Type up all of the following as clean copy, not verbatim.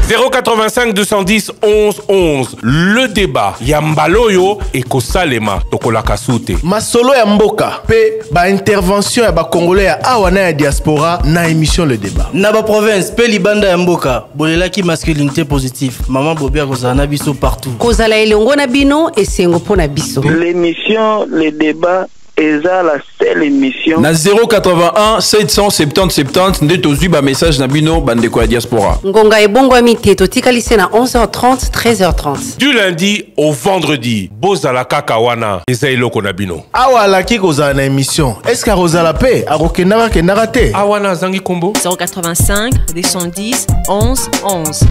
085 210 11 11. Le débat. Yambaloyo et Kosalema Tokolaka Soute. Masolo ya mboka pe ba intervention ya ba congolais ya awana ya diaspora na émission Le Débat. Na ba province pe libanda ya mboka bolelaki masculinité positive. Maman Bobia kozala na biso partout. Kozala elongo na bino esengo pona biso. L'émission Le Débat est la seule émission. Na 081 770 70 nde tozwi ba message na bino bandeko ya diaspora. Ngonga ebongo mite totikalise na 11h30 13h30. Du lundi au vendredi. Bozala kakawana eza eloko na bino. Awala ki kozala na émission. Est-ce que kozala pe akokendaka kendaka te? Awana zangi kombo 085 210 11 11.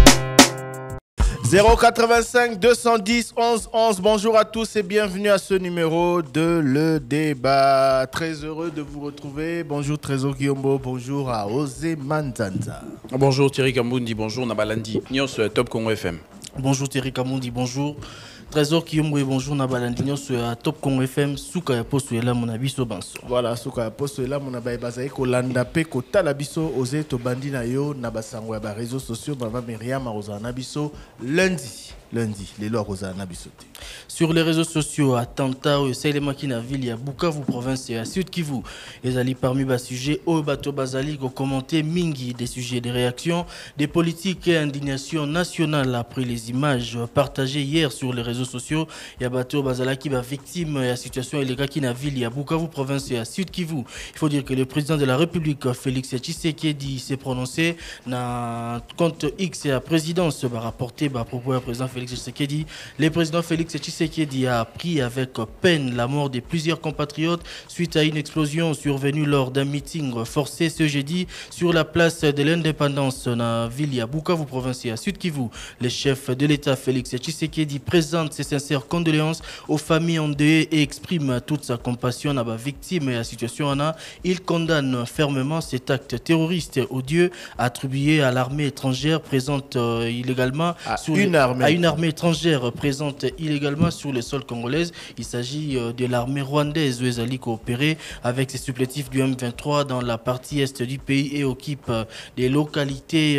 085 210 11 11. Bonjour à tous et bienvenue à ce numéro de Le Débat. Très heureux de vous retrouver. Bonjour Trésor Guillaume, bonjour à Osé Manzanza. Bonjour Thierry Kambundi, bonjour Nabalandi. Nyos Top Congo FM. Bonjour Thierry Kambundi, bonjour Trésor Kiyombo et bonjour Nabalandi Nyos Top Congo FM. Souka ya posto ela mon abiso banso. Voilà, souka ya posto ela mon abaye bazaye ko landa pe ko tala biso Osé to bandi na yo na basango ya ba réseaux sociaux baba Myriam Rosa na biso lundi les lois Rosa na biso. Sur les réseaux sociaux, attentat au Saïlemaki na ville ya Bukavu province et à Sud Kivu. Les alliés parmi bas sujets au bateau Bazali ont commenté mingi des sujets des réactions des politiques et indignation nationale après les images partagées hier sur les réseaux sociaux. Ya bateau Bazali qui va victime de la situation illégale qui na ville ya Bukavu province et à Sud Kivu. Il faut dire que le président de la République Félix Tshisekedi s'est prononcé na compte X et la présidence va rapporter à propos du président Félix Tshisekedi. Le président Félix Tshisekedi a appris avec peine la mort de plusieurs compatriotes suite à une explosion survenue lors d'un meeting forcé ce jeudi sur la place de l'indépendance dans la ville ya Bukavu province à Sud Kivu. Le chef de l'État Félix Tshisekedi présente ses sincères condoléances aux familles endeuillées et exprime toute sa compassion à la victime et à la situation. Il condamne fermement cet acte terroriste odieux attribué à l'armée étrangère présente illégalement à une armée étrangère présente illégalement sur le sol congolais. Il s'agit de l'armée rwandaise où Ezali coopéré avec ses supplétifs du M23 dans la partie est du pays et occupe des localités,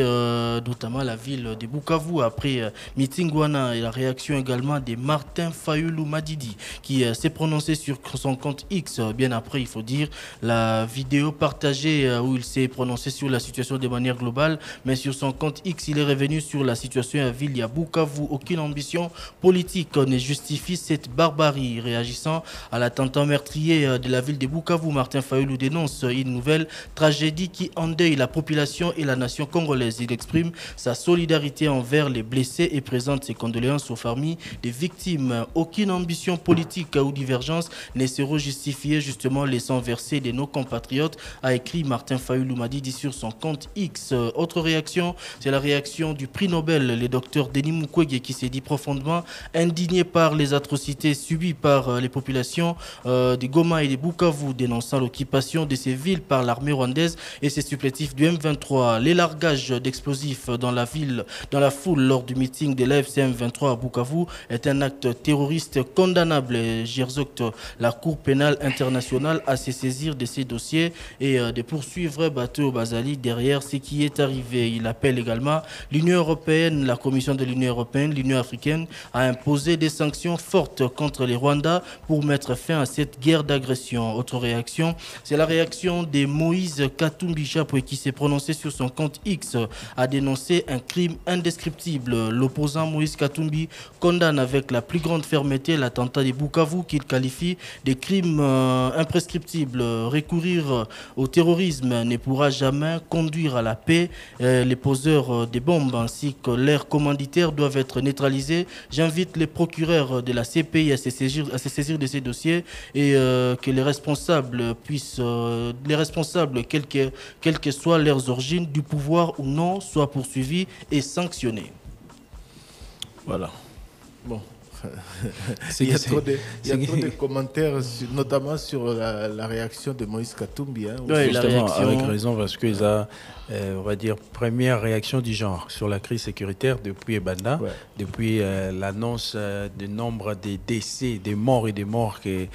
notamment la ville de Bukavu. Après meeting Wana et la réaction également de Martin Fayulu Madidi qui s'est prononcé sur son compte X. Bien après, il faut dire, la vidéo partagée où il s'est prononcé sur la situation de manière globale, mais sur son compte X, il est revenu sur la situation à la ville de Bukavu. Aucune ambition politique ne justifie cette barbarie. Réagissant à l'attentat meurtrier de la ville de Bukavu, Martin Fayulu dénonce une nouvelle tragédie qui endeuille la population et la nation congolaise. Il exprime sa solidarité envers les blessés et présente ses condoléances aux familles des victimes. Aucune ambition politique ou divergence ne sera justifiée, justement laissant verser de nos compatriotes, a écrit Martin Fayulu Madidi sur son compte X. Autre réaction, c'est la réaction du prix Nobel, le docteur Denis Mukwege, qui s'est dit profondément indigné par les atrocités subies par les populations de Goma et de Bukavu, dénonçant l'occupation de ces villes par l'armée rwandaise et ses supplétifs du M23. Les largages d'explosifs dans la foule lors du meeting de l'AFC M23 à Bukavu est un acte terroriste condamnable. J'exhorte la Cour pénale internationale à se saisir de ces dossiers et de poursuivre Bateau Bazali derrière ce qui est arrivé. Il appelle également l'Union européenne, la Commission de l'Union européenne, l'Union africaine à imposer des sanctions fortes contre les Rwandais pour mettre fin à cette guerre d'agression. Autre réaction, c'est la réaction de Moïse Katumbi Chapwe qui s'est prononcé sur son compte X, a dénoncé un crime indescriptible. L'opposant Moïse Katumbi condamne avec la plus grande fermeté l'attentat de Bukavu qu'il qualifie de crime imprescriptible. Recourir au terrorisme ne pourra jamais conduire à la paix. Les poseurs des bombes ainsi que leurs commanditaires doivent être neutralisés. J'invite les procureurs de la CPI à se saisir de ces dossiers et que les responsables puissent, quelles que soient leurs origines, du pouvoir ou non, soient poursuivis et sanctionnés. Voilà. Bon, Il y a trop de commentaires, notamment sur la réaction de Moïse Katumbi. Hein, Ouais, la justement, réaction. avec raison, parce qu'ils ont, on va dire, première réaction du genre sur la crise sécuritaire depuis Ebanda, depuis l'annonce du nombre de décès, des morts et des morts que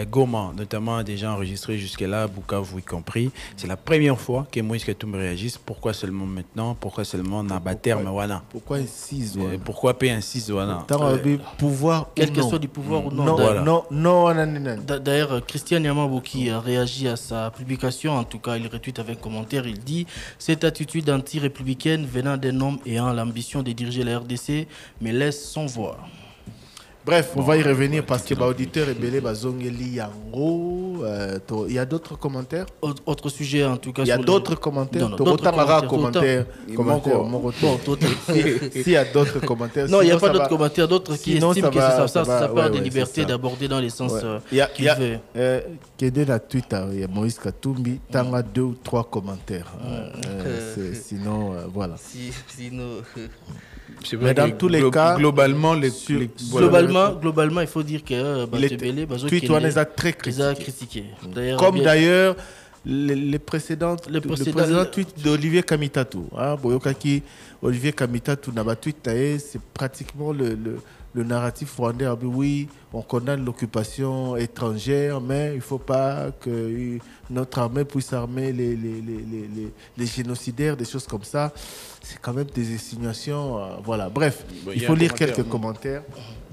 Goma, notamment des gens enregistrés jusque-là, Bukavu y compris. C'est la première fois que Moïse Katumbi réagisse. Pourquoi seulement maintenant? Pourquoi seulement Nabater Mawana? Pourquoi insiste? Pourquoi P6 Wana? Pouvoir Quel ou que non. soit du pouvoir ou non. Non, D'ailleurs, non. D'ailleurs, Christian Yamabouki a réagi à sa publication. En tout cas, il retweet avec commentaire. Il dit « Cette attitude anti-républicaine venant d'un homme ayant l'ambition de diriger la RDC me laisse sans voix. » Bref, on va y revenir parce que l'auditeur est belé, Bazongeli Yango. Il y a d'autres commentaires? Autre sujet, en tout cas. Il y a sur d'autres les- commentaires? Non, Autant commentaires. mon retour. S'il y a d'autres commentaires. Non, il n'y a sinon, pas ça d'autres va. commentaires. D'autres qui Sinon, estiment que ça part ouais, des ouais, libertés c'est ça. d'aborder dans les sens Il y a, qu'il veut. Kede na Twitter, il y a Moïse Katumbi, t'en as 2 ou 3 commentaires. Sinon, voilà. Sinon... C'est Mais vrai dans que tous les cas, globalement, Globalement, il faut dire que tweet on les a très critiqués. D'ailleurs, les précédents tweets d'Olivier Kamitatou. Hein, Boyokaki, Olivier Kamitatou n'a pas tweeté, c'est pratiquement le narratif rwandais. Oui, on condamne l'occupation étrangère, mais il ne faut pas que notre armée puisse armer les génocidaires, des choses comme ça. C'est quand même des insinuations. Voilà. Bref, il faut lire quelques commentaires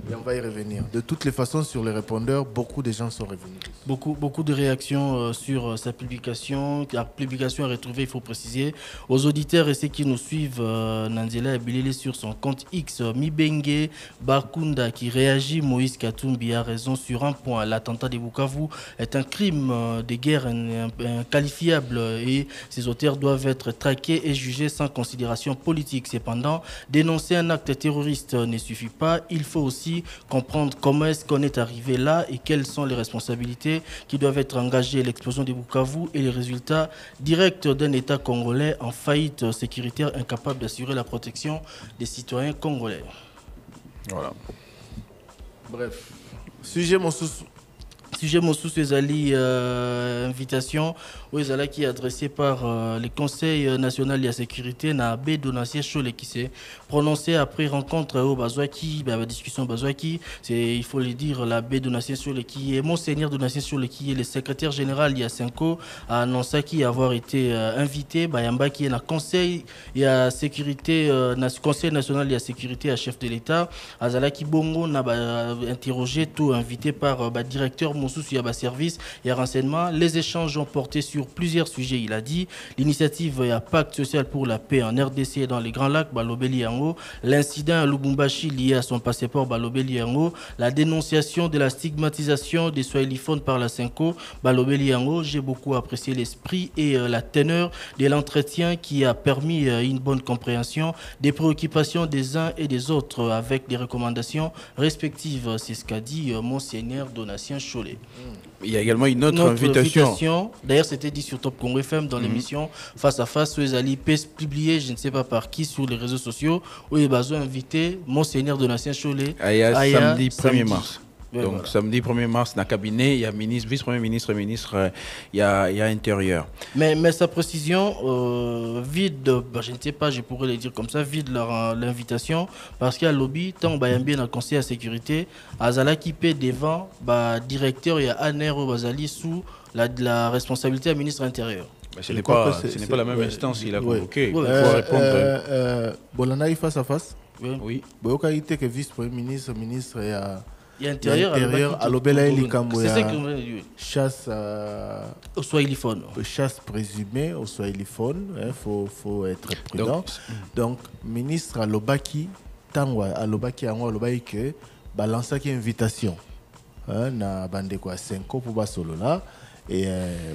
et on va y revenir. De toutes les façons, sur les répondeurs, beaucoup de gens sont revenus. Beaucoup de réactions sur sa publication. La publication est retrouvée, il faut préciser. Aux auditeurs et ceux qui nous suivent, Nanzela Bilele sur son compte X, Mibenge Bakunda qui réagit. Moïse Katumbi a raison sur un point. L'attentat de Bukavu est un crime de guerre inqualifiable et ses auteurs doivent être traqués et jugés sans considération politique. Cependant, dénoncer un acte terroriste ne suffit pas. Il faut aussi comprendre comment est-ce qu'on est arrivé là et quelles sont les responsabilités qui doivent être engagées. L'explosion de Bukavu et les résultats directs d'un État congolais en faillite sécuritaire incapable d'assurer la protection des citoyens congolais. Voilà. Bref. Sujet Mossous Ezali, invitation qui est adressée par le Conseil national de la sécurité na B Donatien Chole qui s'est prononcé après rencontre au Bazouaki, discussion Bazouaki, c'est il faut le dire la B Donatien Chole qui est Monseigneur Donatien Chole qui est le secrétaire général de Yasenko a annoncé qu'il avoir été invité Bayamba qui est na Conseil ya sécurité Conseil national de la sécurité à chef de l'État Azalaki Bongo n'a interrogé tout invité par directeur Monsous Yaba service et renseignement. Les échanges ont porté sur plusieurs sujets. Il a dit l'initiative et pacte social pour la paix en RDC et dans les Grands Lacs, Balobeli Yango, l'incident à Lubumbashi lié à son passeport Balobeli Yango, la dénonciation de la stigmatisation des Swahiliphones par la Senko, Balobeli Yango. J'ai beaucoup apprécié l'esprit et la teneur de l'entretien qui a permis une bonne compréhension des préoccupations des uns et des autres avec des recommandations respectives. C'est ce qu'a dit Monseigneur Donatien Chollet. Il y a également une autre invitation. D'ailleurs, c'était dit sur Top Congo FM dans l'émission Face à Face. Où Ezali publié, je ne sais pas par qui, sur les réseaux sociaux, où il a invité Monseigneur Donatien Chollet. Samedi 1er mars. Ouais, donc, voilà. Samedi 1er mars, dans le cabinet, il y a vice-premier ministre, il y a intérieur. Mais sa précision vide, je ne sais pas, je pourrais le dire comme ça, vide l'invitation, parce qu'il y a lobby, tant qu'il y a bien le conseil à sécurité, Azala qui paie devant, directeur, il y a Aner Bazali sous la responsabilité du ministre intérieur. Ce n'est pas la même instance qu'il a convoqué. Il faut répondre. Bolana, face à face. Oui. Boyoka ite que vice-premier ministre, ministre et il y a intérieur à l'Obela et Likambo. C'est ça que chasse au Swahiliphone. Chasse présumée au Swahiliphone. Il faut être prudent. Donc, ministre à l'Obaki, Tangwa à l'Obaki, à l'Obaki, que balance qui invitation. Na bande quoi 5 pour Basolo là. Et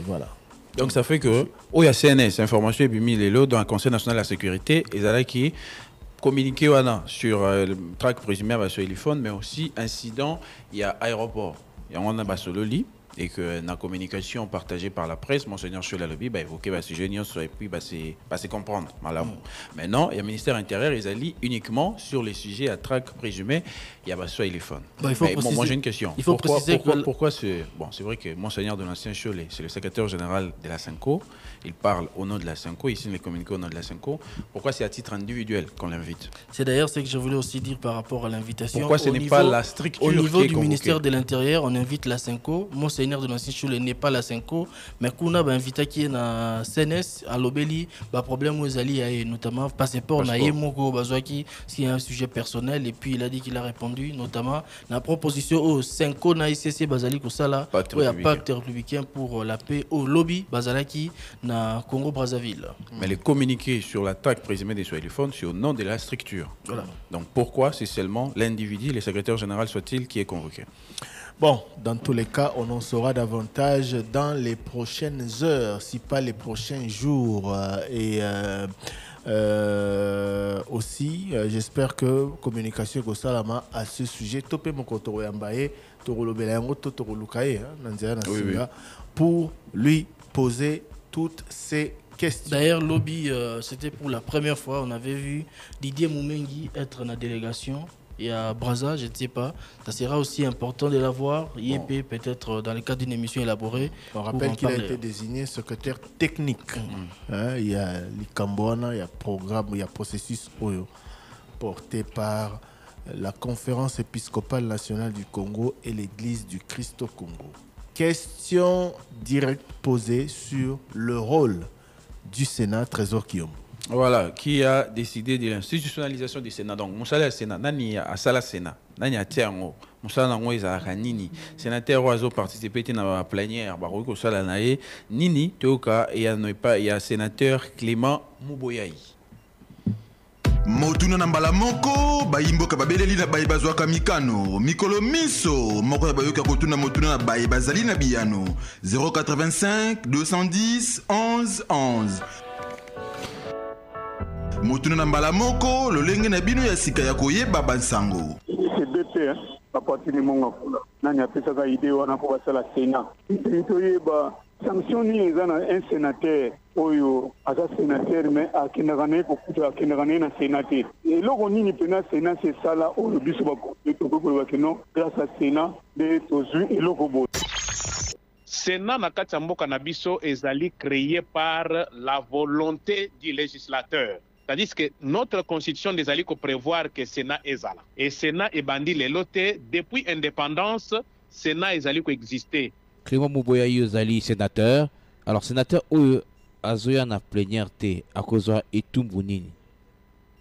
voilà. Donc ça fait que, il y a CNS, information et puis les lots dans le Conseil national de la sécurité, et là qui communiqué sur le track présumé à Swahiliphone, mais aussi incident, il y a aéroport. Il y a un Basololi, et que la communication partagée par la presse, Monseigneur Chola Lobi, évoqué le sujet et puis c'est comprendre. Maintenant, il y a le ministère intérieur, ils allient uniquement sur les sujets à traque présumé, il y a soit téléphone. Moi j'ai une question. Il faut préciser pourquoi c'est vrai que Monseigneur de l'Ancien Cholet, c'est le secrétaire général de la Senco, il parle au nom de la Senco, ici il communique au nom de la Senco. Pourquoi c'est à titre individuel qu'on l'invite? C'est d'ailleurs ce que je voulais aussi dire par rapport à l'invitation. Pourquoi ce n'est pas la structure au niveau qui est du convoquée? ministère de l'Intérieur, on invite la Senco. Monseigneur de l'Ancien Cholet n'est pas la Senco, mais qu'on a invité qui est na CNS à l'Obéli, problème aux alliés, notamment passeport na Yemoko Bazouaki, s'il y a un sujet personnel, et puis il a dit qu'il a répondu, notamment la proposition au Senco na ICC Bazali Kosala, pacte républicain pour la paix au lobby Bazalaki na Congo Brazzaville. Mais les communiqués sur l'attaque présumée des Swahiliphones, c'est au nom de la structure. Voilà. Donc pourquoi c'est seulement l'individu, le secrétaire général soit-il, qui est convoqué? Bon, dans tous les cas, on en saura davantage dans les prochaines heures, si pas les prochains jours. Aussi, j'espère que communication Gosalama à ce sujet, Topé Mokoto Yambaye, Torolobelango, Totolukaye, pour lui poser toutes ces questions. D'ailleurs, lobby, c'était pour la première fois, on avait vu Didier Moumengi être dans la délégation. Et à Brazza, je ne sais pas, ça sera aussi important de l'avoir. IEP, peut-être dans le cadre d'une émission élaborée. On rappelle qu'il a été désigné secrétaire technique. Il y a l'Ikambouana, il y a programme, il y a processus porté par la conférence épiscopale nationale du Congo et l'église du Christ au Congo. Question directe posée sur le rôle du Sénat, Trésor Guillaume. Voilà, qui a décidé de l'institutionnalisation du Sénat. Donc, Moussala Sénat, Nani a Sala Sénat, Nani a Tiango, Moussala Nangoïza Ranini, sénateur Oiseau participé dans la plénière, Barouk Sala Nae, Nini, Teoka, et il y a sénateur Clément Mouboyaï. Motuna nambala moko bayimboka babeleli na bayi bazwaka mikano mikolo miso moko ya bayoka kotuna motuna na bayi bazali na biyano 085 210 11 11. Motuna na mbala moko lolenge na bino ya sika ya koyeba bansango. C'est BP apati ni monga kula nani apesaka idée wana ko basala Sénat. Toyeba sanction ni ezana un sénateur oyo aza sénateur mais akendakana kokuta akendakana na sénateur. Eloko nini pena Sénat c'est ça là oyo biso bako non grâce à Sénat de tozui eloko bo. Sénat na kati ya mboka na biso ezali créé par la volonté du législateur. C'est-à-dire que notre constitution des alliés prévoit que Sénat est là. Et Sénat est bandit les lotés. Depuis l'indépendance, Sénat est allé exister. Clément Mouboya Yozali, sénateur. Alors, sénateur, où Azoya na plénière à cause de Etumbunini?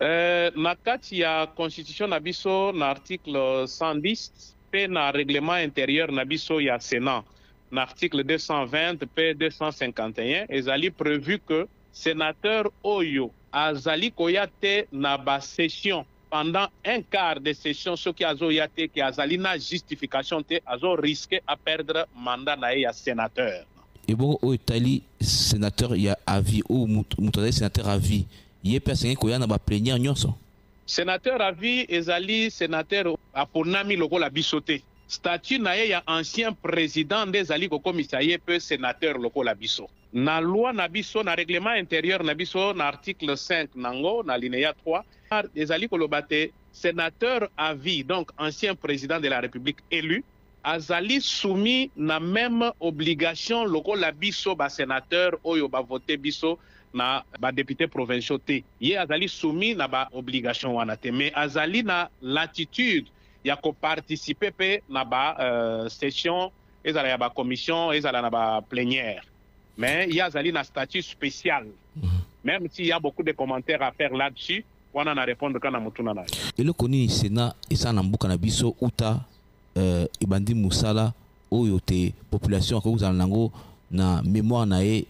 Na kati ya constitution na biso, na article 110, pe na règlement intérieur na biso ya Sénat. Na article 220, pe 251, ezali prévu que sénateur Oyo azali koyate na ba session pendant un quart de session ce qui azo yate qui azali na justification te azo risquer à perdre mandat na ya sénateur. Et bon au Italie sénateur ya avis ou mutade sénateur à vie yé personne ko ya na ba plénière nyonso. Sénateur à vie ezali sénateur aponami lokola bisote. Statut na ya ancien président des ali ko commissaire peu sénateur lokola biso. Na loi na biso na règlement intérieur na biso na article 5 nango na linéa 3 ezali kolobate sénateur à vie donc ancien président de la République élu azali soumis na même obligation lokola biso ba sénateur oyo ba voter biso na ba député provinciaux te ye azali soumis na ba obligation wana te mais azali na latitude ya ko participer pe na ba session ezala ya ba commission ezala na ba plénière. Mais il y a un statut spécial. Même s'il y a beaucoup de commentaires à faire là-dessus, on en a répondu quand on a répondu. Et le Koni Sénat et ça n'a pas biso uta ibandi musala oyote population ko uzanango na mémoire nae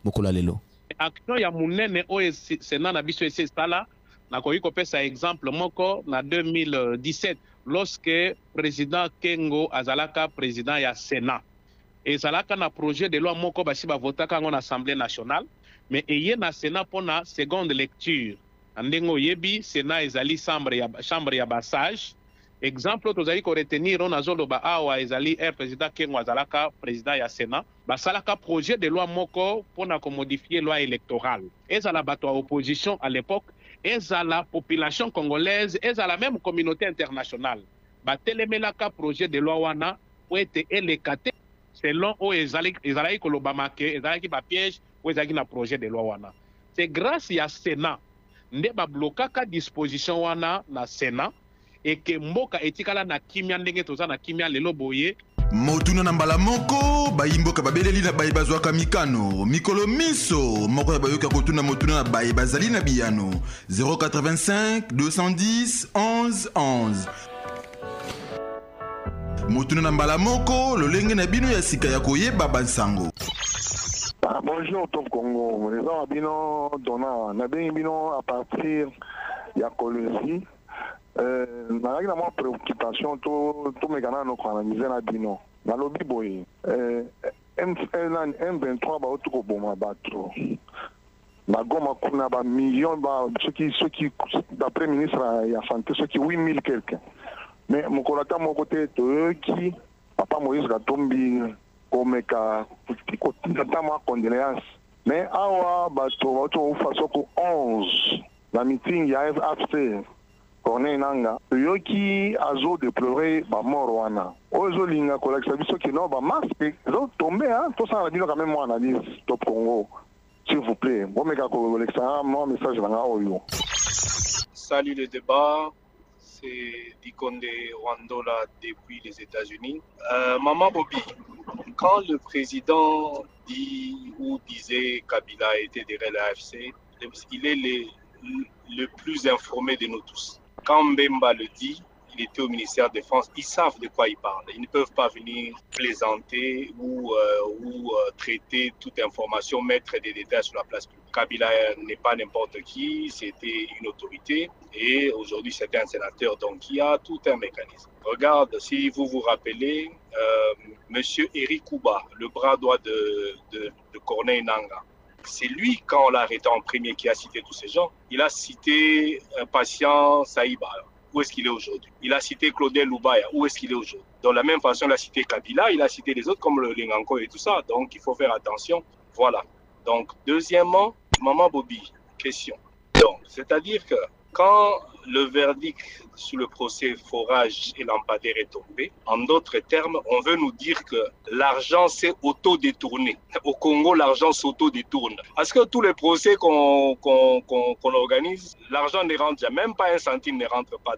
mokola lelo. Action ya munene o Sénat na biso ese sala na ko yiko pesa exemple moko na 2017 lorsque président Kengo azalaka président ya Sénat. Et ça là quand un projet de loi moko basi ba vota quand on assemblée nationale mais ayé na Sénat pour la seconde lecture andengo yebi Sénat ezali chambre ya passage exemple tozali ko retenir on azoloba awa ezali président Kengo azalaka président ya Sénat basalaka projet de loi moko pona ko modifier loi électorale ezala bato opposition à l'époque ezala population congolaise ezala même communauté internationale batelemelaka projet de loi wana po ete elekate selon o ezalaki koloba make ezalaki ba piège o ezalaki na projet de loi wana. C'est grâce ya Sénat nde bablokaka disposition wana na Sénat et que mboka etikala na kimia ndenge toza na kimia lelo boye. Motuna na mbala moko bayimboka babeleli na bayi bazwaka mikano mikolo miso moko ya bayoka kotuna motuna na bayi bazali na biyano 085 210 11 11. Motuna na mbala moko lolenge na bino ya sika ya koyeba bansango. Bonjour Top Congo, les gens bino dona na bino à partir ya Colosie. Nalaki na mwa préoccupation to mekana no kanalize na bino nalobi boye M23 baotu koboma bato na Goma kuna ba million ba soki d'après ministre ya santé soki 8000 quelqu'un mais mokolata moko te toyoki papa Moïse Katumbi komeka kotinda mwa condoléance mais awa bato baotu faso ko 11 la meeting ya FAFC Corneille Nanga, yoki azo déplorer ba mort wana. Ozo linga koleksa biso ki no ba masque, zo tomber hein, tout ça on a dit quand même moi analyse Top Congo. S'il vous plaît, bon meka koleksa moi message nanga oyo. Salut le débat, c'est Dikonde Rwandola depuis les États-Unis. Maman Bobby, quand le président dit ou disait Kabila était derrière l'AFC, il est le plus informé de nous tous. Quand Mbemba le dit, il était au ministère de la Défense, ils savent de quoi ils parlent. Ils ne peuvent pas venir plaisanter ou traiter toute information, mettre des détails sur la place publique. Kabila n'est pas n'importe qui, c'était une autorité et aujourd'hui c'était un sénateur, donc il y a tout un mécanisme. Regarde, si vous vous rappelez, Monsieur Eric Kouba, le bras droit de Corneille Nanga, c'est lui, quand on l'a arrêté en premier, qui a cité tous ces gens. Il a cité un patient Saïba. Où est-ce qu'il est aujourd'hui? Il a cité Claudel Loubaya. Où est-ce qu'il est aujourd'hui? De la même façon, il a cité Kabila, il a cité les autres comme le Linganko et tout ça. Donc, il faut faire attention. Voilà. Donc, deuxièmement, Maman Bobby, question. Donc, c'est-à-dire que quand le verdict sur le procès Forage et Lampadaire est tombé, en d'autres termes, on veut nous dire que l'argent s'est auto-détourné. Au Congo, l'argent s'auto-détourne. Parce que tous les procès qu'on organise, l'argent ne rentre jamais, même pas un centime ne rentre pas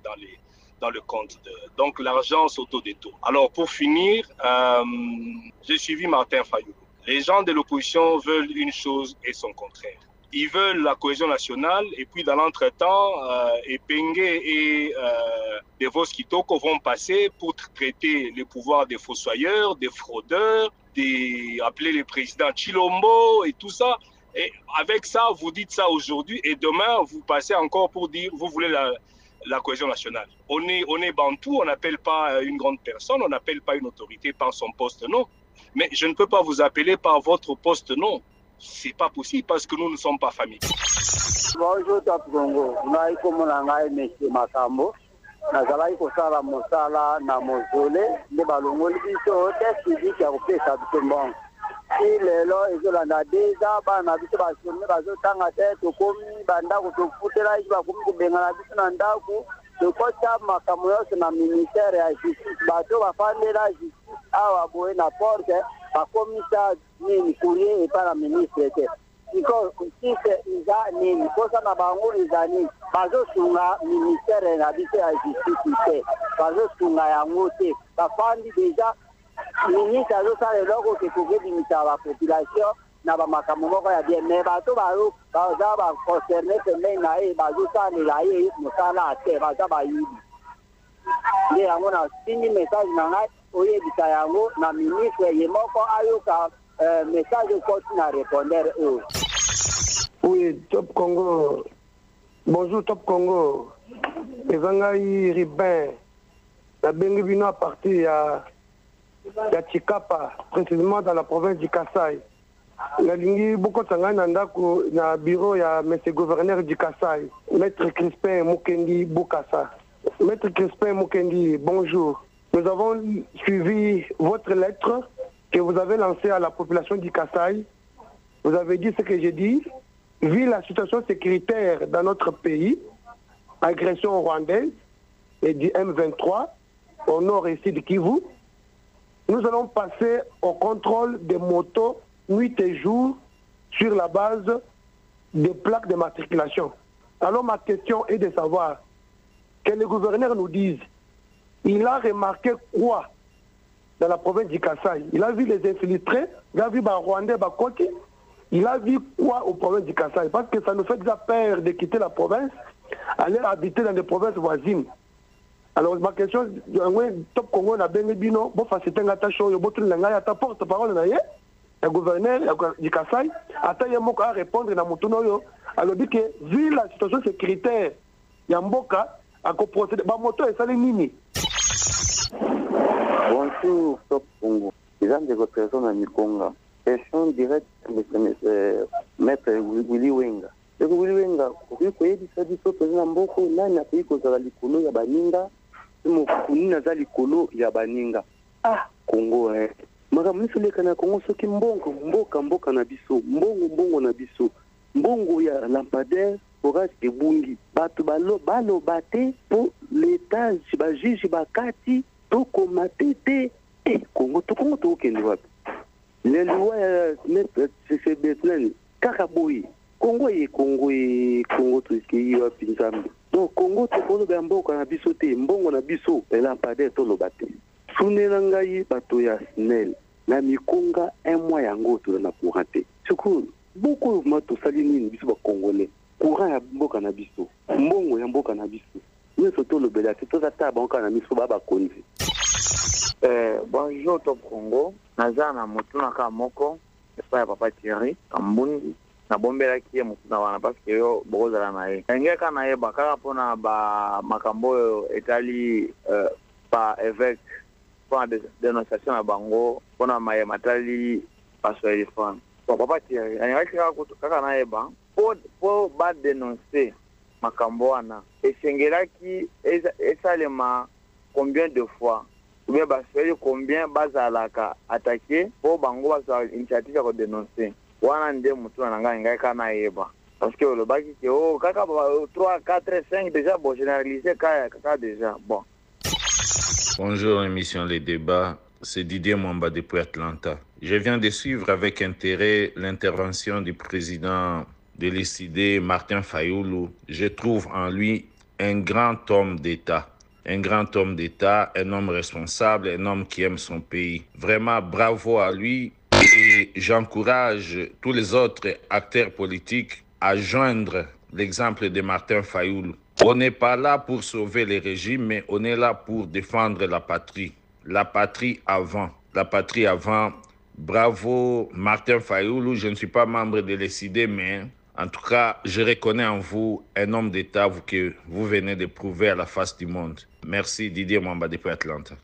dans le compte. Donc l'argent s'auto-détourne. Alors pour finir, j'ai suivi Martin Fayulu. Les gens de l'opposition veulent une chose et son contraire. Ils veulent la cohésion nationale et puis dans l'entretemps, Epenge et Devos Kitoko vont passer pour traiter les pouvoirs des fossoyeurs, des fraudeurs, appeler les présidents Chilombo et tout ça. Et avec ça, vous dites ça aujourd'hui et demain, vous passez encore pour dire vous voulez la cohésion nationale. On est bantou, on n'appelle pas une grande personne, on n'appelle pas une autorité par son poste, non. Mais je ne peux pas vous appeler par votre poste, non. C'est pas possible parce que nous ne sommes pas famille. Bonjour Top Congo, ngai komona ngai Monsieur Makambo, nazalaki kosala mosala na mozole nde balongoli biso test physique ya kopesa biso mbongo. Si lelo ezolanda deja bana biso basome bazotanga te tokomi bandako tofutela isi bakomi kobengana biso na ndako tokota makambo nyonso na ministère ya justice bato bafandela justice awa boye na porte bakomisa nini courrier epa na ministre te siko sise iza nini kosa na bango eza nini bazosunga ministère na biso ya justice te bazosunga yango te bafandi deja ministre azosala eloko kokebimisa bapopulation na bamakambo moko ya bien mais bato baza baconcerne pembeni na ye bazosalela ye mosala te baza bayibi nde yango na sindi message na ngai oyebisa yango na ministre ye moko ayoka message ekoti na répondeur oyo. Oui, Top Congo. Bonjour Top Congo. Ezangai Ribin. La Bengue à partir ya Chikapa, précisément dans la province du Kassai. La ligne beaucoup de na bureau ya monsieur gouverneur du Kassai, maître Crispin Mukendi Bukasa. Maître Crispin Mukendi, bonjour. Nous avons suivi votre lettre que vous avez lancée à la population du Kasaï. Vous avez dit ce que j'ai dit. Vu la situation sécuritaire dans notre pays, agression rwandaise et du M23 au nord ici de Kivu, nous allons passer au contrôle des motos nuit et jour sur la base des plaques de matriculation. Alors ma question est de savoir que le gouverneur nous dise, il a remarqué quoi dans la province du Kasaï? Il a vu les infiltrés, il a vu les Rwandais, il a vu quoi aux provinces du Kasaï? Parce que ça nous fait déjà peur de quitter la province, aller habiter dans des provinces voisines. Alors ma question, Top Congo na Benebino, bon faciliter un attache au bout de l'engagement, ta porte-parole le gouverneur du Kasaï, attend à répondre dans mon tour. Alors dit que vu la situation sécuritaire, Yamboka a procédé, moto et salé nini. Bonjour Top Congo, les gens de votre raison à Mikonga. Question directe, Maître Willy Wenga. Willy Wenga, vous voyez dit ça du président Mboko, là il a payé cause à la Likolo Yabaninga, mon Kunina Zalikolo Yabaninga. Ah, Congo, hein. Makamnisuleka na Congo soki mboka na biso mbongo na biso mbongo ya lampadaire forage ebungi bato balo bate po l'état bajuge bakati to komate te Congo tokende wapi le loi ya c'est maintenant kaka boyi Congo tuski wapi nzambe donc Congo tokoloba mboka na biso te mbongo na biso lampadaire to lobate sunela ngai bato ya SNEL na Mikonga un mois yango to na courant te surtout beaucoup moto salini biso ba congolais courant ya mboka na biso mbongo ya mboka na biso nyoso to lobela to za taba onka na miso baba konzi bonjour Top Congo nazana mutuna ka moko epa ya papa Thierry Kambundi na bombela kie mutuna wana parce que yo bozala na ye ngeka na ye bakaka pona ba makambo etali pa évêque pour la dénonciation à Bango, pour la matali passer les femmes. Bon, papa Thierry, il y a pour dénoncer Makamboana. Et Sengela qui est seulement combien de fois, ou bien combien Bazalaka attaqué pour Bango une initiative à dénoncer. Wana nde mutu nanga ngai kana yeba. Parce que le baki que oh kaka 3 4 5 déjà bon généraliser kaka déjà bon. Bonjour, émission Les Débats, c'est Didier Mwamba depuis Atlanta. Je viens de suivre avec intérêt l'intervention du président de l'ICD, Martin Fayoulou. Je trouve en lui un grand homme d'État. Un grand homme d'État, un homme responsable, un homme qui aime son pays. Vraiment, bravo à lui et j'encourage tous les autres acteurs politiques à joindre l'exemple de Martin Fayoulou. On n'est pas là pour sauver les régimes, mais on est là pour défendre la patrie. La patrie avant. La patrie avant. Bravo Martin Fayoulou. Je ne suis pas membre de l'ECD, mais en tout cas, je reconnais en vous un homme d'État que vous venez de prouver à la face du monde. Merci Didier Mwamba depuis Atlanta.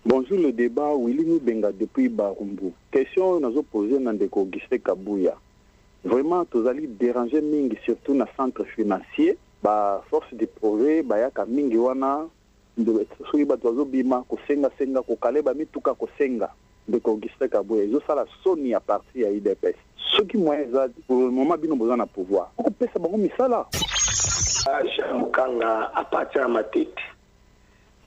Bonjour le débat, Willy Benga depuis Barumbu. Question nous a posé dans le Augustin Kabouya. Vraiment, tous allez déranger Ming, surtout dans le centre financier. Ba force de projet bayaka mingi wana ndo soki bato bazobima kosenga ko kaleba mituka kosenga ndeko Augustin Kabouya ezo sala soni à partir ya IDPS soki moyen za pour le moment bino besoin na pouvoir okopesa bango misala Mukanga apacha matete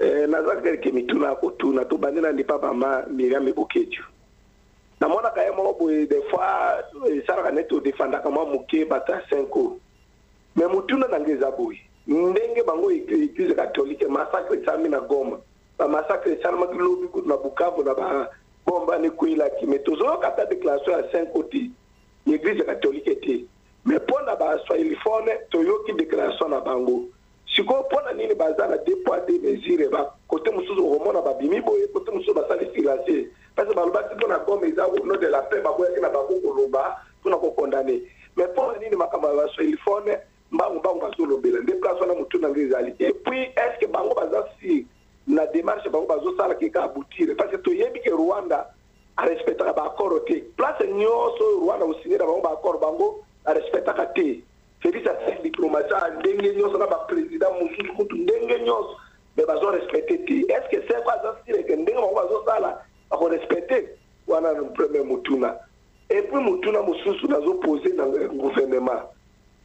nazaka ke mituna kotuna to bandela ndi papa ma Miriam Bokeju na mona ka yemo boy des fois sala kaneto defanda kama muke bata 5 mais mutuna nangeza boy ndenge bango église catholique massacre tsami na Goma ba massacre tsama kilobi ku na Bukavu na ba bomba ni kuila ki metozo kata déclaration à 5 côtés l'église catholique était mais pona ba swahilifone toyoki déclaration na bango siko pona nini bazala dépôt des mesures ba côté musuzu romona ba bimi boye côté musuzu ba sali financer parce que ba lobaki pona Goma eza au nom de la paix ba boye na ba ko loba pona ko condamner mais pona nini makamba ba swahilifone bango bazolobela déplacement na mutu na ngezali et puis est-ce que bango bazasi na démarche bango bazosala ki ka aboutir parce que toyebi ke Rwanda a respectera ba accord te place nyoso Rwanda osigner bango ba accord bango a respectera te Félix asali diplomatie ndenge nyonso na baprésident mosusu kutu ndenge nyonso me bazorespecte te. Est ce que c'est quoi azasile ke ndenge bango bazosala bakorespecte wana na premier mutuna et puis mutuna mosusu nazopose na gouvernement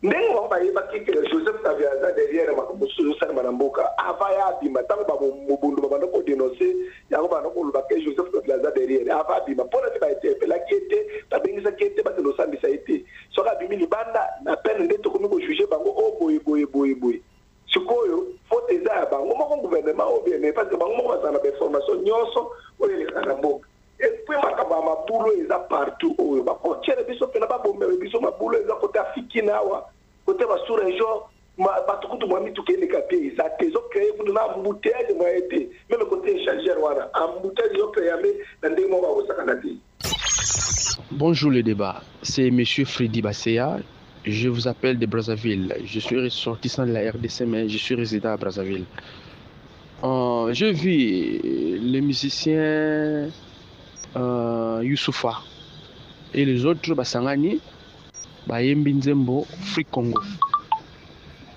ndenge bango bayebaki ke Joseph Kabila aza derrière mosusu osalema na mboka ava ya abima ntango bamobundu babanda kodénonce yango banda koloba ke Joseph Kabila aza derrière ava abima mpona te bainterpelaki ete babengisaki ete batende osambisa ete soki abimi libanda na pene nde tokomi kojuge bango o boye sikoyo faute eza ya bango moko gouvernement o bien parce que bango moko bazala na bainformation nyonso oyo eleka na mboka epuis makambo ya mabulo eza partout oyo bakotiere biso mpena babomele biso mabulo eza kote afikini awa kote basous-région bato kutu mwa mituka eleka mpe eza te ezokreye kutu na embouteillage moye te meme kote échangeur wana embouteillage ezokreyame na ndenge moko bakosakana te. Bonjour le débat, c'est monsieur Freddy Basséa. Je vous appelle de Brazzaville. Je suis ressortissant de la RDC, mais je suis résident à Brazzaville. Je vis les musiciens Youssoufa et les autres Basangani, Bayembi Nzembo, Free Congo.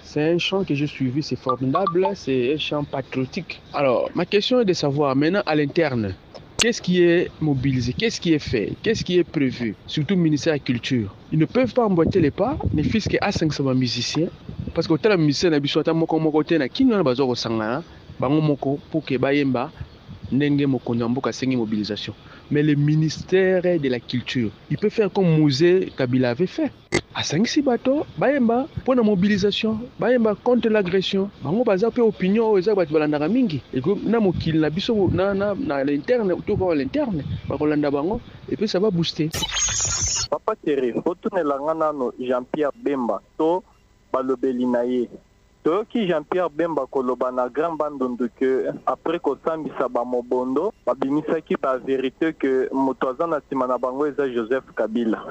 C'est un chant que j'ai suivi, c'est formidable, c'est un chant patriotique. Alors, ma question est de savoir maintenant à l'interne, qu'est-ce qui est mobilisé, qu'est-ce qui est fait, qu'est-ce qui est prévu, surtout le ministère de la Culture. Ils ne peuvent pas emboîter les pas, ne fût-ce qu'à 500 musiciens, parce que les musiciens pour que Bayemba n'enge mokonamboka sengi mobilisation. Mais le ministère de la Culture, il peut faire comme Mouzé Kabila avait fait. À 5-6 bateaux, Bayemba pour la mobilisation, Bayemba contre l'agression. Bango baza pe opinion eza batu balanda mingi. Et que na mokil na biso na l'interne tout comme l'interne, ba kolanda bango et puis ça va booster. Papa Thierry, fotunelanga nano Jean-Pierre Bemba to balobeli na ye. Toki Jean-Pierre Bemba koloba na grand bandondu que après kosambisa ba mobondo babimisaki ba vérité que motoza na sima na bango eza Joseph Kabila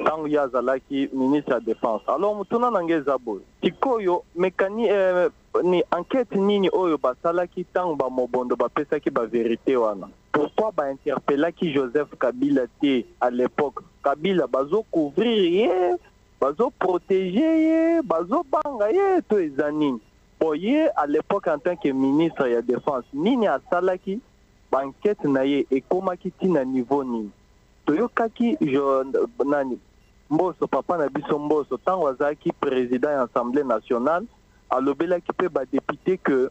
tango ya zalaki ministre de défense. Alors mutuna nangeza boy tikoyo mekani ni enquête nini oyo basalaki tango ba mobondo bapesaki ba vérité wana. Pourquoi ba interpellaki Joseph Kabila te à l'époque? Kabila bazo couvrir bazo protéger, bazo banga ye to ezanini. Boye à l'époque en tant que ministre de la défense, nini asalaki banquette na ye ekomaki tina niveau nini. Toyokaki nani Mboso papa na biso Mboso tango azaki président de l'Assemblée nationale, alobelaki pe ba député que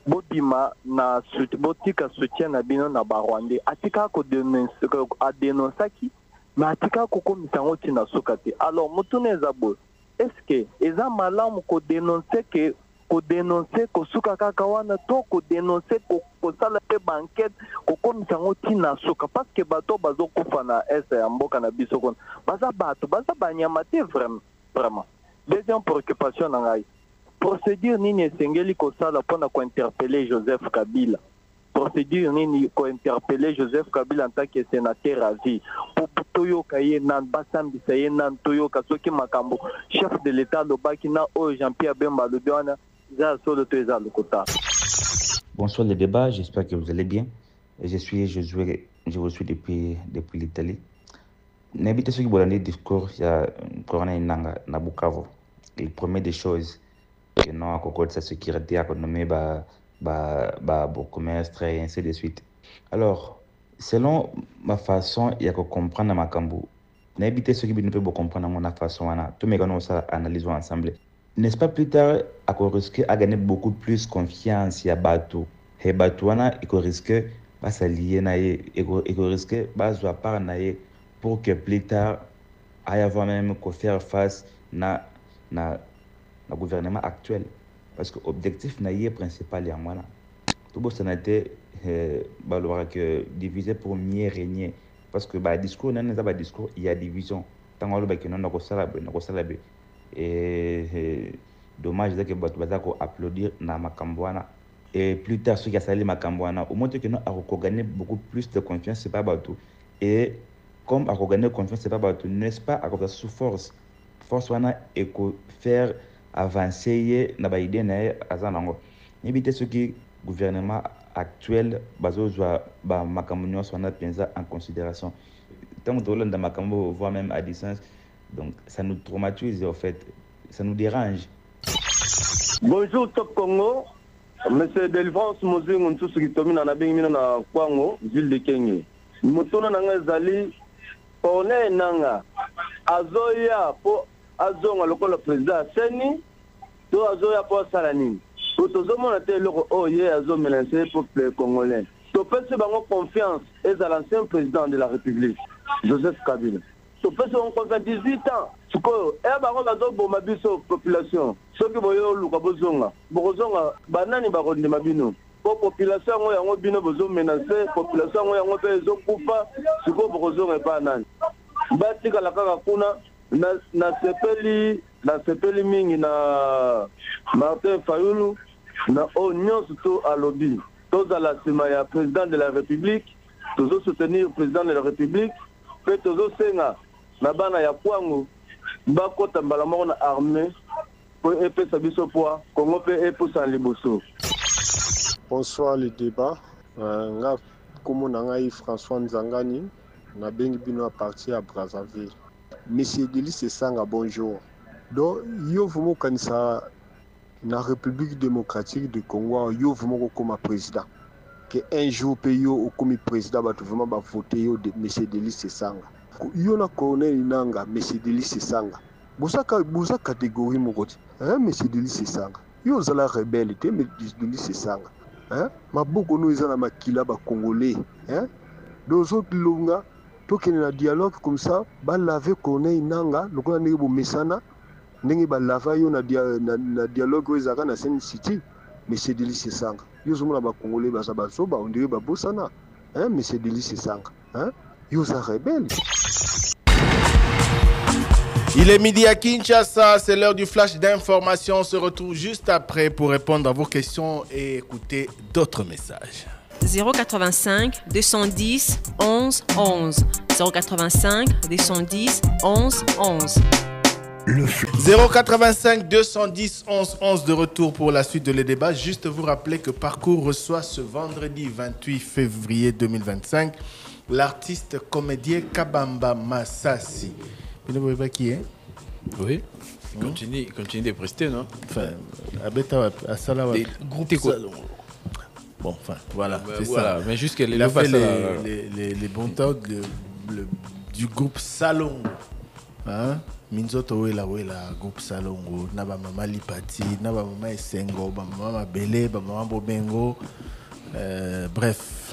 bobima na botika soutien na bino na ba Rwandais. Atika ko dénonçaki mais atika kokomisa ngo tina sokate. Alors mutuneza bo est-ce que eza malamu ko dénoncer que ko dénoncer ko suka kaka wana to ko dénoncer ko sala pe banquette ko komisa ngo tina soka parce que bato bazo kufa na esa ya mboka na biso kon baza bato baza banyamate vraiment. Deuxième préoccupation na ngai procédure nini esengeli ko sala pona ko interpeller Joseph Kabila. Procédure nini ko interpeller Joseph Kabila en tant que sénateur à vie pour toyoka ye nan basambisa ye nan toyoka soki makambo chef de l'état lobaki na o Jean-Pierre Bemba lobiana za solo to eza lokota. Bonsoir les débats, j'espère que vous allez bien. Je vous suis depuis l'Italie. N'habitez ceux qui vont donner discours il y a corona inanga na Bukavu. Il promet des choses que non à cause de sa sécurité à nommer bon commerce et ainsi de suite. Alors, selon ma façon, il y a que comprendre ma cambo. N'habitez ceux qui ne peuvent pas comprendre ma façon, tout mes gars ça analysons ensemble. N'est-ce pas plus tard à risquer à gagner beaucoup plus confiance à Batou. Et Batouana, il risque pas s'allier naïe, il risque pas soit par naïe pour que plus tard aille avoir même qu'on faire face na gouvernement actuel. Parce que l'objectif naïe principal est en moi. Tout beau ça n'a été que diviser pour mieux régner. Parce que bah discours non pas discours il y a division. Tant qu'on le que non na célébrer. Et dommage que bato bazako applaudir na makambwana et plus tard ceux qui a sali makambwana au moins que nous a gagné beaucoup plus de confiance c'est pas bato et comme a gagné confiance c'est pas bato n'est-ce pas à cause sous force wana et ko faire avancer na ba idée na azanango n'ébiter ceux qui gouvernement actuel bazo ba makambo soit na penza en considération tant que dans makambo voire même à distance. Donc ça nous traumatise en fait. ça nous dérange. Bonjour Top Congo, Monsieur Delvance Mozingo Ntsusu Kitomi na nabengi mina na Kwango, ville de Kenge. Mutona nanga ezali pone nanga azoya po azonga lokola président Seni to azoya po sala nini. Tozomona te loko oye azomelancer peuple congolais. To pese bango confiance et à l'ancien président de la République, Joseph Kabila. To pese bango confiance 18 ans. Sikoyo bango bazoboma biso population. Soki boyo luka bozonga. Bozonga banani bakonde mabino. Po population ngo yango bino bozo menacer, population ngo yango pe ezokufa, sikoyo bozonga pa nani. Batika la kaka kuna na sepeli mingi na Martin Fayulu na Onyon surtout à lobby. Tous à la semaine président de la République, tous soutenir le président de la République, fait tous senga na bana ya kwangu bakota mbalamongo na armée pour epesa biso poa Congo pe epusa liboso. Bonsoir le débat. Nga komona ngai François Nzangani na bengi bino à partir à Brazzaville. Monsieur Delis Sanga, bonjour. Donc yo vumo kanisa na République démocratique du Congo yo vumo comme président. Que un jour pe yo comme président ba vraiment ba voter yo de Monsieur Delis Sanga. Yo na colonel inanga Monsieur Delis Sanga. Bosa catégorie mokoti. Monsieur Delis Sanga. Yo zala rebelle te Monsieur Delis Sanga. Maboko no ezana makila ba congolais. Dozo kilonga tokene na dialogue comme ça ba laver colonel inanga lokola ndenge bo mesana ndenge ba lava yo na dialogue ezaka na Sen City Monsieur Delis Sanga. Yo zomona ba congolais baza bazoba on dirait ba bosana. Monsieur Delis Sanga. Yo za rebelle. Il est midi à Kinshasa, c'est l'heure du flash d'information. On se retrouve juste après pour répondre à vos questions et écouter d'autres messages. 085 210 11 11. 085 210 11 11. 085 210 11 11 de retour pour la suite de les débats. Juste vous rappeler que Parcours reçoit ce vendredi 28 février 2025 l'artiste comédien Kabamba Masasi. Vous ne voyez pas qui est? Oui. Continue de prester, non? Enfin, à Salawa. Groupe Salon. Bon, enfin, voilà, c'est voilà. ça. Mais jusqu'à il a fait les bons temps du groupe Salon. Hein? Minzoto wela groupe Salon. Naba mama Lipati, naba mama Esengo, mama Bele, mama Bobengo. Bref.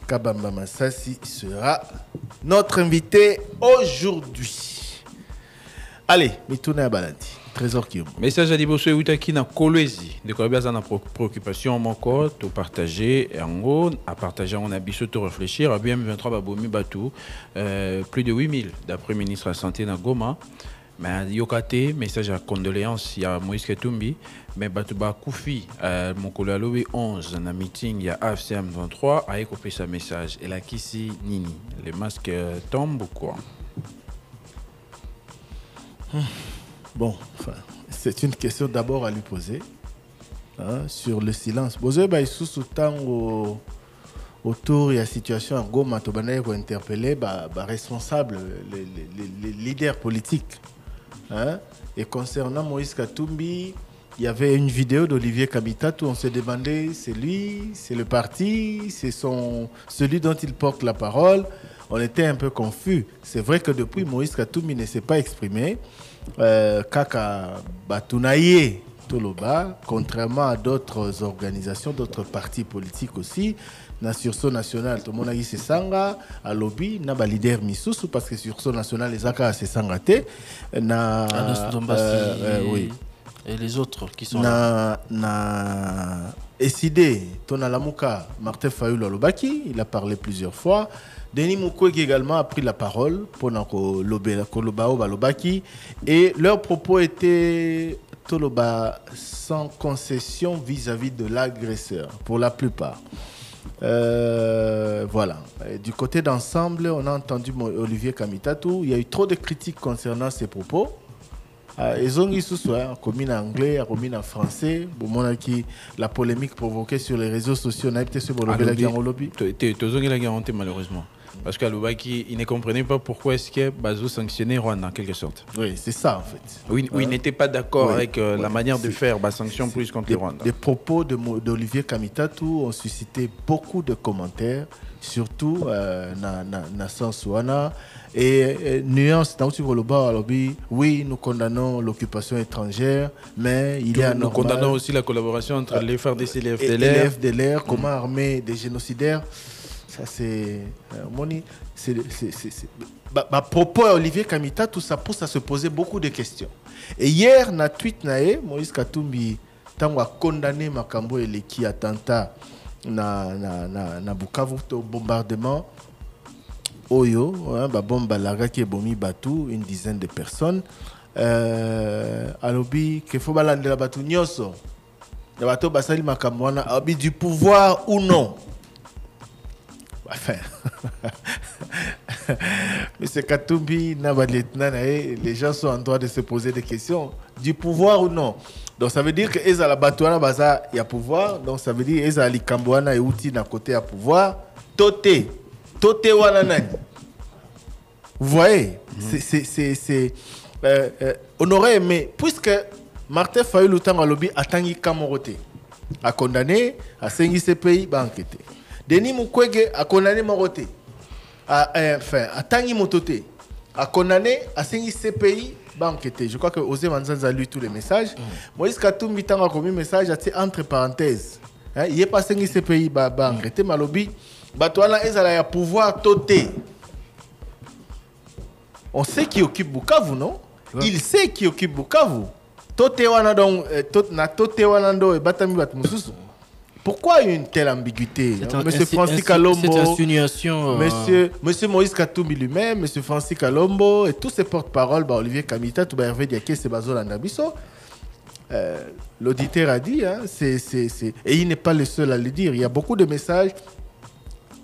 Kabamba Masasi sera notre invité aujourd'hui. Allez, Mitouna Baladi, Trésor Kiyomo. Message à Diboso Utaki na Kolwezi. De quoi bien na préoccupation mon corps, tout partager et en gros, à partager on a biso tout réfléchir. À bien 23 babomi batou, plus de 8000 d'après ministre de la Santé na Goma. Mais Yokate, message à condoléances, il y a Moïse Katumbi, mais Batouba Koufi, mon collègue 11, dans un meeting, il y a AFCM 23, a écopé sa message. Et là, Kissi Nini, les masques tombent ou quoi? Bon, enfin, c'est une question d'abord à lui poser, hein, sur le silence. Bozoé, il sous temps autour de la situation à Goma, Tobanay, pour interpeller, responsable, les leaders politiques. Hein? Et concernant Moïse Katumbi, il y avait une vidéo d'Olivier Kamitatu où on se demandait, c'est lui, c'est le parti, c'est celui dont il porte la parole. On était un peu confus. C'est vrai que depuis, Moïse Katumbi ne s'est pas exprimé. Kaka Batunaye Toloba, contrairement à d'autres organisations, d'autres partis politiques aussi, na sursaut national, tout le monde a dit c'est Sanga, à lobby, na ba leader Misusu, parce que sursaut national, les Aka c'est Sangate, na oui. Et les autres qui sont là. Na SID, Tonalamuka, Martin Fayulu Alobaki, il a parlé plusieurs fois. Denis Mukwege également a pris la parole pour Kolobao Balobaki, et leurs propos étaient Toloba sans concession vis-à-vis de l'agresseur, pour la plupart. Voilà. Du côté d'ensemble, on a entendu Olivier Kamitatu. Il y a eu trop de critiques concernant ses propos. Ils ont commis en anglais, commis en français. La polémique provoquée sur les réseaux sociaux n'a été sur le lobby. Tu as la garantie malheureusement. Parce qu'Alobaki, il ne comprenait pas pourquoi est-ce que Bazo sanctionnait Rwanda en quelque sorte. Oui, c'est ça en fait. Oui, il n'était pas d'accord avec la manière de faire la sanction plus contre le Rwanda. Les propos d'Olivier Kamitatu ont suscité beaucoup de commentaires, surtout dans sens wana. Et nuance, dans oui, nous condamnons l'occupation étrangère, mais il y a nous condamnons aussi la collaboration entre les FARDC et les FDLR. Comment armer des génocidaires. Ça, c'est. Ma propos à Olivier Kamitatu, ça pousse à se poser beaucoup de questions. Et hier, na tweet Moïse Katumbi, tant a condamné Makambo et les attentat na Bukavu, au bombardement. Oyo, bomba laga qui est bomi Batou, une dizaine de personnes. Alobi, qu'il faut balander la Batou nyoso. La Batou basali Makamwana, alobi du pouvoir ou non. Enfin, Monsieur Katumbi, les gens sont en droit de se poser des questions. Du pouvoir ou non? Donc ça veut dire que Eza la Batouana Baza, il y a pouvoir. Donc ça veut dire Eza li Kambouana et Outi d'un côté à pouvoir. Tote Wananani. Vous voyez, c'est on aurait aimé, puisque Martin Fayulu Tango Lobby a tangi Kamorote, a condamné, a saigné ce pays, a enquêté. Denis Mukwege a condamné Morote, a tangi Motote, a condamné, a saigné ce pays, a enquêté. Je crois que Osé Manzanza a lu tous les messages. Moïse Katumbi Tango a commis un message entre parenthèses. Il n'est pas saigné ce pays, a enquêté. Malobi, Batouana Ezala a pouvoir toter. On sait qui occupe Bukavu, non? Il sait qui occupe Bukavu. Tote Wanando et Batami Batmususu. Pourquoi une telle ambiguïté? Monsieur Francis Kalombo, cette insinuation, Monsieur Moïse Katumbi lui-même, Monsieur Francis Kalombo et tous ces porte-paroles, Olivier Kamita, tout Hervé Diaké, Sebazo Landabiso. L'auditeur a dit, hein, et il n'est pas le seul à le dire. Il y a beaucoup de messages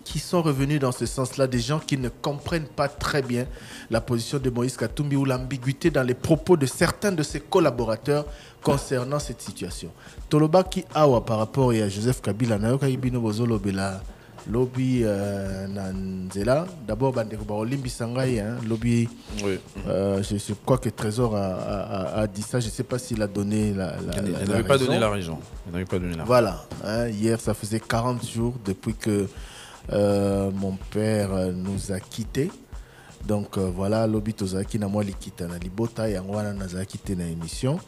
qui sont revenus dans ce sens-là, des gens qui ne comprennent pas très bien la position de Moïse Katumbi ou l'ambiguïté dans les propos de certains de ses collaborateurs concernant cette situation. Toloba qui awa par rapport à Joseph Kabila, Nayoka Ibino Bozolo Bela, lobby Nanzela, d'abord Bandeko Limbi Sangai, lobby, je crois que Trésor a dit ça, je ne sais pas s'il a donné la il n'avait pas donné la raison. Voilà, hier ça faisait 40 jours depuis que mon père nous a quittés. Donc voilà, lobby Tozaki na moi likita na libota ya ngwana na quitté na émission.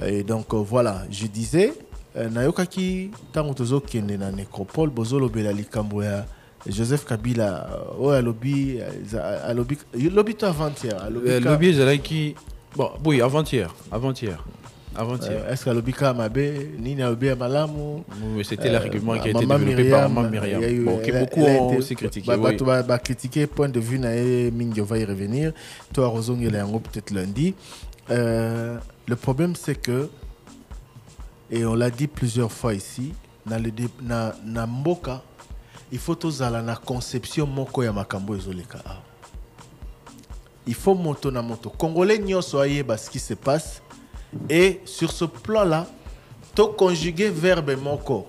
Et donc voilà, je disais nayokaki tango tozo kende na nécropole bozolo bela likambo ya Joseph Kabila lobby to avant-hier lobby zalaki bon oui avant-hier. Est-ce que l'obika Mabé, Nina Obé Malamu? Oui, c'était l'argument qui a été développé par Maman Myriam. Qui beaucoup ont aussi critiqué. Tu vas critiquer, point de vue, Mingi va y revenir. Toi, Rosong, il est en peut-être lundi. Le problème, c'est que, et on l'a dit plusieurs fois ici, na Mboka, il faut tous aller na conception moko ya makambo ezoleka. Il faut moto na moto. Congolais n'y soyez ce qui se passe. Et sur ce plan-là, tu conjuguer verbe moko.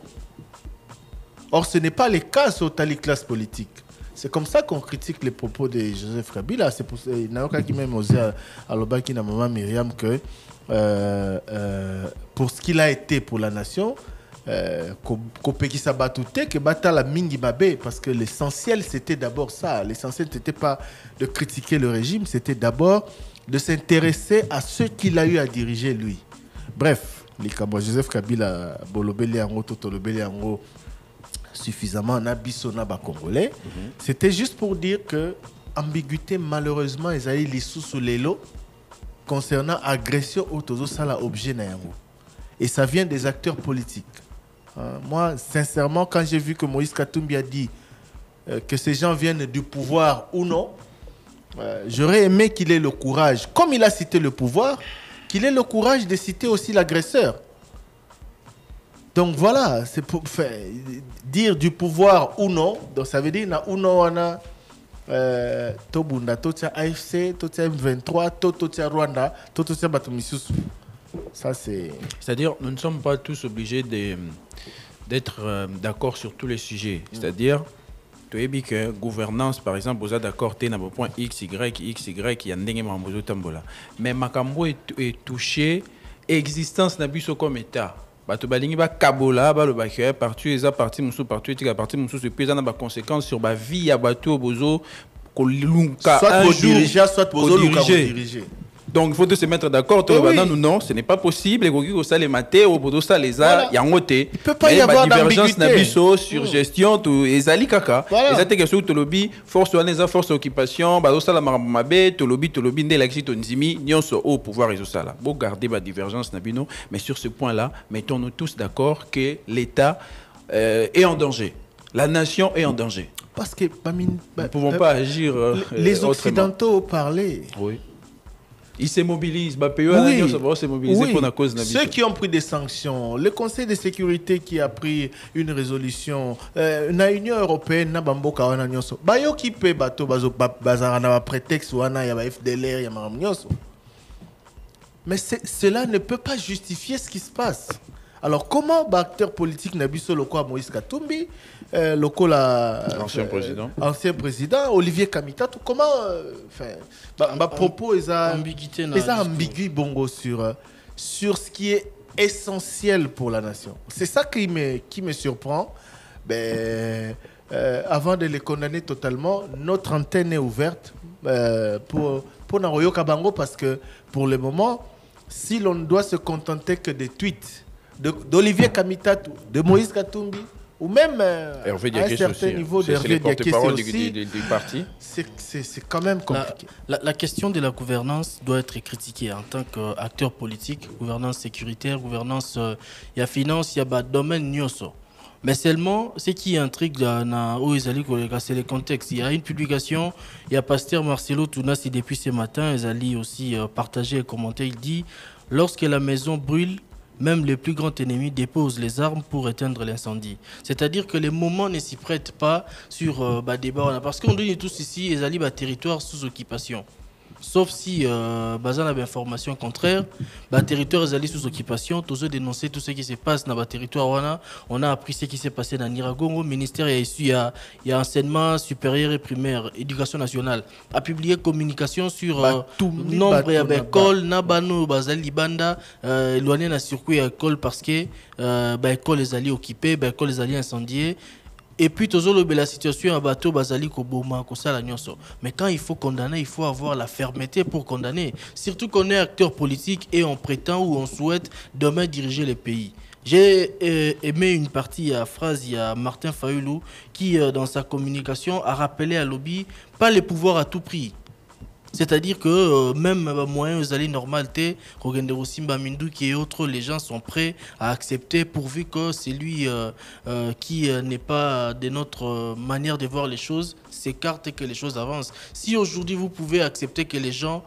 Or, ce n'est pas le cas sur ta classe politique. C'est comme ça qu'on critique les propos de Joseph Kabila. C'est pour ça qu'il n'a aucun qui même osé à l'obaki na maman Myriam que pour ce qu'il a été pour la nation, Kopeki Sabatouté, que bata la mingi babé, parce que l'essentiel c'était d'abord ça. L'essentiel n'était pas de critiquer le régime, c'était d'abord de s'intéresser à ce qu'il a eu à diriger lui. Bref, Joseph Kabila bolobeli yango totolobeli yango suffisamment na biso na ba congolais. C'était juste pour dire que ambiguïté malheureusement ezali lisusu lelo concernant agression autozo sala objet na yango. Et ça vient des acteurs politiques. Moi, sincèrement, quand j'ai vu que Moïse Katumbi a dit que ces gens viennent du pouvoir ou non, j'aurais aimé qu'il ait le courage, comme il a cité le pouvoir, qu'il ait le courage de citer aussi l'agresseur. Donc voilà, c'est pour dire du pouvoir ou non. Donc ça veut dire ou non on a Tobunda, Totia AFC, Totia M23, Totia Rwanda, Totia Batumisusu. Ça c'est. C'est-à-dire, nous ne sommes pas tous obligés d'être d'accord sur tous les sujets. C'est-à-dire, tu as dit que gouvernance, par exemple, vous êtes d'accord, tu es dans le point X, Y, il y a un dingue mambozo tambola. Mais Makambo est touché, existence n'a plus comme État. Bato balingi ba kabola ba le baké partout eza parti musu partout etika parti musu se pesa na ba conséquences sur ba vie ya bato bozo ko lunka soit un jour soit bozo lunka diriger. Donc il faut se mettre d'accord. Non, ce n'est pas possible. Les ça les matés au bout ça les a. Il y a un côté. Il peut pas y avoir divergence nabiso sur gestion tout et zali kaka. Les attaques sur tout lobby force force occupation. Bah ça la mabé tout lobby ndé l'axi tonzimi nyonso au pouvoir et ça là. Bon garder ba divergence nabino, mais sur ce point là, mettons-nous tous d'accord que l'État est en danger. La nation est en danger. Parce que nous ne pouvons pas agir. Les Occidentaux parlaient. Oui. Ils se mobilisent. Oui. Pour la cause. Ceux qui ont pris des sanctions, le Conseil de sécurité qui a pris une résolution, la Union européenne n'a pas de nyoso. Bayo qui peut bateau bazar na prétexte ou ana ya FDLR ya maramnyoso. Mais cela ne peut pas justifier ce qui se passe. Alors comment acteur politique Nabiso Loko Moïse Katumbi, ancien président Olivier Kamitatou, comment propos est ambigu bongo sur ce qui est essentiel pour la nation. C'est ça qui me surprend. Avant de les condamner totalement, notre antenne est ouverte pour Naroyo Kabango parce que pour le moment, si l'on ne doit se contenter que des tweets d'Olivier Kamitatou, de Moïse Katumbi, ou même à un certain niveau d'Hervé Diakese aussi, du parti. C'est quand même compliqué. La question de la gouvernance doit être critiquée en tant qu'acteur politique, gouvernance sécuritaire, gouvernance, il y a finance, il y a domaine nyoso. Mais seulement, ce qui intrigue c'est le contexte. Il y a une publication, il y a Pasteur Marcelo Tounasi depuis ce matin, Ezali aussi partagé et commenté, il dit « Lorsque la maison brûle, même les plus grands ennemis déposent les armes pour éteindre l'incendie. » C'est-à-dire que les moments ne s'y prêtent pas sur débat. Parce qu'on dit tous ici, ils allaient territoire sous occupation. Sauf si, basant la information contraire, le territoire est allé sous occupation, tous eux dénoncer tout ce qui se passe dans le territoire. On a appris ce qui s'est passé dans Niragongo. Le ministère a issu, il y a enseignement supérieur et primaire, éducation nationale, a publié communication sur nombre d'écoles, Nabano, Bazali Banda, éloigné dans circuit école parce que l'école est allée occupée, l'école est allée incendiée. Et puis, la situation à bateau, Bazali, Koboma, Kosala, Nyonso. Mais quand il faut condamner, il faut avoir la fermeté pour condamner. Surtout qu'on est acteur politique et on prétend ou on souhaite demain diriger le pays. J'ai aimé une partie à phrase, il y a Martin Fayoulou qui, dans sa communication, a rappelé à Lobby pas les pouvoirs à tout prix. C'est-à-dire que même moyen aux allées normalité, Rogendero Simba Minduki et autres, les gens sont prêts à accepter pourvu que c'est lui qui n'est pas de notre manière de voir les choses s'écarte et que les choses avancent. Si aujourd'hui vous pouvez accepter que les gens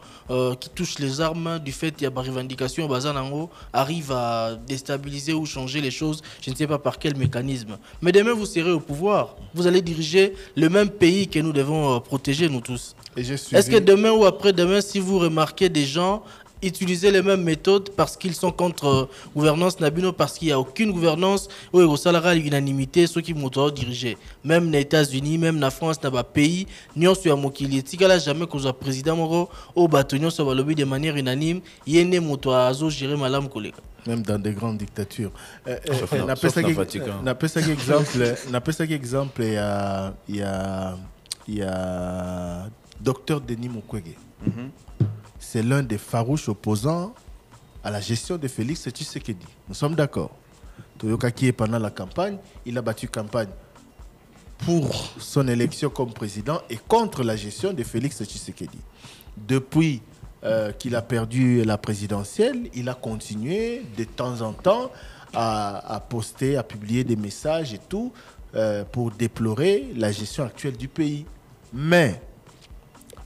qui touchent les armes du fait qu'il y a des revendications Bazanango arrivent à déstabiliser ou changer les choses, je ne sais pas par quel mécanisme. Mais demain vous serez au pouvoir, vous allez diriger le même pays que nous devons protéger nous tous. Est-ce que demain ou après-demain, si vous remarquez des gens utiliser les mêmes méthodes parce qu'ils sont contre gouvernance Nabino, parce qu'il n'y a aucune gouvernance, où il y a l'unanimité, ceux qui m'ont dirigé. Même les États-Unis, même la France, dans le pays, nous sommes jamais qu'on soit président au bâtonnier, sur le lobby de manière unanime, il y a des gérer malam collègue. Même dans des grandes dictatures. N'a pas ça exemple, il y a Dr Denis Mukwege. C'est l'un des farouches opposants à la gestion de Félix Tshisekedi. Nous sommes d'accord. Toyoka qui est pendant la campagne, il a battu campagne pour son élection comme président et contre la gestion de Félix Tshisekedi. Depuis qu'il a perdu la présidentielle, il a continué de temps en temps à poster, à publier des messages et tout pour déplorer la gestion actuelle du pays. Mais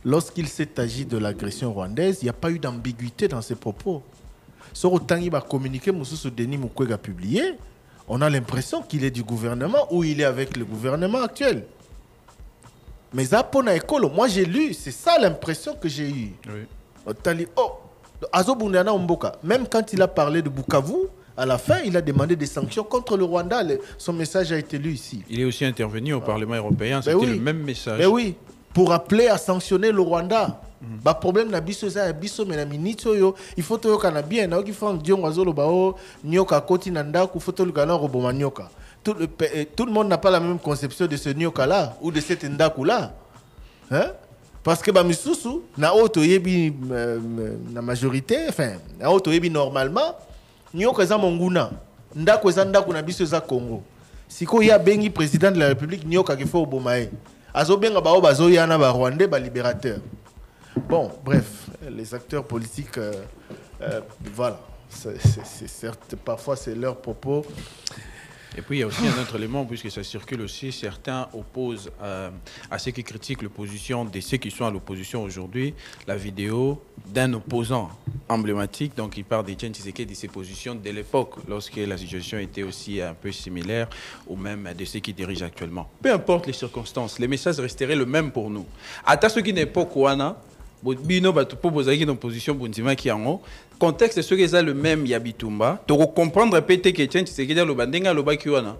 lorsqu'il s'est agi de l'agression rwandaise, il n'y a pas eu d'ambiguïté dans ses propos. Sur autant il va communiquer, Denis Mukwege a publié, on a l'impression qu'il est du gouvernement ou il est avec le gouvernement actuel. Mais Zapona Ekolo, moi j'ai lu, c'est ça l'impression que j'ai eue. Oui. Même quand il a parlé de Bukavu, À la fin, il a demandé des sanctions contre le Rwanda. Son message a été lu ici. Il est aussi intervenu au Parlement européen. C'était le même message. Mais oui, pour appeler à sanctionner le Rwanda. Le problème na biso ça biso mais na minito yo il faut to yoka na bien na okifo ndiongo azolo bao nyoka koti na ndako faut to lukana roboma nyoka. Tout le monde n'a pas la même conception de ce nyoka là ou de cette ndako là. Hein? Parce que ba misusu na auto yebi na majorité enfin na auto yebi normalement nyoka za monguna ndako za ndako na biso za Congo. Siko ya bengi président de la République nyoka ke fo obomae. Azo benga bao bazo yana ba Rwandais ba libérateur. Bon, bref, les acteurs politiques, voilà, c'est certes, parfois c'est leur propos. Et puis il y a aussi un autre élément, puisque ça circule aussi, certains opposent à ceux qui critiquent l'opposition, de ceux qui sont à l'opposition aujourd'hui, la vidéo d'un opposant emblématique, donc il parle d'Etienne Tshisekedi, de ses positions de l'époque, lorsque la situation était aussi un peu similaire, ou même de ceux qui dirigent actuellement. Peu importe les circonstances, les messages resteraient le même pour nous. À ceux qui n'est pas Kouana, bino batu po bozaki dans position bundima ki yango contexte ce que ça le même ya bitumba to comprendre pété que Etienne Tshisekedi lo bandenga lo baki wana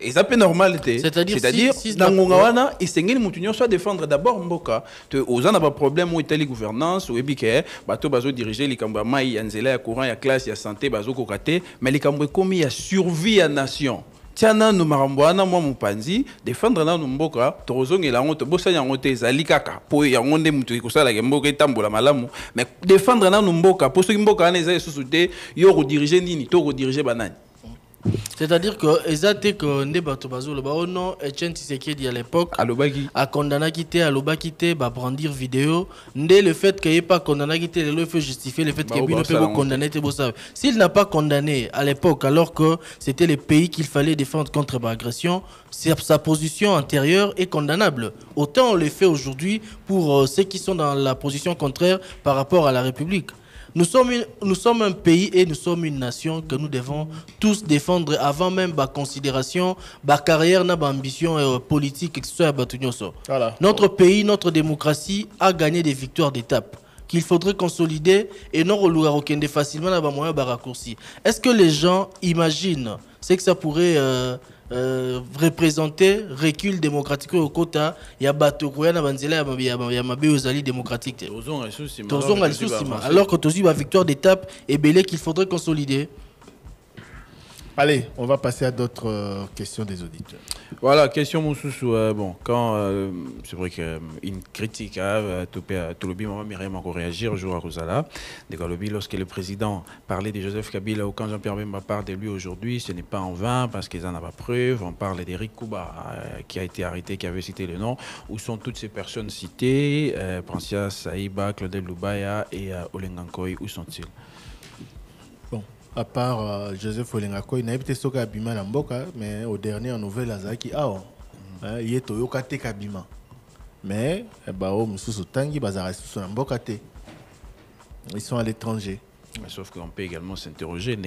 et ça peut normal c'est-à-dire dans ngonga wana isengeli mutu nyonso soit défendre d'abord mboka te ozana ba problème ou itali gouvernance ou ebike bato bazo diriger likambo mai ya nzela ya courant ya classe ya santé bazo kokate mais likambo komi ya survie ya nation. Tiana nous maramboana moi mupanzi défendre na mboka tozongela ngo to bosanya ngo te ezali kaka po ya ngonde mutu ikosala ke mboka etambola malamu mais défendre na mboka po soki mboka na ezali susu te yo ko diriger nini to ko diriger banani. C'est-à-dire que exact que Ndebato Bazolo ba non Etienne Tshisekedi à l'époque a condamné quitter à loba quitter ba brandir vidéo ndé le fait qu'il ait pas condamné quitter le fait justifier le fait qu'il ne peut pas condamner te savez s'il n'a pas condamné à l'époque alors que c'était le pays qu'il fallait défendre contre l'agression sa position antérieure est condamnable autant on le fait aujourd'hui pour ceux qui sont dans la position contraire par rapport à la République. Nous sommes un pays et nous sommes une nation que nous devons tous défendre avant même ma considération, ma carrière, ma ambition politique, etc. Voilà. Notre pays, notre démocratie a gagné des victoires d'étape qu'il faudrait consolider et non relouer facilement dans moyen raccourci. Est-ce que les gens imaginent ce que ça pourrait représenter recul démocratique au quota ya bato koya na banzela ya mabe ozali démocratique alors que tozi ba victoire d'étape et belé qu'il faudrait consolider. Allez, on va passer à d'autres questions des auditeurs. Voilà, question Moussoussou. Bon, quand c'est vrai qu'une critique tout le bien, Myriam a réagir au jour à Rosala. Lorsque le président parlait de Joseph Kabila ou quand Jean-Pierre Bemba parle de lui aujourd'hui, ce n'est pas en vain parce qu'ils n'en ont pas preuve. On parle d'Eric Kouba qui a été arrêté, qui avait cité le nom. Où sont toutes ces personnes citées Prancia Saïba, Claudel Loubaya et Olengankoy, où sont-ils? À part Joseph Olengako, il n'a pas été soka Abima Lamboka, mais au dernier nouvelle Azaki il est Toyoka te Kabima. Mais Tangi ils sont à l'étranger. Sauf qu'on peut également s'interroger,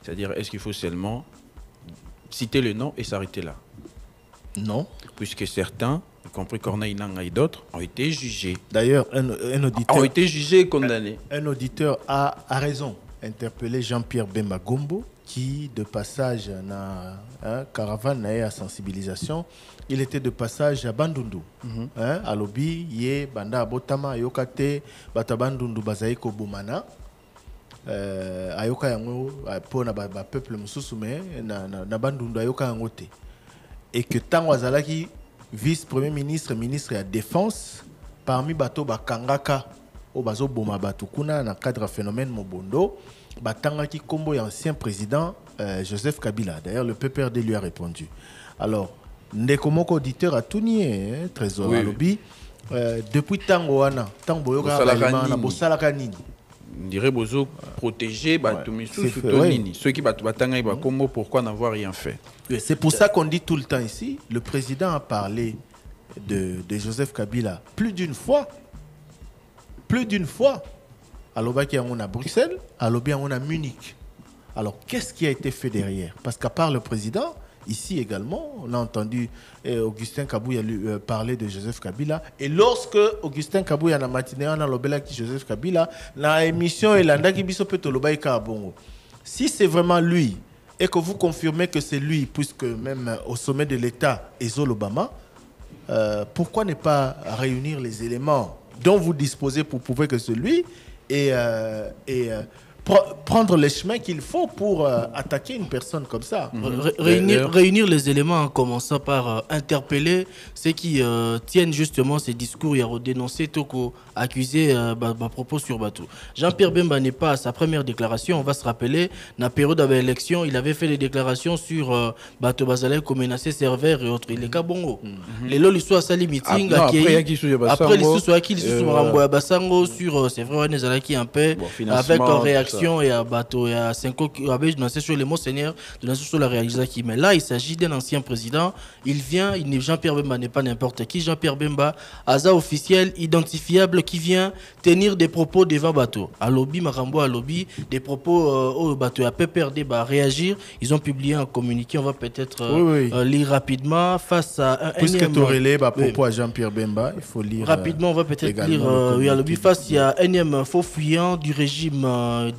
c'est-à-dire est-ce qu'il faut seulement citer le nom et s'arrêter là? Non. Puisque certains, y compris Corneille Nangaa et d'autres, ont été jugés. D'ailleurs, un auditeur... Ont été jugés et condamnés. Un auditeur a raison. Interpellé Jean-Pierre Bemba Gombo, qui, de passage à caravane à sensibilisation, il était de passage à Bandundu. À Lobi, Yé, Banda Botama, Yokate, Bata Bandundu, Bazaïko Boumana. Ayoka yango, pour na peuple mususume, na Bandundu, Ayoka yangote. Et que Tango Azalaki, vice-premier ministre, ministre de la Défense, parmi Bato Bakangaka, au Bazo Boma Batukuna, dans le cadre du phénomène Mobondo, Batangaki Kombo, ancien président Joseph Kabila. D'ailleurs, le PPRD lui a répondu. Alors, Ndekomoko auditeur a tout nié, Trésor Alobi, depuis Tango Wana, Tango Yoga, Bosalaka Nini. On dirait Bozo protéger ceux qui battent Kombo, pourquoi n'avoir rien fait? C'est pour ça qu'on dit tout le temps ici, le président a parlé de Joseph Kabila plus d'une fois. Plus d'une fois. À l'Obaki, on a Bruxelles, à l'Obi, on a Munich. Alors, qu'est-ce qui a été fait derrière? Parce qu'à part le président, Ici également, on a entendu Augustin Kabouya parler de Joseph Kabila. Et lorsque Augustin Kabouya na matinée on a lobela qui Joseph Kabila, la émission et l'andaki biso petoloba bongo. Si c'est vraiment lui et que vous confirmez que c'est lui, puisque même au sommet de l'État, Ezol Obama, pourquoi ne pas réunir les éléments dont vous disposez pour prouver que c'est lui et prendre les chemins qu'il faut pour attaquer une personne comme ça. Réunir les éléments en commençant par interpeller ceux qui tiennent justement ces discours et à dénoncer Toko, accuser propos sur Batou. Jean-Pierre Bemba n'est pas à sa première déclaration. On va se rappeler, dans la période de l'élection, il avait fait des déclarations sur Batou Bazalek comme menacé serveur et autres. Il est Kabongo. Les lois, l'histoire à Sali meeting. Après, l'histoire soit qui l'histoire Bassango sur c'est vrai, on est qui en paix avec en réaction. Et à Bateau et à Senko qui avait lancé sur les mots seigneurs de sur la réalisation. Mais là, il s'agit d'un ancien président. Il vient, Jean-Pierre Bemba n'est pas n'importe qui. Jean-Pierre Bemba, asa officiel, identifiable, qui vient tenir des propos devant Bateau. À lobby, Marambo à lobby, des propos au Bateau. À PPRD, réagir. Ils ont publié un communiqué. On va peut-être lire rapidement face à un puisque tu relais propos à Jean-Pierre Bemba, il faut lire rapidement. On va peut-être lire à lobby face à un énième faux fuyant du régime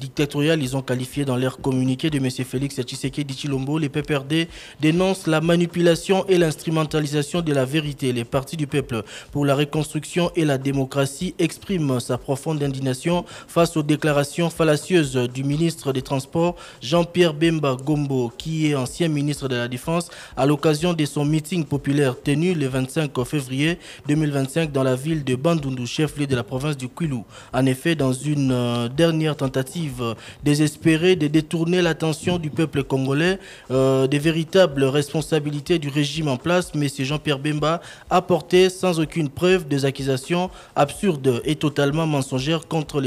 dictatorial. Ils ont qualifié dans leur communiqué de M. Félix Tshisekedi Tshilombo, les PPRD dénoncent la manipulation et l'instrumentalisation de la vérité. Les partis du peuple pour la reconstruction et la démocratie expriment sa profonde indignation face aux déclarations fallacieuses du ministre des Transports Jean-Pierre Bemba Gombo, qui est ancien ministre de la Défense, à l'occasion de son meeting populaire tenu le 25 février 2025 dans la ville de Bandundu, chef-lieu de la province du Kwilu. En effet, dans une dernière tentative désespérée de détourner l'attention du peuple congolais des véritables responsabilités du régime en place, M. Jean-Pierre Bemba a porté sans aucune preuve des accusations absurdes et totalement mensongères contre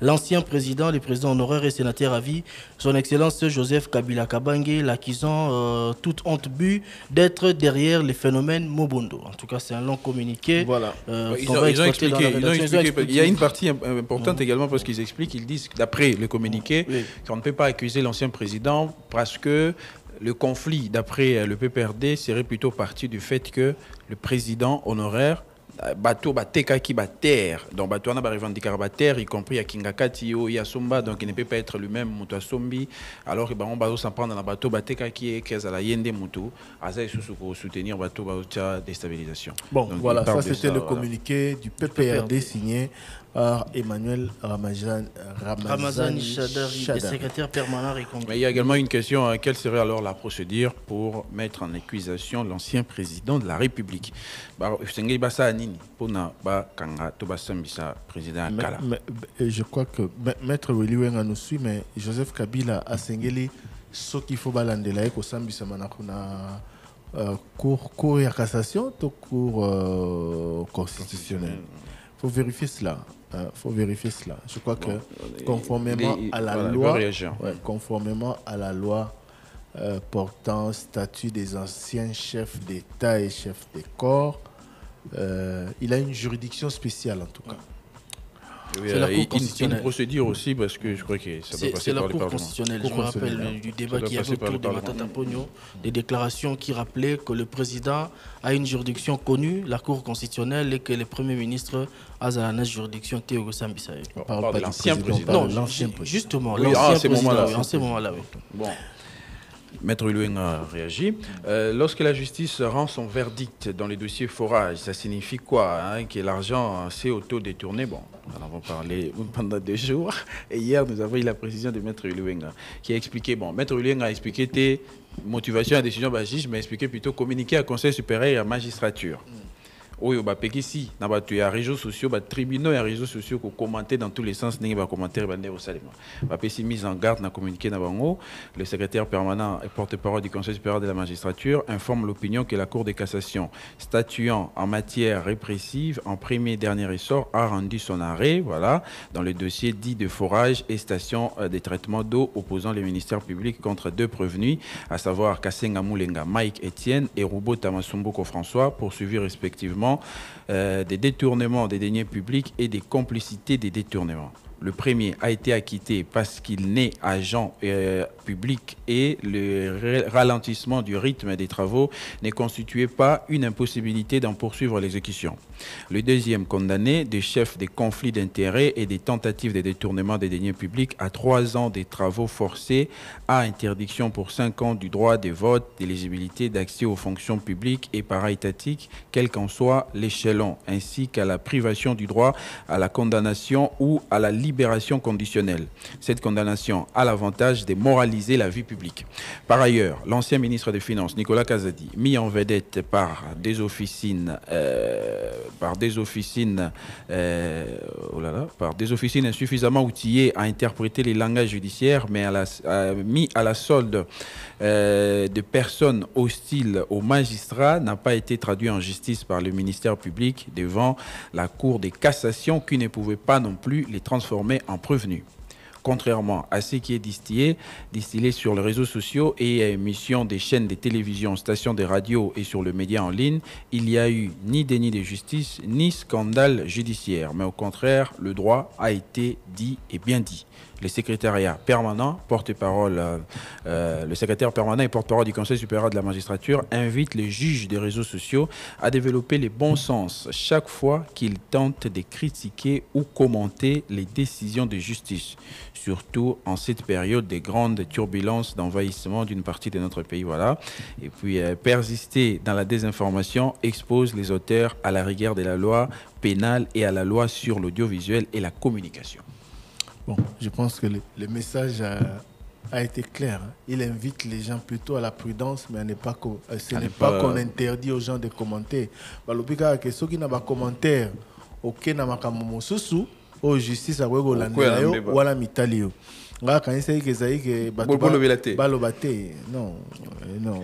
l'ancien président, le président honoraire et sénateur à vie, son Excellence Joseph Kabila Kabange, l'accusant toute honte but d'être derrière les phénomènes Mobondo. En tout cas, c'est un long communiqué. Voilà. Ils ont expliqué. Il y a une partie importante également parce qu'ils expliquent, ils disent d'après le communiqué, qu'on ne peut pas accuser l'ancien président parce que le conflit, d'après le PPRD, serait plutôt parti du fait que le président honoraire bateau bateka qui terre, donc bateau on a revendiqué terre, y compris à Kingakati ou à Somba, donc il ne peut pas être lui-même mutu Sombi, alors que on va s'en prendre dans bateau bateka qui est qu'à la yende mutu, à ça pour soutenir bateau bateau déstabilisation. Bon, donc, voilà, ça c'était le communiqué du PPRD signé par Emmanuel Ramazani Chadari, secrétaire permanent et congrès. Mais il y a également une question, quelle serait alors la procédure pour mettre en accusation l'ancien président de la République? Je crois que Maître Willy Wenga nous suit, mais Joseph Kabila a sengeli ce qu'il faut balandela ko sambisa manakuna cour et cassation, cour constitutionnel. Faut vérifier cela. Je crois que conformément à la loi, conformément à la loi portant statut des anciens chefs d'État et chefs des corps, il a une juridiction spéciale en tout cas. C'est la Cour constitutionnelle. Une procédure aussi parce que je crois que ça doit passer par le Parlement. C'est la Cour constitutionnelle. Je me rappelle du débat qui avait autour de Matata Pogno, des déclarations qui rappelaient que le président a une juridiction connue, la Cour constitutionnelle, et que le Premier ministre a une juridiction Théo Sambisa. On parle de l'ancien président. Non, justement, l'ancien président. En ce moment-là, oui. Bon. Maître Loueng a réagi. Lorsque la justice rend son verdict dans les dossiers forage, ça signifie quoi, que l'argent s'est auto-détourné? Bon, nous en avons parlé pendant 2 jours. Et hier, nous avons eu la précision de Maître Loueng qui a expliqué. Bon, Maître Loueng a expliqué tes motivations à la décision juge, mais expliqué plutôt communiquer au Conseil supérieur et à la magistrature. Oui, si il y a réseaux sociaux, tribunaux et réseaux sociaux qui commentent dans tous les sens, il y a commentaires au Salima. Si mise en garde, communiqué le secrétaire permanent et porte-parole du Conseil supérieur de la magistrature informe l'opinion que la Cour de cassation, statuant en matière répressive en premier dernier ressort, a rendu son arrêt, voilà, dans le dossier dit de forage et station de traitement d'eau opposant les ministères publics contre 2 prévenus, à savoir Kassenga Moulenga Mike Etienne et Roubo Tamasumbuko François, poursuivis respectivement des détournements des deniers publics et des complicités des détournements. Le premier a été acquitté parce qu'il n'est agent public et le ralentissement du rythme des travaux ne constituaient pas une impossibilité d'en poursuivre l'exécution. Le deuxième condamné, des chefs des conflits d'intérêts et des tentatives de détournement des deniers publics à 3 ans des travaux forcés, à interdiction pour 5 ans du droit de vote, d'éligibilité d'accès aux fonctions publiques et para-étatiques, quel qu'en soit l'échelon, ainsi qu'à la privation du droit à la condamnation ou à la libération conditionnelle. Cette condamnation a l'avantage de moraliser la vie publique. Par ailleurs, l'ancien ministre des Finances, Nicolas Kazadi, mis en vedette par des officines insuffisamment outillées à interpréter les langages judiciaires, mais mis à la solde de personnes hostiles aux magistrats, n'a pas été traduit en justice par le ministère public devant la Cour de cassation qui ne pouvait pas non plus les transformer en prévenus. Contrairement à ce qui est distillé sur les réseaux sociaux et à émission des chaînes de télévision, stations de radio et sur le média en ligne, il n'y a eu ni déni de justice, ni scandale judiciaire. Mais au contraire, le droit a été dit et bien dit. Le secrétaire permanent et porte-parole du Conseil supérieur de la magistrature invite les juges des réseaux sociaux à développer le bon sens chaque fois qu'ils tentent de critiquer ou commenter les décisions de justice, surtout en cette période de grandes turbulences d'envahissement d'une partie de notre pays. Voilà. Et puis, persister dans la désinformation expose les auteurs à la rigueur de la loi pénale et à la loi sur l'audiovisuel et la communication. Bon, je pense que le message a été clair. Il invite les gens plutôt à la prudence, mais ce n'est pas qu'on interdit aux gens de commenter. Balopika que ceux qui n'ont pas commentaire, ok na makamomo susu, au justice a wego landelayo wala mitalio. Nga quand il que ça que balobate non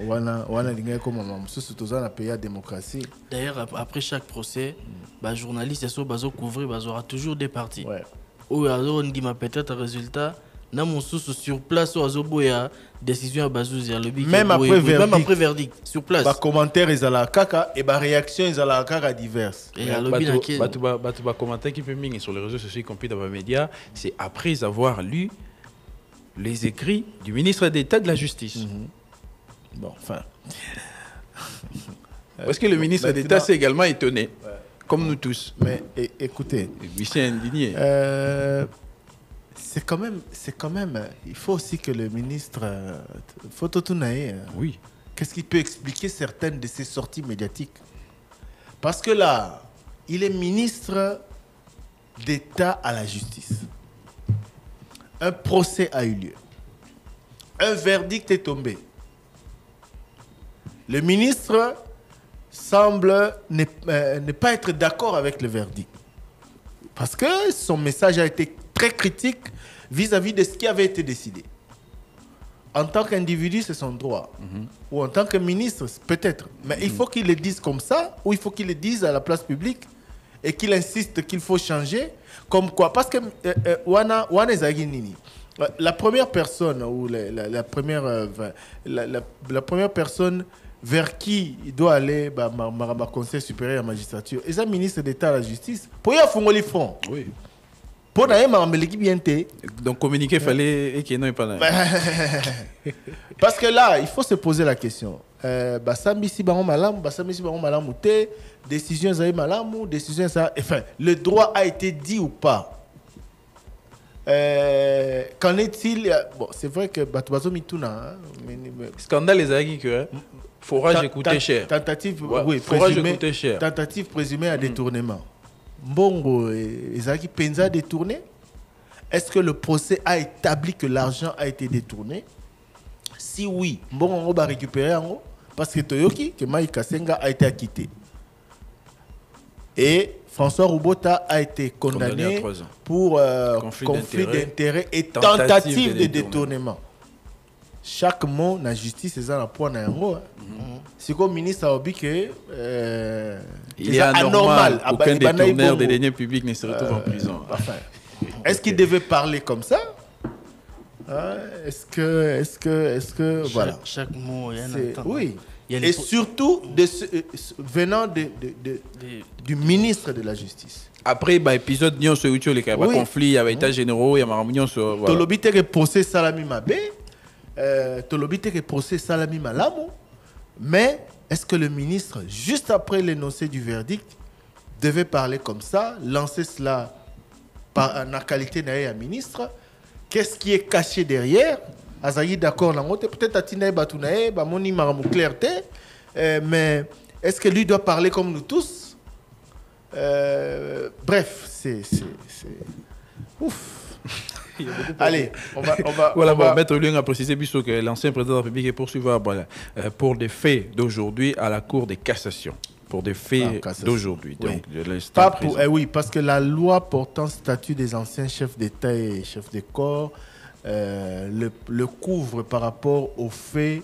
wana linga comme maman susu toza na pays de démocratie. D'ailleurs après chaque procès, ba journaliste so bazo couvrir bazora toujours des parties. Ouais. Ou on dit peut-être résultat na mon sous sur place ou azoboya décision à bazouzi à lobby même après verdict sur place ba commentaire ils ala kaka et ba réaction ils ala kaka diverses et à lobby ba commentaire qui peut mingi sur les réseaux sociaux y compris dans les médias, c'est après avoir lu les écrits du ministre d'État de la Justice. Bon enfin parce que le ministre d'État s'est également étonné. Comme nous tous. Mais écoutez, indigné. C'est quand même, il faut aussi que le ministre, oui. Qu'est-ce qui peut expliquer certaines de ses sorties médiatiques? Parce que là, il est ministre d'État à la justice. Un procès a eu lieu. Un verdict est tombé. Le ministre semble ne pas être d'accord avec le verdict. Parce que son message a été très critique vis-à-vis de ce qui avait été décidé. En tant qu'individu, c'est son droit. Ou en tant que ministre, peut-être. Mais il faut qu'il le dise comme ça, ou il faut qu'il le dise à la place publique, et qu'il insiste qu'il faut changer. Comme quoi? Parce que la première personne, ou la première personne vers qui il doit aller le Conseil supérieur à la magistrature, et ça, ministre d'État à la justice, pour y avoir les fonds. Oui. Pour bien. Donc communiquer, il fallait et qu'il n'y ait pas. Parce que là, il faut se poser la question. Décision enfin, le droit a été dit ou pas? Qu'en est-il? Bon, c'est vrai que Batubazo Mituna. Scandale les agues que forage coûtait cher. Tentative, oui, forage coûtait cher. Tentative présumée à détournement. Bongo, Ezaki Penza détourné. Est-ce que le procès a établi que l'argent a été détourné? Si oui, Bongo va récupérer parce que Toyoki, que Maï Kasenga a été acquitté. Et François Roubota a été condamné pour conflit d'intérêts et tentative de détournement. Chaque mot dans la justice est un point d'ango. C'est comme le ministre a dit que il est anormal. Aucun détourneur des deniers publics ne se retrouve en prison. Enfin, est-ce qu'il devait parler comme ça? Est-ce que voilà. Chaque mot, il y a un oui. Et surtout venant du ministre de la Justice. Après, l'épisode il y a conflit, il y a état généraux, il y a maramion sur. Tolobite que procès Salami Mabé. Tolobite que procès Salami Malamo, mais est-ce que le ministre, juste après l'énoncé du verdict, devait parler comme ça, lancer cela par la qualité d'un ministre? Qu'est-ce qui est caché derrière? Azayi d'accord, peut-être Atinae Batounae, Bamoni Maramou Clarté, mais est-ce que lui doit parler comme nous tous? Bref, c'est ouf. Allez, on va... Maître Lyon a précisé que l'ancien président de la République est poursuivable pour des faits d'aujourd'hui à la Cour de cassation. Pour des faits d'aujourd'hui. Oui. Donc, oui, parce que la loi portant statut des anciens chefs d'État et chefs de corps le couvre par rapport aux faits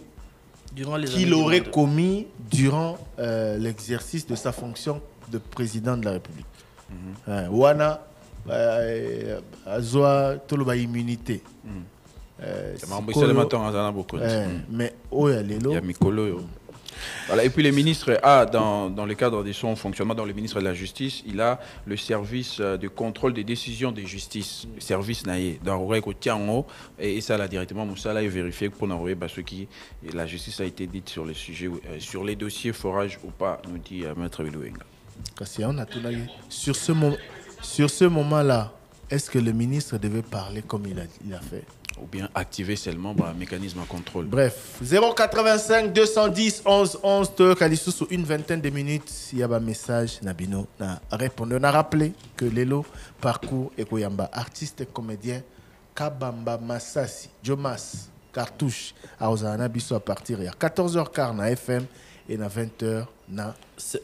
qu'il aurait commis durant l'exercice de sa fonction de président de la République. Wana Azoa Toloba immunité. Mais il y a Mikolo. Voilà. Et puis le ministre a, dans le cadre de son fonctionnement, dans le ministre de la Justice, il a le service de contrôle des décisions de justice, le service naïe, dans et ça là directement, Moussala est vérifié pour n'envoyer ce qui la justice a été dite sur le sujet, sur les dossiers forage ou pas, nous dit Maître Bilouenga. Sur ce moment-là, est-ce que le ministre devait parler comme il a fait? Ou bien activer seulement un mécanisme de contrôle. Bref, 085 210 11 11 sous une vingtaine de minutes, il y a un message Nabino na répondre. On a rappelé que Lelo parcours Ekoyamba, artiste et comédien Kabamba Massasi, Jomas Cartouche à Ozana Bisso à partir de 14h15 na FM et na 20h na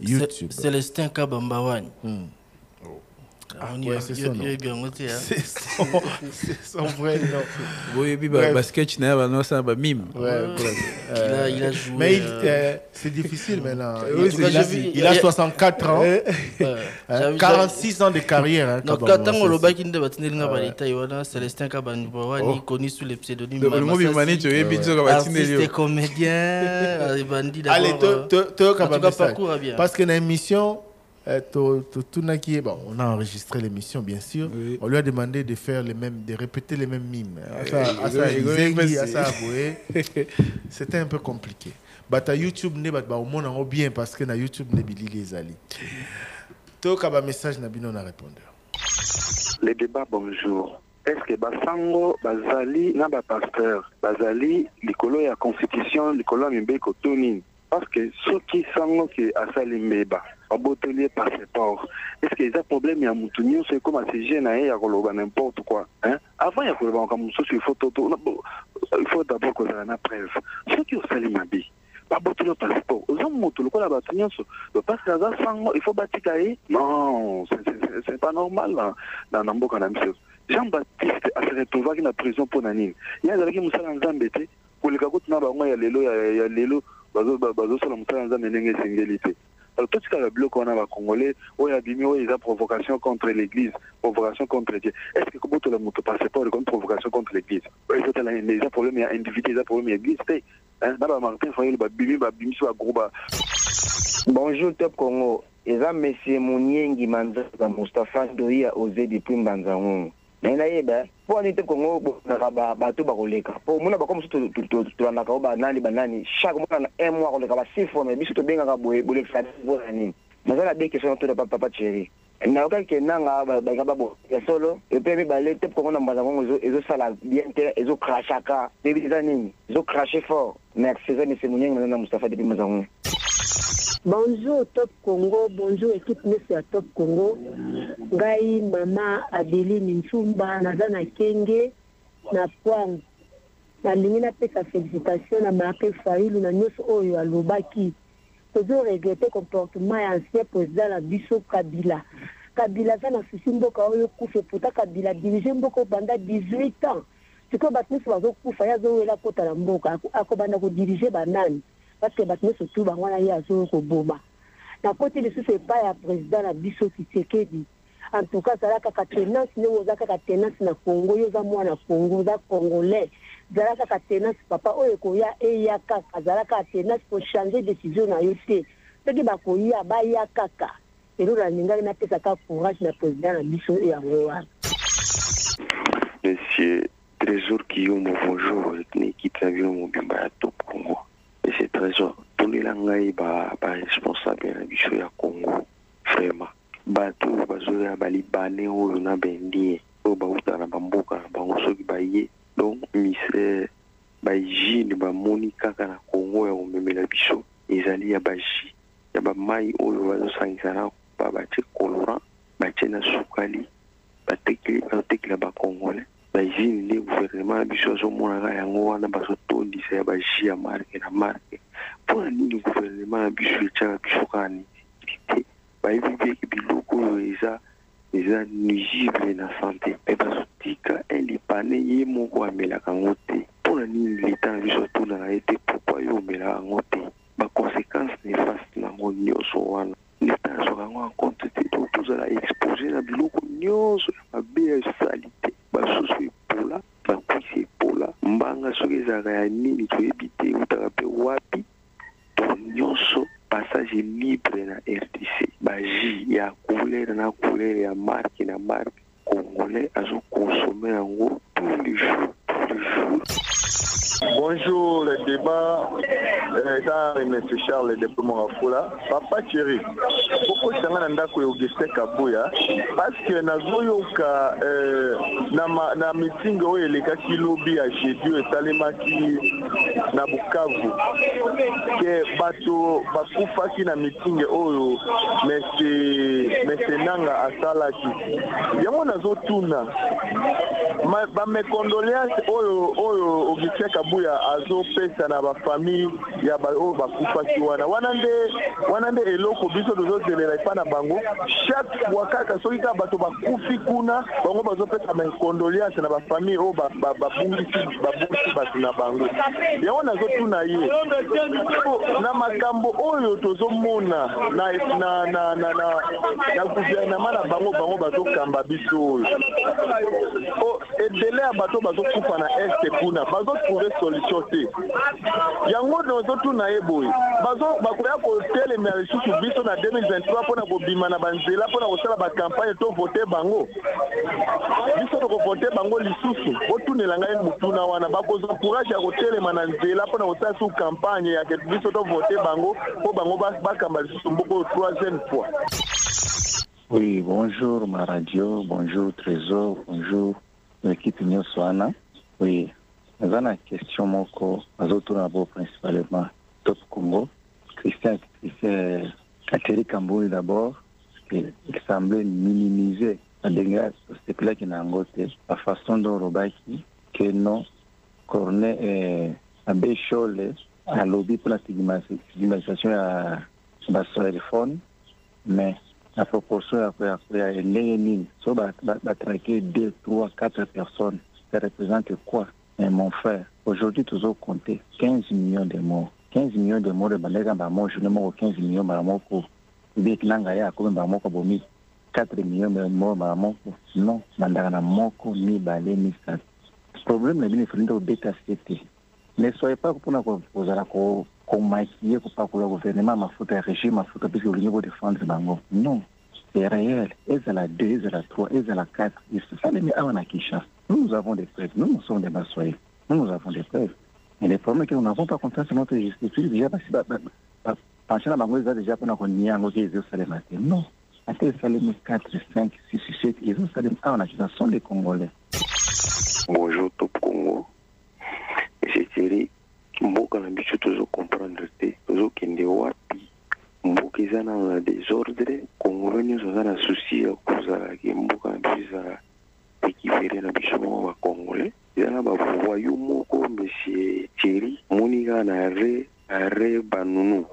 YouTube. Célestin Kabamba Wani. C'est son vrai nom. Oui, basket, il a joué. Mais c'est difficile maintenant. Il a 64 ans, 46 ans de carrière. Donc, Célestin Kabamba Wani, connu sous le pseudonyme artiste, comédien, bandit. Allez, parce que dans l'émission, on a enregistré l'émission bien sûr. Oui. On lui a demandé de faire de répéter les mêmes mimes. C'était un peu compliqué. Bata YouTube au monde en bien parce que na YouTube ne bili les ali. Toka message na bino na répondeur. Les débats bonjour. Est-ce que Basango Bazali na ba pasteur Bazali likolo ya constitution likolo ya mbeko tonini? Parce que ceux qui sont asali mbeba abotelier passeport, est-ce qu'il y a un problème? Il y a un c'est comme à ces jeunes à n'importe quoi. Avant, il y a il faut d'abord qu'on ait une preuve. Ceux qui ont sali mabi, abotelier passeport, aux hommes moto le quoi la parce que il faut bâtir. Non, c'est pas normal dans Namboka Namsio. Jean-Baptiste a se retrouvé dans la prison pour Nanine. Il y a des gens qui sont en Zambété, pour les gars qui sont il y a l'élo. Alors tout ce qui est bloqué, on a Congolais, il y a provocation contre l'Église, provocation contre Dieu. Est-ce que comment tout le monde passe pas de provocation contre l'Église? Il y a un problème, il y a un individu, il y a un problème, il y a l'Église. Bonjour Top Congo. Et là, M. Mouniengi Manza Mustafa Ndoya osé depuis Mbanzango. Mais là, pour aller au Congo, bateau baroleka. Pour moi, comme tu as banani, chaque mois, un mois, on a 6 fois, mais si tu as bien aboué, vous le faites pour l'année. Mais là, des questions de papa chéri. Il y a quelqu'un qui a solo, et puis il y a des gens qui ont bien, ils ont craché, ils ont craché fort. Merci, M. Mouniengi Manza Mustafa depuis Mbanzango. Bonjour Top Congo, bonjour équipe Messia Top Congo. Ngai mama Adeline Nchumba nazana Kenge na Kwang. Na lingina pesa félicitations na Martin Fayulu na nyos oyo alobaki. Tozo regretter comportement ya ancien président la biso Kabila. Kabila zana susi mboka oyo kufe puta Kabila dirige mboka banda 18 ans. Siko batnis bazo kufa ya zo wela kota la mboka akobanda ko diriger banani. Parce que battement surtout bangwana ya zo ko boma na côté de ce pas ya président la biso Tshisekedi en tout cas ça la ka tenance ne oza ka tenance na Congo yo za mwana Congo za congolais za la ka tenance papa oyo ko ya ya kaka za la ka tenance pour changer décision na yote teki ba ko ya ba ya kaka ero la ninga na pesa ka courage na président la biso ya roi. Monsieur Trésor Kiyombo, bonjour, l'équipe de l'avion Mobimba à Top Congo. Et c'est Trésor. Tous les langues responsables de la mission à Congo. Vraiment. Bateau, bazoya, balibane, ou na bendi, ou bauta na bamboka, na bangosoki baye. Donc, mise, baijine, bamonika na Congo ya omemela biso. Ezali ya baji. Ya bamai, oyo bazosangisa bache colorant, bache na sukali, batekela bakongole. Baijine le gouvernement biso azomona yango wana bazotondisa ya baji ya marke na marke. Mpona nini gouvernement biso etiaka biso kani te bayebi biloko oyo eza nuisible na santé me bazotika elipane ye moko amelaka yango te. Mpona nini leta na biso atunaka ye te pourkui yo omelaka yango te. Baconséquence néfaste nango nyonso wana leta azwaka yango en compte te. to tozala expose na biloko nyonso ya mabe ya esali te. basusu epola bakwisa epola mbanga soki ezalaka ya nini toyebi te eutaka mpe wapi. to nyonso passage libre na RDC baji ya couleur na couleur ya marque na marque congolais azokonsome yango tous les jours. Bonjour, le débat dans M. Charles de Pomorafula. Papa Thierry, pourquoi tu as ndako yogese kabuya? Parce que nazoyoka na meeting oyo elekaki lobi ya jeudi esalemaki na Bukavu ke bato bakufaki na meeting oyo mese nanga asalaki. Yango nazotuna bamekondoleance oyo Ogise Kabuya azopesa na bafamille ya oyo bakufaki wana nde eloko biso tozozelela epa na bango chaque fois kaka soki kaka bato bakufi kuna bango bazopesa bacondoleance na bafamille oyo babungisi bato na bango. Yango nazotuna ye na makambo oyo tozomona na gouvernement na bango bazokamba biso oyo edele ya bato bazokufa na este kuna bazotrouve solution te. Yango nazotuna ye boye bakoya kotelemela lisusu biso na 2023 mpona kobima na banzela mpona kosala bakampagne to vote bango biso tokovote bango lisusu. Otunela ngai mutuna wana bakozwa courage ya kotelema na nzela mpona kosala su campagne ya biso to vote bango mpo bango bakamba lisusu mboko 3e fois. Oui, bonjour ma radio, bonjour Trésor, bonjour l'équipe Nyoswana. Oui, nous avons une question moko, nous avons principalement Top Congo. Christian Kateri Kamboui d'abord, qui semblait minimiser la dégâts de ce qui n'a pas la façon dont Robaki, que non, Cornet et Abbé Cholle a lobby pour la stigmatisation à téléphone, mais la proportion après les so traquer 2, 3, 4 personnes, ça représente quoi? Mais mon frère, aujourd'hui, tous ont compté 15 millions de morts. 15 millions de morts de Bandega Bamo, je ne m'en 15 millions de morts pour Vietnangaya, comme Bamo Kabomi, 4 millions de morts de morts. Non, Bandana Moko, ni Balé, ni ça. Le problème est bien de bêta CT. Ne soyez pas pour qu'on maquille, pour le gouvernement, ma faute, un régime, ma faute, parce que le niveau de défendre Bango. Non, c'est réel. Ils sont la 2, ils sont la 3, ils sont la 4. Ils se font les meilleurs à Kisha. Nous avons des preuves. Nous sommes des Massoyés. Nous avons des preuves. Mais le problème est que nous n'avons pas confiance en notre justice. Déjà, parce que penser à Bango, ils ont déjà pour qu'on y a un autre, ils ont salé matin. Non. Après, ils salé 4, 5, 6, 7, ils ont salé à Kisha. Ce sont des Congolais. Bonjour, Top Congo. Et c'est Thierry. Mboka na biso tozo comprendre te tozo kende wapi mboka eza na désordre Congolais nyonso aza na souci ya kozala ke mboka na biso ezala équilibré na biso moko bacongolais eza na bavoyo moko monsieur Thierry monika na are banunu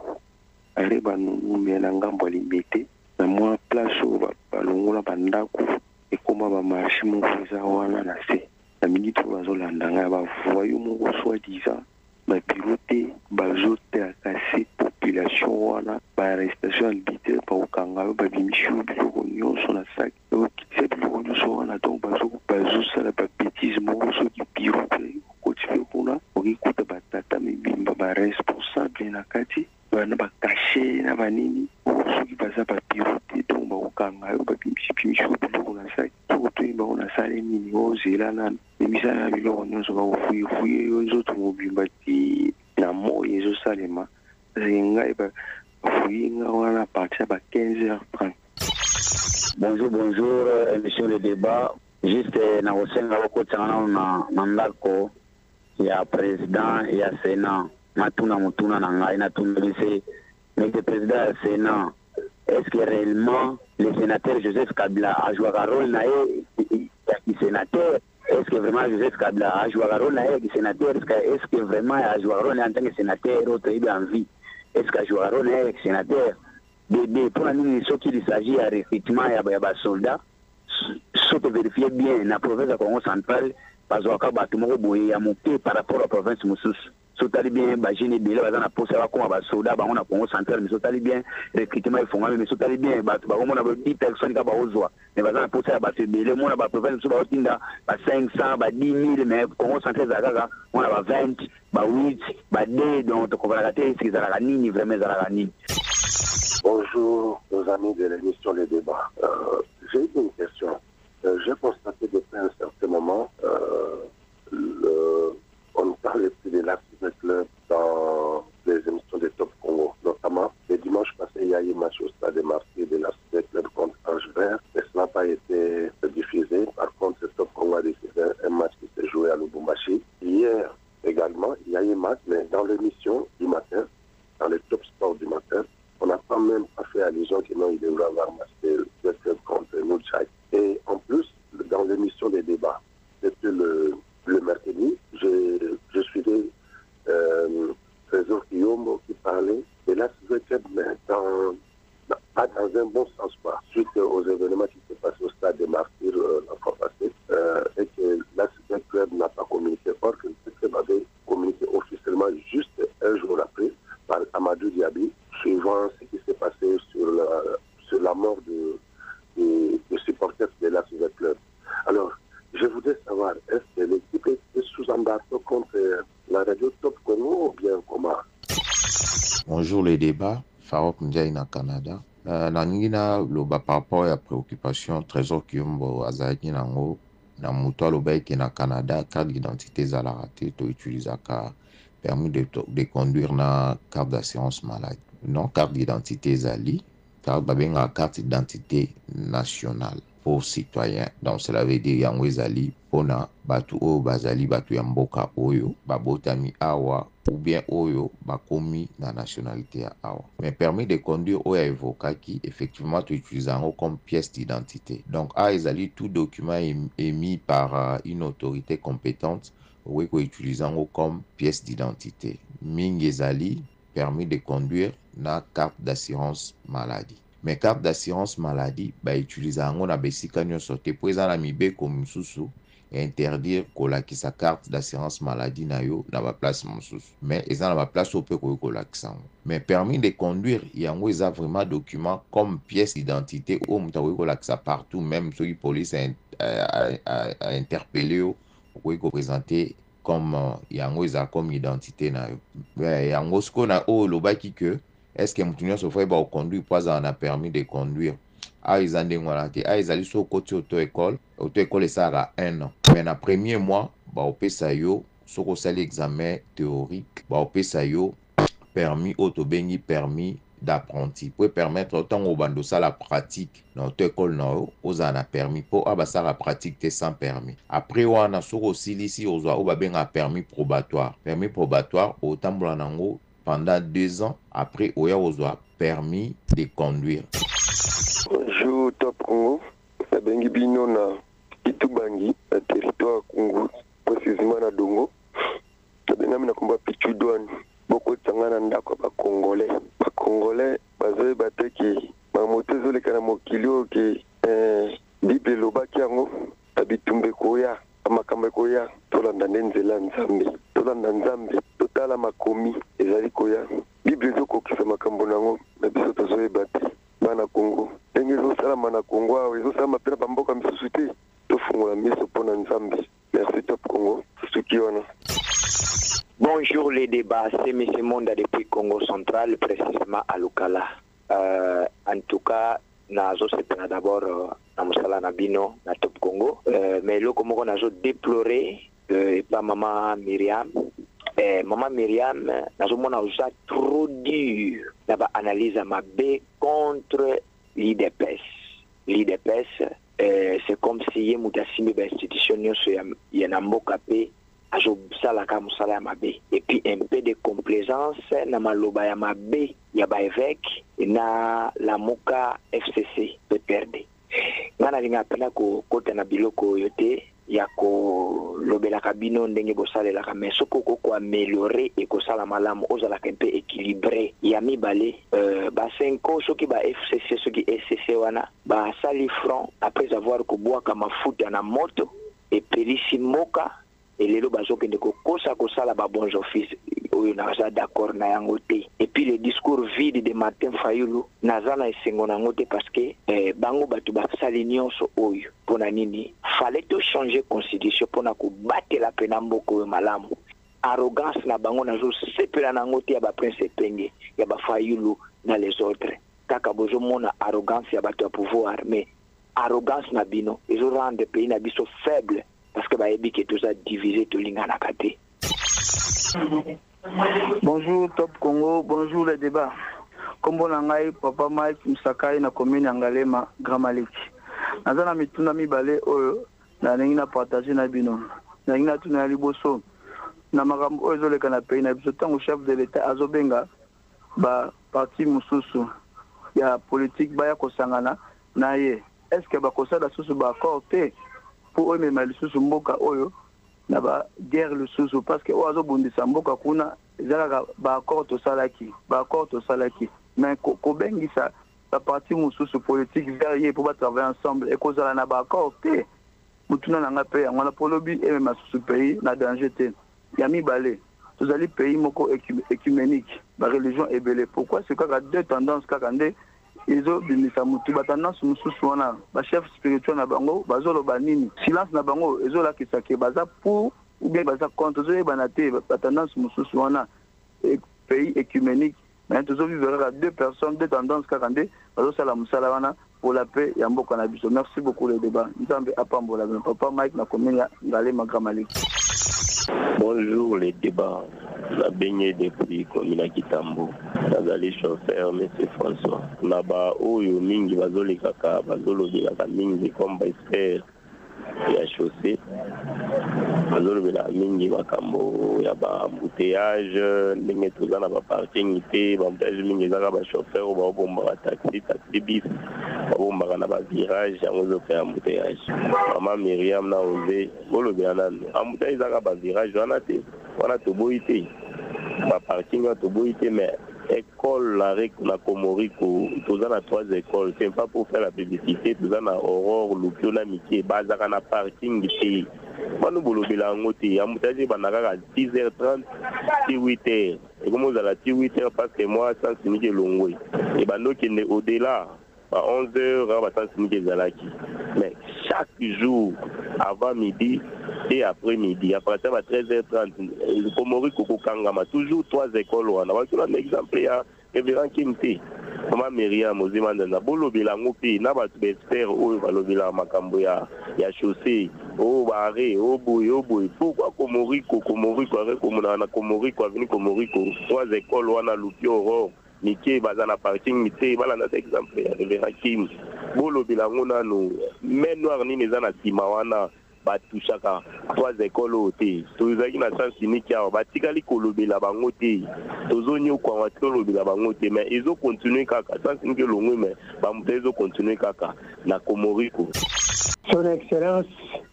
me na ngambo ya limete na mwa place oyo balongola bandako ekoma bamarché moko eza wana na se na mingi to bazolanda ngai bavoyo moko soi-disant bapilote bazotakase population wana baarrestation arbitraire baokanga babimisi biloko nyonso na saki okitisa biloko nyonso wana donc bazosala babétise moko soki pilote okoti mpe kuna okikuta batata mibimba baresponsable na kati bana bakashe na banini soki baza bapilote donc baokanga babimisi biloko na saki soki toyi bango nasala nini ozela nani emisala na biloko nyonso bakofuyefuye nzoto mobimba ti na moi ezosalema ngai bafuye nga wana à partir ya 15h30. Bonjour, émission de débat. Juste na kosenga bakotanga na ndako ya président ya Sénat. Matuna mutuna na ngai na tunelise. Mais le président ya Sénat, est-ce que réellement le sénateur Joseph Kabila a joué un rôle na sénateur? Est-ce que vraiment Joseph Kabila a joué un rôle na sénateur? Est-ce que vraiment a joué un rôle en tant que sénateur autre il en vie? Est-ce qu'il a joué un rôle na sénateur? Pour nous, ce qu'il s'agit de recrutement de soldats, il faut vérifier bien la province de Congo centrale, parce que il y a monté par rapport à la province de Moussous. Si vous avez bien, imaginez bien, vous avez posé comme un soldat, on a Congo central, mais si vous avez bien, recrutement, ils font, mais si vous avez bien, on a 10 personnes qui ont besoin, mais vous avez posé à la province de Moussous, 500, 10 000, mais Congo central, on a 20, 8, 2, donc on va rater, c'est vraiment Zaragani. Bonjour, nos amis de l'émission Les Débats. J'ai une question. J'ai constaté depuis un certain moment, on ne parlait plus de l'Article Club dans les émissions de Top Congo. Notamment, le dimanche passé, il y a eu un match au stade de Marseille de l'Article Club contre Ange Vert, mais cela n'a pas été diffusé. Par contre, ce Top Congo a décidé un match qui s'est joué à Lubumbashi. Hier également, il y a eu un match, mais dans l'émission du matin, dans le Top Sport du matin, on n'a pas même pas fait allusion qu'il devrait avoir un match de club contre Noutchaï. Et en plus, dans l'émission des débats, c'était le mercredi, je suivais Trésor Guillaume qui parlait, et là, c'était pas dans un bon sens, quoi, suite aux événements qui s'est passé au stade de Martyrs la fois passée, et que la Super Club n'a pas communiqué. Or que le club avait communiqué officiellement juste un jour après par Amadou Diaby, suivant ce qui s'est passé sur la mort de supporters de la Super Club. Alors, je voudrais savoir, est-ce que l'équipe est sous embargo contre la radio Top Congo ou bien comment? Bonjour les débats, Farouk Ndiaye na Canada. Nangina loba par rapport à la préoccupation Trésor Kiumbo Azaki nango na muto aloba ki na Canada carte d'identité za la raté to utiliser ka permis de conduire na carte d'assurance maladie. Non carte d'identité zali carte babenga carte d'identité nationale pour citoyens. Donc cela veut dire yango ezali pona batu o bazali batu ya mboka oyo babotami awa ou bien oyo bakomi na nationalité ya awa. Mais permis de conduire oyo evokaki effectivement tu utilises comme pièce d'identité. Donc a ezali tout document émis par une autorité compétente ou ko utiliser comme pièce d'identité. Mingi ezali permis de conduire na carte d'assurance maladie. Mais carte d'assurance maladie utiliser na besika nyonso te po eza na mibeko mususu interdire kolakisa carte d'assurance maladie na yo na ba place mususu. Mais eza na ba place ope ko kolakisa. Mais permis de conduire yango eza vraiment document comme pièce d'identité o muta ko kolakisa partout, même si police a interpellé ou ko présenter comme yango eza comme identité na yo. Yango sko na o lobaki que est-ce que mutunya so fa ba conduire pas en a permis de conduire a izande ngwana te a izali so côté auto-école ça a 1 an. Mais na premier mois ba opesa yo soko sali examen théorique ba opesa yo permis auto-bengi permis d'apprenti pour permettre autant au bando ça la pratique dans auto-école na ozana permis pour abasa la pratique te sans permis. Après wana soko silisi ozwa obabenga permis probatoire au tambola nango pendant 2 ans. Après oya ozwa permis de conduire. Bonjour Top Congo, Bengi Bino na Itubangi, na territoire Congo, précisément na Dongo. Benami na komba Pichudouane, boko tsangana ndako ba Congolais, bazoe bateki mamoto zole kana mokilio ke Bible lobaki yango abitumbe koya amakambe koya tolanda nzela nzambe totala makomi ezali koya Bible zokokisa makambo nango na biso tozoyeba te bana Congo ndenge ezosalama na Congo awa ezosalama mpe na bamboka misusu te tofungola miso mpona nzambe. Merci Top Congo suki wana. Bonjour les débats, c'est M. Monda depuis Congo central, précisément à Lukala. En tout cas, nazo d'abord na musala na bino na Top Congo, mais le Congo nazo déploré et pas maman Myriam. Maman Myriam, nazomona usa trop dur naba analyse ma B contre l'IDPS. L'IDPS, c'est comme si y a une institution qui est en azobsalaka musala ya mabe et puis un peu de complaisance na maloba ya mabe ya baevêque na la moka FCC pe perde ngana linga pena ko kota na biloko yote ya ko lobela kabino ndenge bosalela ka mais soko ko améliorer et ko sala malamu ozala un peu équilibré ya mibale ba 5 soki ba FCC soki SCC wana ba sali front après avoir ko boaka mafuta na moto et pelisi moka et les lobes qui ne kosa la bon office oyo naza d'accord na yango te et puis le discours vide de Martin Fayulu naza na esengo nango te parce que bango batu basali nyonso oyo pona nini fallait to changer constitution pona ko batela pena mboko malamu arrogance na bango nazo sepela nango te ya ba prince penge ya ba Fayulu na les autres kaka bozo mona arrogance ya batu ya pouvoir mais arrogance na bino ezo rendre pays na biso faible parce que baebi que tout ça divisé tout lingana kate. Bonjour Top Congo, bonjour les débats. Kombo nangai papa Mike Musakai na commune Ngalema Grand Malik. Nazana mituna mibale oyo na ningina partager na bino. Na ningina tuna liboso. Na makambo oyo zoleka na pays na biso tango chef de l'état azobenga ba parti mususu ya politique baya kosangana na ye. Est-ce que ba kosala susu ba accord te? Pour eux même lisusu mboka oyo na ba guerre lisusu parce que oazo bundisa mboka kuna ezalaka ba accord to salaki mais ko bengisa ba parti mususu politique varié pour travailler ensemble et kozala na ba accord te mutuna na ngape yango na polobi et même susu pays na danger te ya mibale tozali pays moko écuménique ba religion ebele pourquoi c'est kaka deux tendances kaka nde izo bimisa mutu batandance mususu wana ba chef spirituel na bango bazoloba nini silence na bango ezola kisake baza pour ou bien baza contre zo banate batandance mususu wana pays écuménique mais tozo vivre deux personnes deux tendances kakande bazosala musala wana pour la paix ya mboka na biso. Merci beaucoup le débat nzambe apambola papa Mike na commune ya Ngalema Grand Malik. Bonjour les débats. La baignée depuis commune Kitambo. Nazali chauffeur monsieur François. Naba oyo mingi bazoli kaka bazolobi kaka mingi comme expert ya chaussée. Bazolobi la mingi makambo ya ba embouteillage ndenge tozana ba parking te ba embouteillage mingi zaka ba chauffeur ba bomba taxi bis ba bomba na ba virage yango zo pe embouteillage. Maman Myriam na osé bolobi anano embouteillage zaka ba virage wana te wana to boité ba parking to boité mais école la rek na Komoriko tozana 3 écoles c'est pas pour faire la publicité tozana Aurore Lupio na Mikie bazaka na parking te banu bolobela ngote amutaje banaka 10h30 8h et comme vous allez 8h parce que moi sans signer longwe et bano qui est au-delà à 11h va sans signer zalaki mais chaque jour avant midi et après midi après ça à 13h30 le Komoriko kokangama toujours 3 écoles on a un exemple ya révérend Kimte Maman Myriam Ozimanda bolobela ngopi na ba expert oyo balobela makambo ya chaussée o bare o boy pourquoi Komoriko avec na Komoriko avenue Komoriko 3 écoles wana Lupio Aurore Mikie bazana parking mité bala na exemple ya révérend Kim bolobela ngona no mais noir ni nezana sima wana batushaka 3 écoles ote tozaki na sens unique ya batikali kolobela bango te tozonyo kwa watolobela bango te mais ils ont continué kaka sens unique longo mais bamutezo ils ont continué kaka na Komoriko. Son Excellence,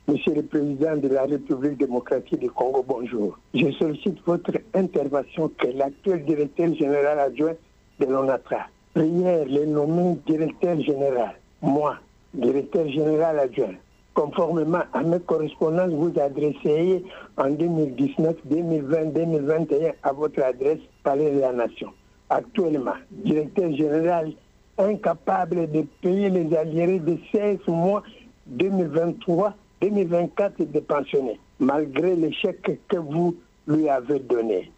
Monsieur le Président de la République démocratique du Congo, bonjour. Je sollicite votre intervention que l'actuel directeur général adjoint de l'ONATRA, prière les nommer directeur général, moi, directeur général adjoint, conformément à mes correspondances, vous adressez en 2019, 2020, 2021 à votre adresse Palais de la Nation. Actuellement, directeur général incapable de payer les arriérés de 16 mois 2023, 2024 et de pensionner, malgré l'échec que vous lui avez donné.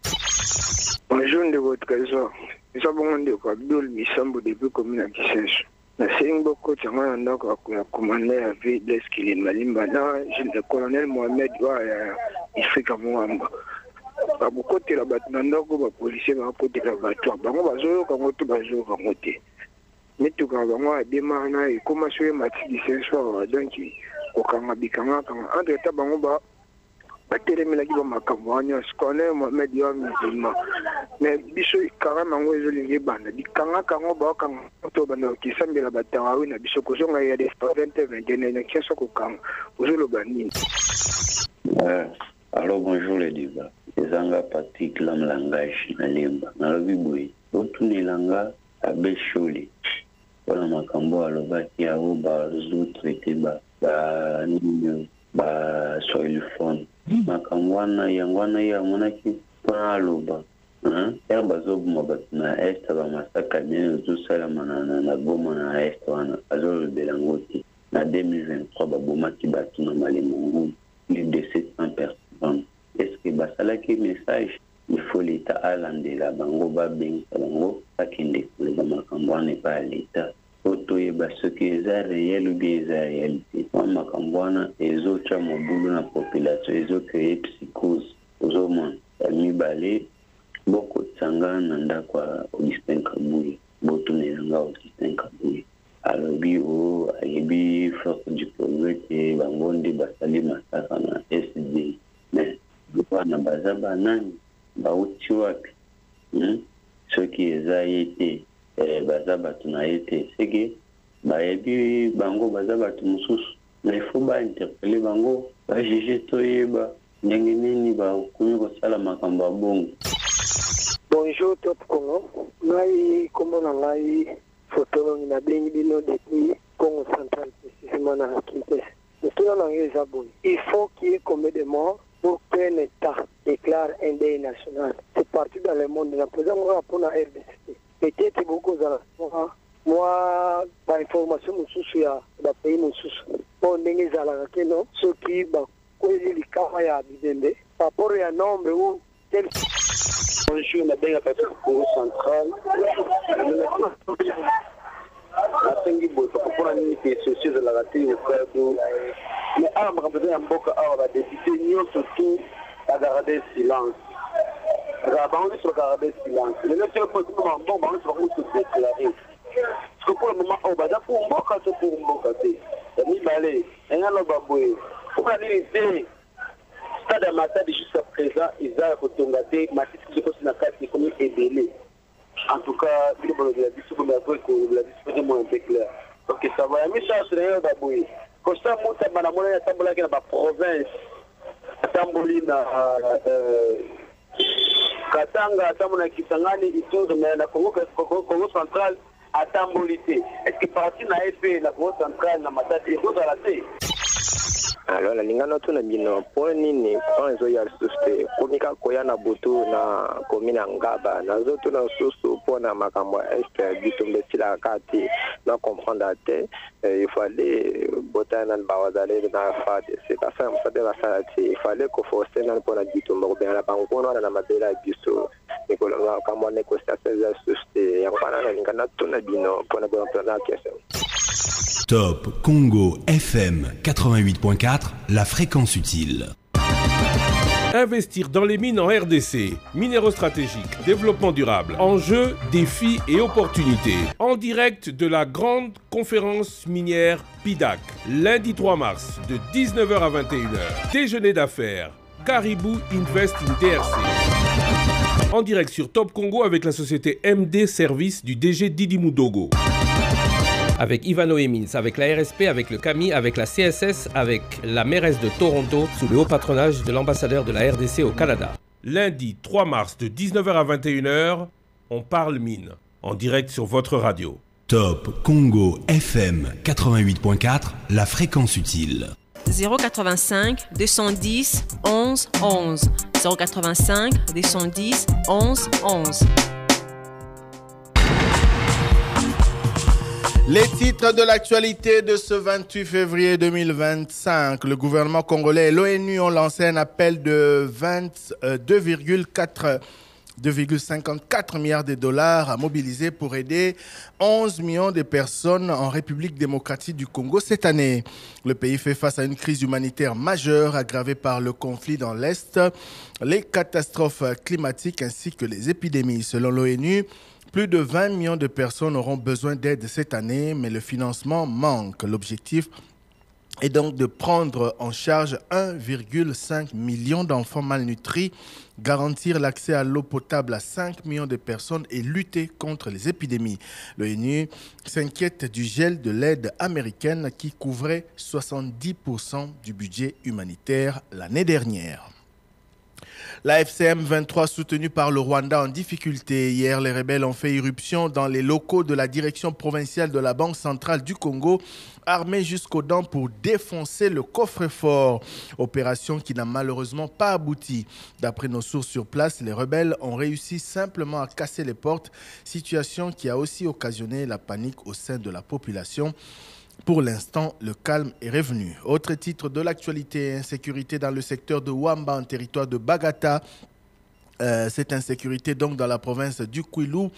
Bonjour de votre trésor. Nous avons de quoi Abdul Missambo depuis commune à Kissensu. Merci beaucoup, Tchama Ndako, commandé à vie de Skilin Malimbana, le colonel Mohamed Wa, Ifrika Mouamba. Beaucoup de la Batnandako, les policiers, côté de la Batoire. Bango Bazo, Kangoto Bazo, Kangote. Mais tout cas, Bango a démarré, et comment se fait Matidi Sensor, donc, au Kangabikanga, entre temps, Bango Ba. Batelemela kiba makambo anya skone Mohamed Wa musulman mais biso karama ngo ezolingi banda dikanga kango ba kanga to banda kisambela batawa na biso kozonga ya des 2021 na kiaso kokanga ozolo banini. Alors bonjour les débats. Ezanga Patrick lam langage na lemba na lobi boy otunelanga abesholi wala makambo alobaki abo ba zo traité ba nini ba soil fond makangwana yangwana ya monaki pana aloba ya bazobuma bato na este bamasaka nene ozosala na goma na este wana azolobela ngo te na 2023 babomaki bato na malembo plus de 700 personnes. Est-ce que basalaki message il faut l'état alandela bango babengisa bango bakende koleba makambo wana epa ya l'état otoyeba soki eza réel ou bien eza réalité mwa makambo wana ezotya mobulu na population ezokreye psychose ozomona ya mibale bokotisanga na ndako ya Augustin Kabuye botunelanga Augustin Kabuye alobi o ayebi force du progrès te bango nde basali masaka na SD mais wana baza banani bauti wapi soki eza ye te baza bato na ye te seke bayebi bango baza bato mosusu na ifo bainterpele bango bajuge toyeba ndenge nini bakomi kosala makambo ya bongo. Bonjour Top Congo, ngai kombo na ngai fotolongi na bengi bino depuis Congo central précisément na Kinshasa. Mutuna na ngai eza boye. Il faut qu'il y ait combien de morts pour qu'un État déclare un deuil national. C'est partout dans le monde. La présence pour la RDC. Peut-être beaucoup d'argent. Moi, par information, je suis pays bon, ndenge zalaka keno soki bakweli likama ya bidembe par rapport à nombre ou tel. Bonjour, ma belle Congo central. Nasengi boy pour nini ke société de la raté frère mais à ma rappeler un peu à la député nyonso tout à garder silence. Rabon sur garder silence. Le monsieur peut pas bon on se déclarer. Parce que pour le moment on va pour mboka to pour mboka te. Ni balé, ngalo baboué. Pour la vérité stade à Matadi jusqu'à présent ils a retongate matiti qui na carte comme ébélé. En tout cas, il faut que la discussion soit un peu claire. Donc ça va, mais ça c'est baboué. Comme ça, moi, ça m'a montré à Tambola qui est dans la province. Tambolina, Katanga, Tamona Kisangani, Itouze, mais la Congo centrale à Tambolité. Est-ce que parti n'a fait la Congo centrale dans Matadi et d'autres à la tête? Alors la lingano tuna bino poni ni kwanzo ya suste komika koyana butu na komina ngaba na zoto na susu pona makambo est bitumbe sila kati na comprendre te il fallait botana bawazale na fade c'est pas ça on la salati il fallait ko forcer na pona bitumbe bien la bangono na mabela biso nikolo kama négociation ya suste ya pana na lingano tuna bino pona bon plan question. Top Congo FM 88.4, la fréquence utile. Investir dans les mines en RDC, minéraux stratégiques, développement durable, enjeux, défis et opportunités. En direct de la grande conférence minière PIDAC, lundi 3 mars de 19h à 21h. Déjeuner d'affaires, Caribou Invest in DRC. En direct sur Top Congo avec la société MD Service du DG Didi Moudogo. Avec Ivano Emins, avec la RSP, avec le CAMI, avec la CSS, avec la mairesse de Toronto, sous le haut patronage de l'ambassadeur de la RDC au Canada. Lundi 3 mars de 19h à 21h, on parle mine, en direct sur votre radio. Top Congo FM 88.4, la fréquence utile. 085 210 11 11. 085 210 11 11. Les titres de l'actualité de ce 28 février 2025. Le gouvernement congolais et l'ONU ont lancé un appel de 22,4 2,54 milliards de dollars à mobiliser pour aider 11 millions de personnes en République démocratique du Congo cette année. Le pays fait face à une crise humanitaire majeure aggravée par le conflit dans l'Est, les catastrophes climatiques ainsi que les épidémies. Selon l'ONU, plus de 20 millions de personnes auront besoin d'aide cette année, mais le financement manque. L'objectif est donc de prendre en charge 1,5 million d'enfants malnutris, garantir l'accès à l'eau potable à 5 millions de personnes et lutter contre les épidémies. L'ONU s'inquiète du gel de l'aide américaine qui couvrait 70% du budget humanitaire l'année dernière. La FCM 23 soutenue par le Rwanda en difficulté. Hier, les rebelles ont fait irruption dans les locaux de la direction provinciale de la Banque centrale du Congo, armés jusqu'aux dents pour défoncer le coffre-fort. Opération qui n'a malheureusement pas abouti. D'après nos sources sur place, les rebelles ont réussi simplement à casser les portes, situation qui a aussi occasionné la panique au sein de la population. Pour l'instant, le calme est revenu. Autre titre de l'actualité, insécurité dans le secteur de Wamba, en territoire de Bagata. Cette insécurité, donc dans la province du Kwilu,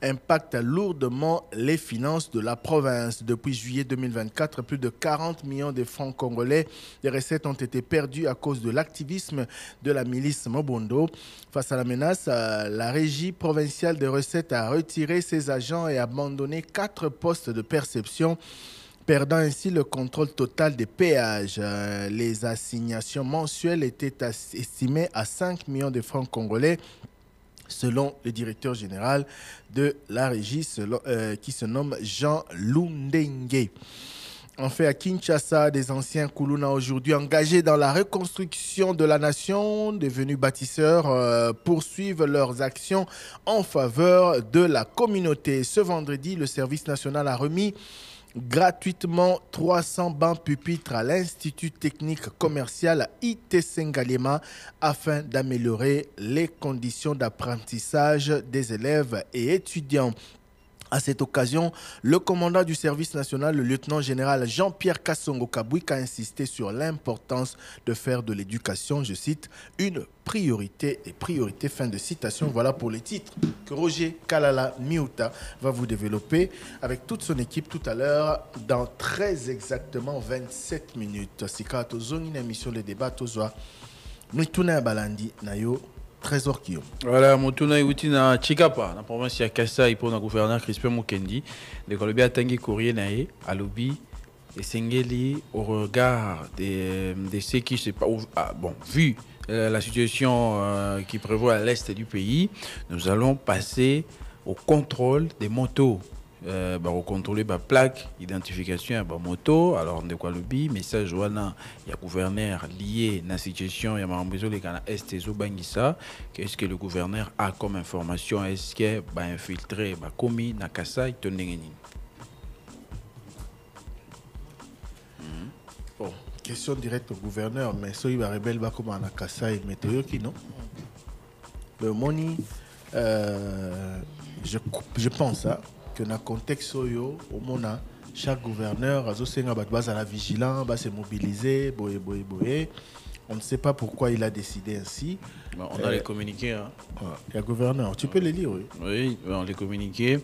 impacte lourdement les finances de la province. Depuis juillet 2024, plus de 40 millions de francs congolais de recettes ont été perdues à cause de l'activisme de la milice Mobondo. Face à la menace, la régie provinciale des recettes a retiré ses agents et abandonné 4 postes de perception, perdant ainsi le contrôle total des péages. Les assignations mensuelles étaient estimées à 5 millions de francs congolais, selon le directeur général de la régie, qui se nomme Jean Lundengue. En fait, à Kinshasa, des anciens Kuluna aujourd'hui engagés dans la reconstruction de la nation, devenus bâtisseurs, poursuivent leurs actions en faveur de la communauté. Ce vendredi, le service national a remis gratuitement 300 bancs pupitres à l'Institut technique commercial ITC Ngalema afin d'améliorer les conditions d'apprentissage des élèves et étudiants. À cette occasion, le commandant du service national, le lieutenant-général Jean-Pierre Kassongo Kabouik, a insisté sur l'importance de faire de l'éducation, je cite, une priorité et priorité, fin de citation. Voilà pour les titres que Roger Kalala Miuta va vous développer avec toute son équipe tout à l'heure dans très exactement 27 minutes. Sika Tozoni, une émission de débat, Tozoa, Mituna Balandi, Nayo. Trésor Kio. Voilà, Motuna Iwuti na Chikapa, na province ya Kasai pour na gouverneur Crispin Mukendi. De Colombie Tangi courrier nae, à Lobi, et Sengeli au regard de ce qui se passe. Bon, vu la situation qui prévoit à l'est du pays, nous allons passer au contrôle des motos. Contrôler la plaque identification à moto. Alors de quoi le message wana il y a gouverneur lié na situation il y a mambezo les kana est zo bangisa. Qu'est-ce que le gouverneur a comme information? Est-ce que ba infiltré ba commis na Kasai tondengeni? Bon, question directe au gouverneur, mais so il va rebelle ba comme na Kasai météo qui non. Le money je pense ça que dans le contexte au mona chaque gouverneur a la vigilant, va se mobiliser, on ne sait pas pourquoi il a décidé ainsi. On a les communiqués. Hein. Il y a gouverneur, tu peux les lire, oui. Oui, on les communiqués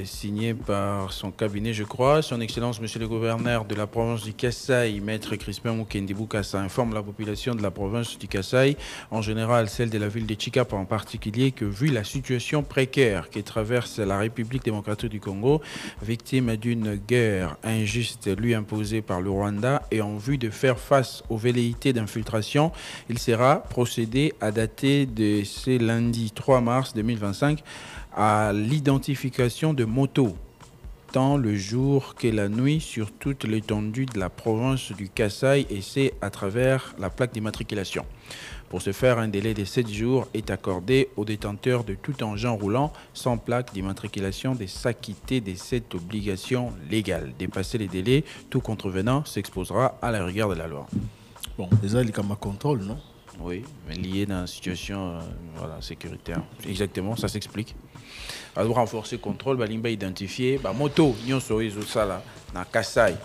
signés par son cabinet, je crois. Son Excellence, Monsieur le Gouverneur de la province du Kasai, Maître Crispin Mukendi Bukasa, informe la population de la province du Kasai, en général celle de la ville de Chikapa en particulier, que vu la situation précaire qui traverse la République démocratique du Congo, victime d'une guerre injuste lui imposée par le Rwanda et en vue de faire face aux velléités d'infiltration, il sera procédé à dater de ce lundi 3 mars 2025 à l'identification de motos, tant le jour que la nuit, sur toute l'étendue de la province du Kasai, et c'est à travers la plaque d'immatriculation. Pour ce faire, un délai de 7 jours est accordé aux détenteurs de tout engin roulant sans plaque d'immatriculation de s'acquitter de cette obligation légale. Dépasser les délais, tout contrevenant s'exposera à la rigueur de la loi. Bon, déjà, il y a comme un contrôle, non? Oui, mais lié dans une situation sécuritaire. Exactement, ça s'explique. On doit renforcer le contrôle, on va identifier la moto, nous sommes dans Kasai.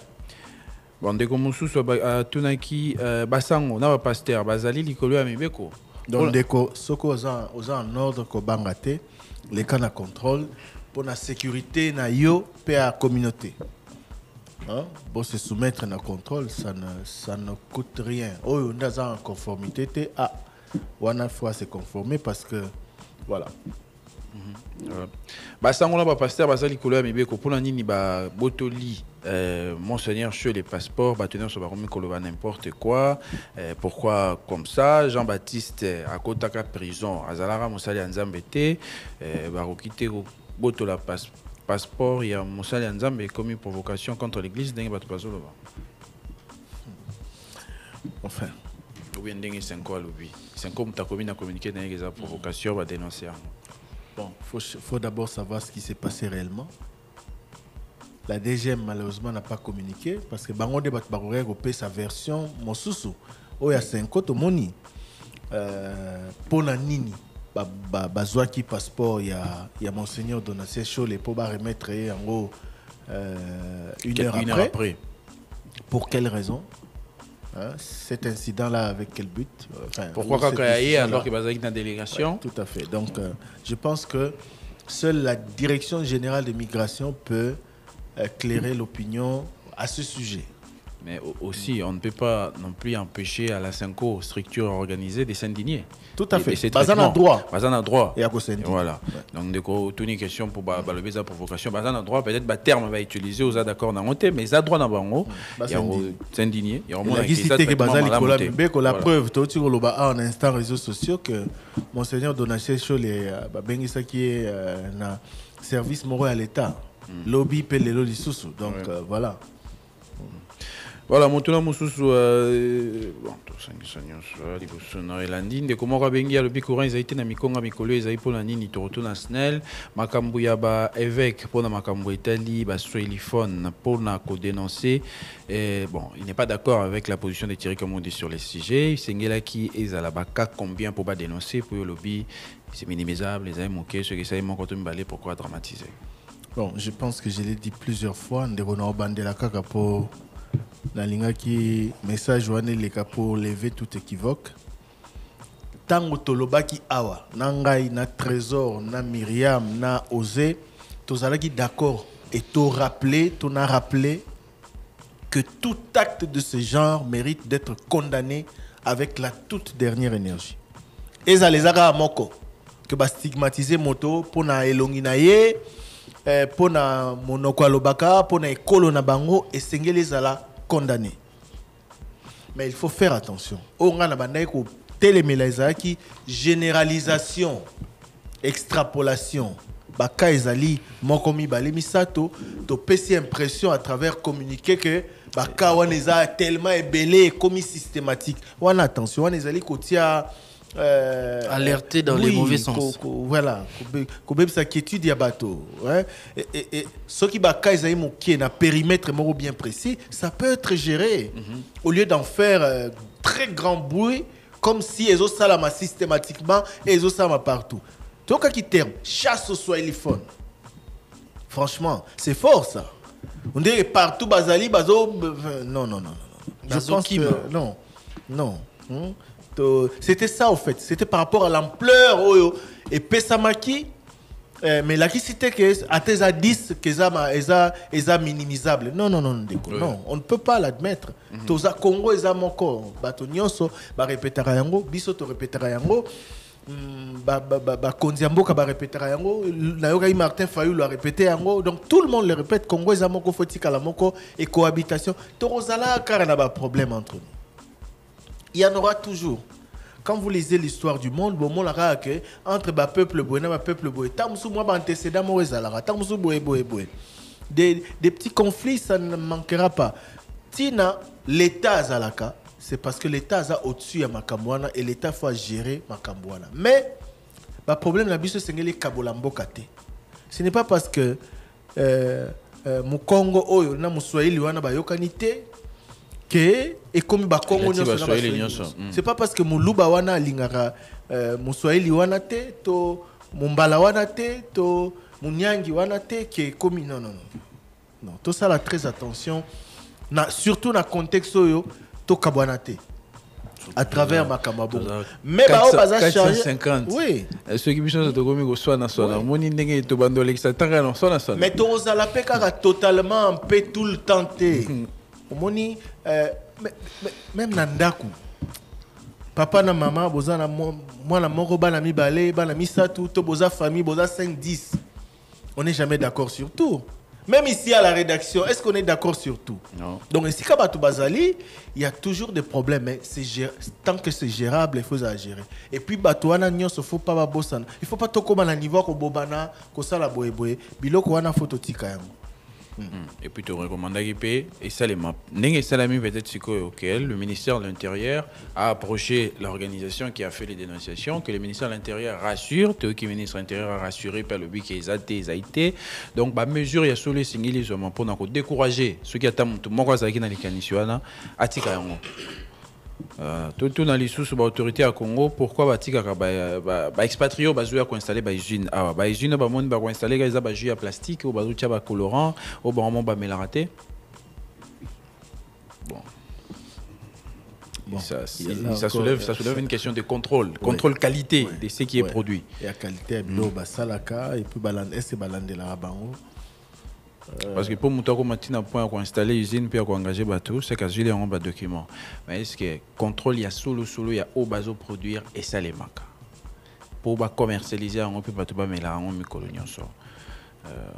Bon, dès que nous sommes à Tunaki, Basango, on a pasteur, Bazali, Likolo, Amibeko. Donc deko soko aux en ordre ko bangate les cas de contrôle pour la sécurité na yo pe à communauté. Hein? Pour se soumettre à un contrôle, ça ne coûte rien. Oh, on est en conformité, on a fois se conformer parce que voilà. Basangola ba pasteur basali kolo ya mibeko pour nini ba botoli monseigneur sur les passeports ba tenir sur ba remis koloba n'importe quoi pourquoi comme ça Jean-Baptiste à kotaka prison azalara mosali nzambe te ba rokite botola passeport il y a mosali nzambe commis provocation contre l'église dingue ba topazolo ba enfin ou bien dingue 5 ans lobi 5 ans mutakomi na communiquer dans les provocation ba dénoncer. Bon, faut d'abord savoir ce qui s'est passé réellement. La DGM malheureusement n'a pas communiqué parce que bango de batbaroré repé sa version mosusu. Oh ya 5 ans moni pour la nini bazwa qui passeport il y a monseigneur Donatien Cholé pour remettre en gros une heure après. Pour quelle raison? Cet incident-là, avec quel but? Pourquoi Kakayaye alors qu'il va y dans la délégation? Ouais, tout à fait. Donc, je pense que seule la Direction générale de migration peut éclairer l'opinion à ce sujet. Mais aussi, on ne peut pas non plus empêcher à la Cinco, structure organisée, de s'indigner. Tout à fait. Bazan a droit. Bazan a droit. Et à quoi s'indigner. Voilà. Ouais. Donc, toute une question pour lever sa provocation. Bazan a droit. Peut-être que le terme va utiliser aux d'accord dans le mais ça droit dans le bango. Il y a s'indigner. Il y a la cité que Bazan Nicolas Mbeko, la preuve, tu vois, en instant réseaux sociaux que Monseigneur Donatien Cholé, Bengisa qui est un service moral à l'État. Lobby Pelelo Lissoussou. Donc, voilà. Voilà, Montuna Moussousou, bon, tout ça, Libusona et Landine, de comment Rabengi a le bicourant, ils ont été dans Mikonga, Mikolo, ils ont été pour la Nini, Toroto National, Makambouya, évêque, pour la Makambou Italie, Soiliphone, pour la dénoncer. Bon, il n'est pas d'accord avec la position de Thierry Kamoundi sur les sujets. Sengela qui est à la baka, combien pour pas dénoncer, pour le lobby, c'est minimisable, les amis moqués, ceux qui savent mon côté me pourquoi dramatiser? Bon, je pense que je l'ai dit plusieurs fois, Ndérono Bandela Kaka pour. La ligne qui message wane les pour lever tout équivoque. Tango toloba ki awa, nangai na Trésor, na Myriam, na Osé, tozala ki d'accord et t'as rappelé que tout acte de ce genre mérite d'être condamné avec la toute dernière énergie. Et ça les a moko que ba stigmatiser moto pour na elongi na ye, pour na monoko alobaka, pour na ekolo na bango et sengeli zala condamné. Mais il faut faire attention. On a qui généralisation, extrapolation. Baka ezali mokomi bale misato to pesi impression à travers communiquer que baka wana eza tellement ébélé comme systématique. Wana attention, wana ezali kotia alerter dans les mauvais sens. Voilà, comme ça qui étudie à bateau. Et ce qui baka ezali moké na périmètre bien précis, ça peut être géré au lieu d'en faire très grand bruit comme si ezo salama systématiquement et ezo salama partout. Donc à qui terme chasse au Swahiliphone. Franchement, c'est fort ça. On dirait partout bazali bazo non. Je pense que non. C'était ça au fait. C'était par rapport à l'ampleur et Pesamaki. Mais la qui c'était que à tes 10 que ça minimisable. Non, on ne peut pas l'admettre. Toza Congo eza moko bato nyonso ba répétera yango, biso to répétera yango. Ba Kondiamboka ba répétera yango, nayoka Martin Fayulu a répété yango. Donc tout le monde le répète, Congo eza moko fotika la moko et cohabitation. Torozala car on a pas problème entre nous. Il y en aura toujours. Quand vous lisez l'histoire du monde, bon, entre le peuple boé et le peuple boé, des petits conflits, ça ne manquera pas. Tina, l'État Zalaka, c'est parce que l'État a au-dessus de Makambouana et l'État faut gérer Makambouana. Mais le problème, c'est que les Kabolambo Kate. Ce n'est pas parce que mon Congo, na Moussoaïli, wana ba yokanité, que et comme Bakongo c'est pas parce que Muluba wana lingara Muswahili wana te to Mumbala wana te to Munyangi wana te que comme non tout ça là très attention surtout dans le contexte yo to kabwana te à travers Makamabo. Mais bah, 450. Oui. Ceux qui me sont de soit national. Mon indénié to bando l'extérieur non soit national. Mais to za la peka totalement en paix tout le temps té. Moni même nandaku. Papa na maman boza na moi na moko bana mi balé bana mi satu to boza famille boza 5 10. On n'est jamais d'accord sur tout. Même ici à la rédaction, est-ce qu'on est d'accord sur tout? Non. Donc ici, Kabatou Bazali, il y a toujours des problèmes, mais tant que c'est gérable, il faut ça gérer. Et puis, Batouana Nyos, il ne faut pas bossan. Il ne faut pas tokoba na niveau ko bobana, ko sala boye, biloko wana photo tika yango. Et puis, tu recommandes et ça les maps. N'est-ce salami peut-être auquel le ministère de l'Intérieur a approché l'organisation qui a fait les dénonciations, que le ministère de l'Intérieur rassure, le ministre de l'Intérieur a rassuré par le but qu'ils ont été. Donc, bah mesure il y a sur les signes pour décourager ceux qui attendent tout le monde qui dans les canisuana à Tikayango. Tout dans les sous-autorités à Congo, pourquoi batika ba expatriés bazuya ko installer ba usine ah ba usine ba monde ba ko installer ga ba jus à plastique ou ba zutia ba colorant ou ba vraiment ba mélanraté. Bon. Ça soulève une question de contrôle qualité de ce qui est produit. Et la qualité de ba salaka et puis balande est balande la bango. Parce que pour monter comme matin point pour installer usine puis pour engager bateau c'est qu'à Julien on va document mais est-ce que contrôle il y a solo il y a au bazo produire et ça les manque pour ba commercialiser on peut pas tout ba mais là on micolonion so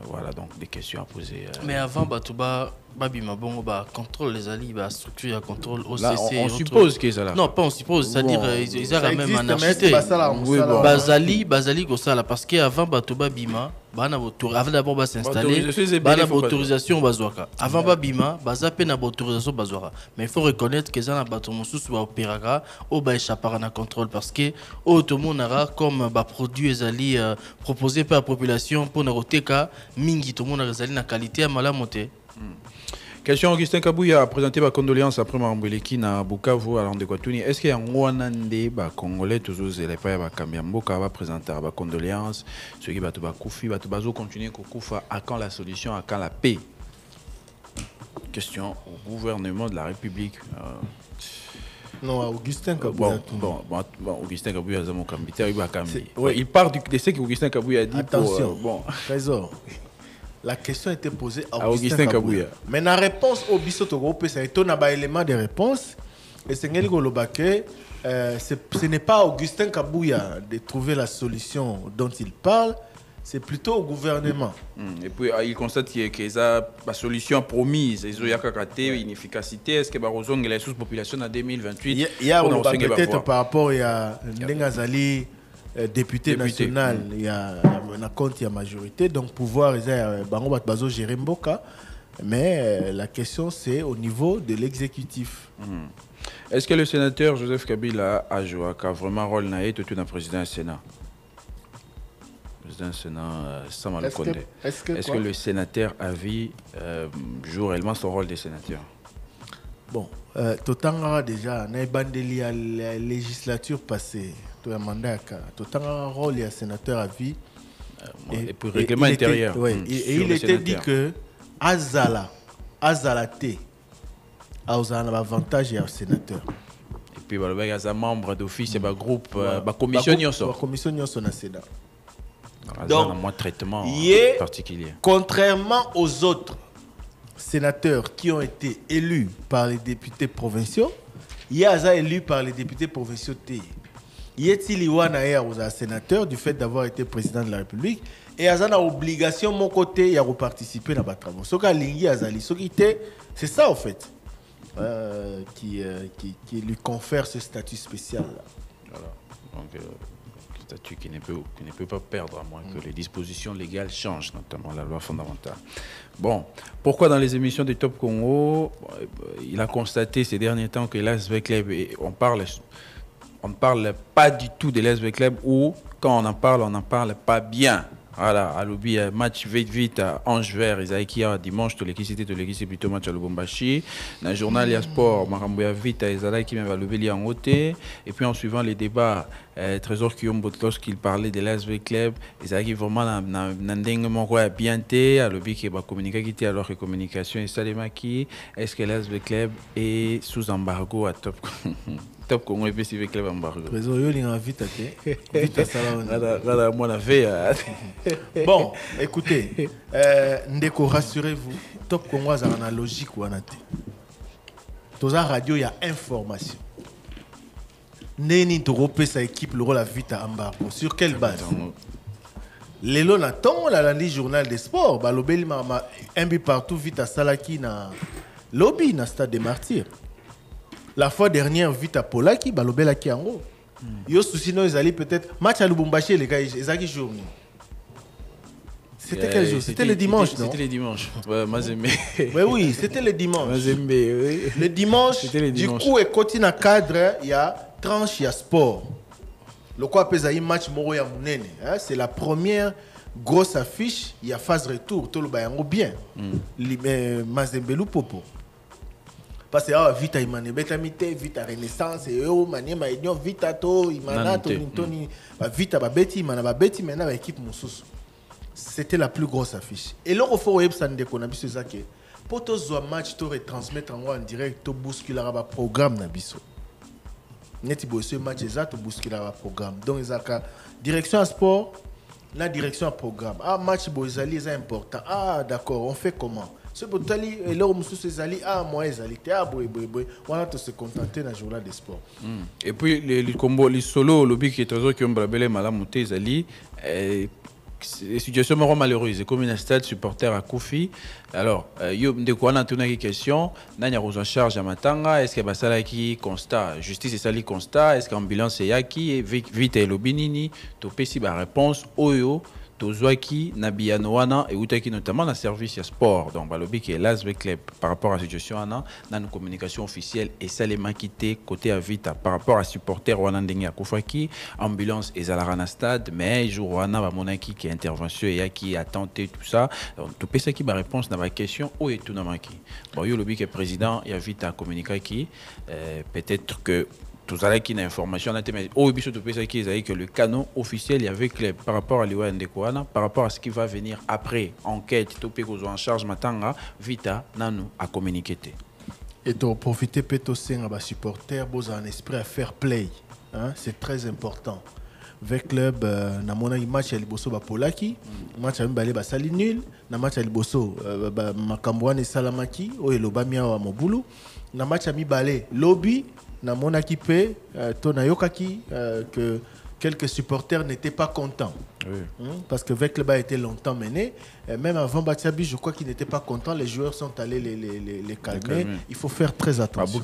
voilà donc des questions à poser mais avant batuba babima bon ba contrôle les alliés ba structure à contrôle OCC là, on suppose que ça là non pas on suppose c'est-à-dire ils ont même anarchité bazali comme ça là parce que avant batuba bima bana avant d'abord ba s'installer bana autorisation bazwaka avant ba bima baza pe na autorisation bazwaka mais il faut reconnaître que ça na bato mususu ba opéraka au ba échappera na contrôle parce que automonara comme ba produit les alliés proposé par la population pour na roteka mingi tout monde azali na qualité à malamote. Question Augustin Kabouya a présenté ma condoléance après Marambeleki na Bukavu à l'Andekwatuni. Est-ce qu'il y a un Rwandais congolais toujours les pas ba Kambiamboka va présenter ma condoléance ceux qui va tout koufi va tout bazo continuer koufa à quand la solution à quand la paix. Question au gouvernement de la République. Non, Augustin Kabouya. Bon, Augustin Kabouya zamo kambita il va kambi. Il part de ce que Augustin Kabouya a dit. Attention. Bon, trésor. La question était posée à Augustin Kabouya. Mais la réponse au Bissoto, ça a été un élément de réponse. Et c'est ce n'est pas à Augustin Kabouya de trouver la solution dont il parle, c'est plutôt au gouvernement. Et puis il constate qu'il y a la solution promise, il y a une efficacité, est-ce que Barozong est la sous-population en 2028? Il y a peut-être par rapport à Ndengazali. Député national, il y a un compte, il y a majorité, donc pouvoir gérer Mboka, mais la question c'est au niveau de l'exécutif. Est-ce que le sénateur Joseph Kabila a joué vraiment un rôle naïf tout le président du Sénat? Président du Sénat, Samuel Konde. Est-ce que le sénateur a vu joue réellement son rôle de sénateur? Bon, Totanga déjà, on a bandé à la législature passée. Tout un mandat, tout un rôle et un sénateur à vie. Et puis règlement intérieur. Il était dit que Azala T a un avantage et un sénateur. Et puis il y a un membre d'office et un groupe, une commission sur le Sénat. Donc, un traitement particulier. Contrairement aux autres sénateurs qui ont été élus par les députés provinciaux, il y a élu par les députés provinciaux T. Yeti Liwana est un sénateur du fait d'avoir été président de la République et il a une obligation de mon côté de participer à nos travaux. C'est ça en fait qui lui confère ce statut spécial là. Voilà. Donc statut qui ne peut pas perdre à moins que les dispositions légales changent, notamment la loi fondamentale. Bon, pourquoi dans les émissions de Top Congo, il a constaté ces derniers temps que l'ASV Club, on ne parle pas du tout de l'ASV Club ou quand on en parle pas bien. Voilà, à l'oubli, match vite à Ange Vert, Isaïkia, dimanche, c'est plutôt match à Lubumbashi. Dans le journal, il y a sport, Marambouya vite à Isaïkia qui va lever en haute. Et puis en suivant les débats, Trésor Kiyombo, lorsqu'il parlait de l'ASV Club, Isaïkia vraiment n'a bien été, à l'oubli qui va communiquer, alors que communication et Salemaki, est-ce que l'ASV Club est sous embargo à Top Top Congo et puis club embargo. Trésor yo linga vite Voilà, moi la veille. Bon, écoutez, ndeko rassurez-vous, Top Congo a une logique ou anate. Dans la radio il y a information. Neni Toropé sa équipe le rôle à vite à embargo. Sur quelle base? Les lots n'attendent la lundi journal des sports. Balobeli mama un but partout vite à Salaki na lobby na stade des Martyrs. La fois dernière vite à Polaki balobela ki ango. Yo souci no ils allaient peut-être match à Lubumbashi les gars ils allaient journée. C'était quel jour? C'était le dimanche, non? C'était le dimanche. Ouais, Mazembe. Oui, c'était le dimanche. Mazembe, oui. Le dimanche. Du coup, et côté na cadre, il y a tranche, il y a sport. Le quoi pèse match moro ya munene. C'est la première grosse affiche. Il y a phase retour. Tout le bayango bien. Mazembe Lupopo. Parce que vite à Imane Betamite, vite à Renaissance, et Maniema Union, vite à To, Imana, Tony, vite à Babeti, Manaba Beti, maintenant l'équipe Moussous. C'était la plus grosse affiche. Et là, il faut que vous ayez pour tous les matchs, tu retransmettre en direct, tu bouscules le programme. Ce match exact, tu bouscules le programme. Donc, il y a direction à sport, la direction à programme. Ah, match Boisali est important. Ah, d'accord, on fait comment? Ce Botali, et là, on moi, on va se contenter dans le journal des sports. Et puis, les combos, les solos, le but qui est très qui ont brabelé Malamoté, Zali, les situations malheureuses, comme un stade supporter à Koufi. Alors, de quoi on a une question, Nanya en charge à Matanga, est-ce que Basala qui constat, justice est sali constat, est-ce qu'ambulance est yaki, vite et l'obinini, topé si ba réponse, oyo, Tozwaki, Nabianoana et Outaki notamment dans le service à sport. Donc, Balobi qui est là par rapport à la situation, dans nos communications officielles et ça les m'a quitté côté à vite par rapport à supporter Rwanda à Koufaki, ambulance et Zalarana stade, mais jour Rwanda va monaki qui est intervention et qui a tenté tout ça. Donc, tout ça qui ma réponse dans ma question où est tout dans ma qui. Bon, yo Lobi qui est président, il y a vite à communiquer qui peut-être que tout à l'heure qui a une information que le canon officiel il y avait par rapport à l'Iwa Ndekouana, par rapport à ce qui va venir après enquête, topé en charge matanga, vita nanu à communiquer. Et donc profiter peut-être aussi à supporter beaux un esprit à fair play, hein? C'est très important. Avec club na mona match à Liboso ba Polaki, match à Mbale ba sali nul, na match à Liboso Makambouane Salamaki, o elobamia wa Mobulu, na match à Mibale lobby na mon équipe, que quelques supporters n'étaient pas contents. Oui. Parce que Vec Leba était longtemps mené. Même avant Batiabi, je crois qu'ils n'étaient pas contents. Les joueurs sont allés les calmer. Il faut faire très attention.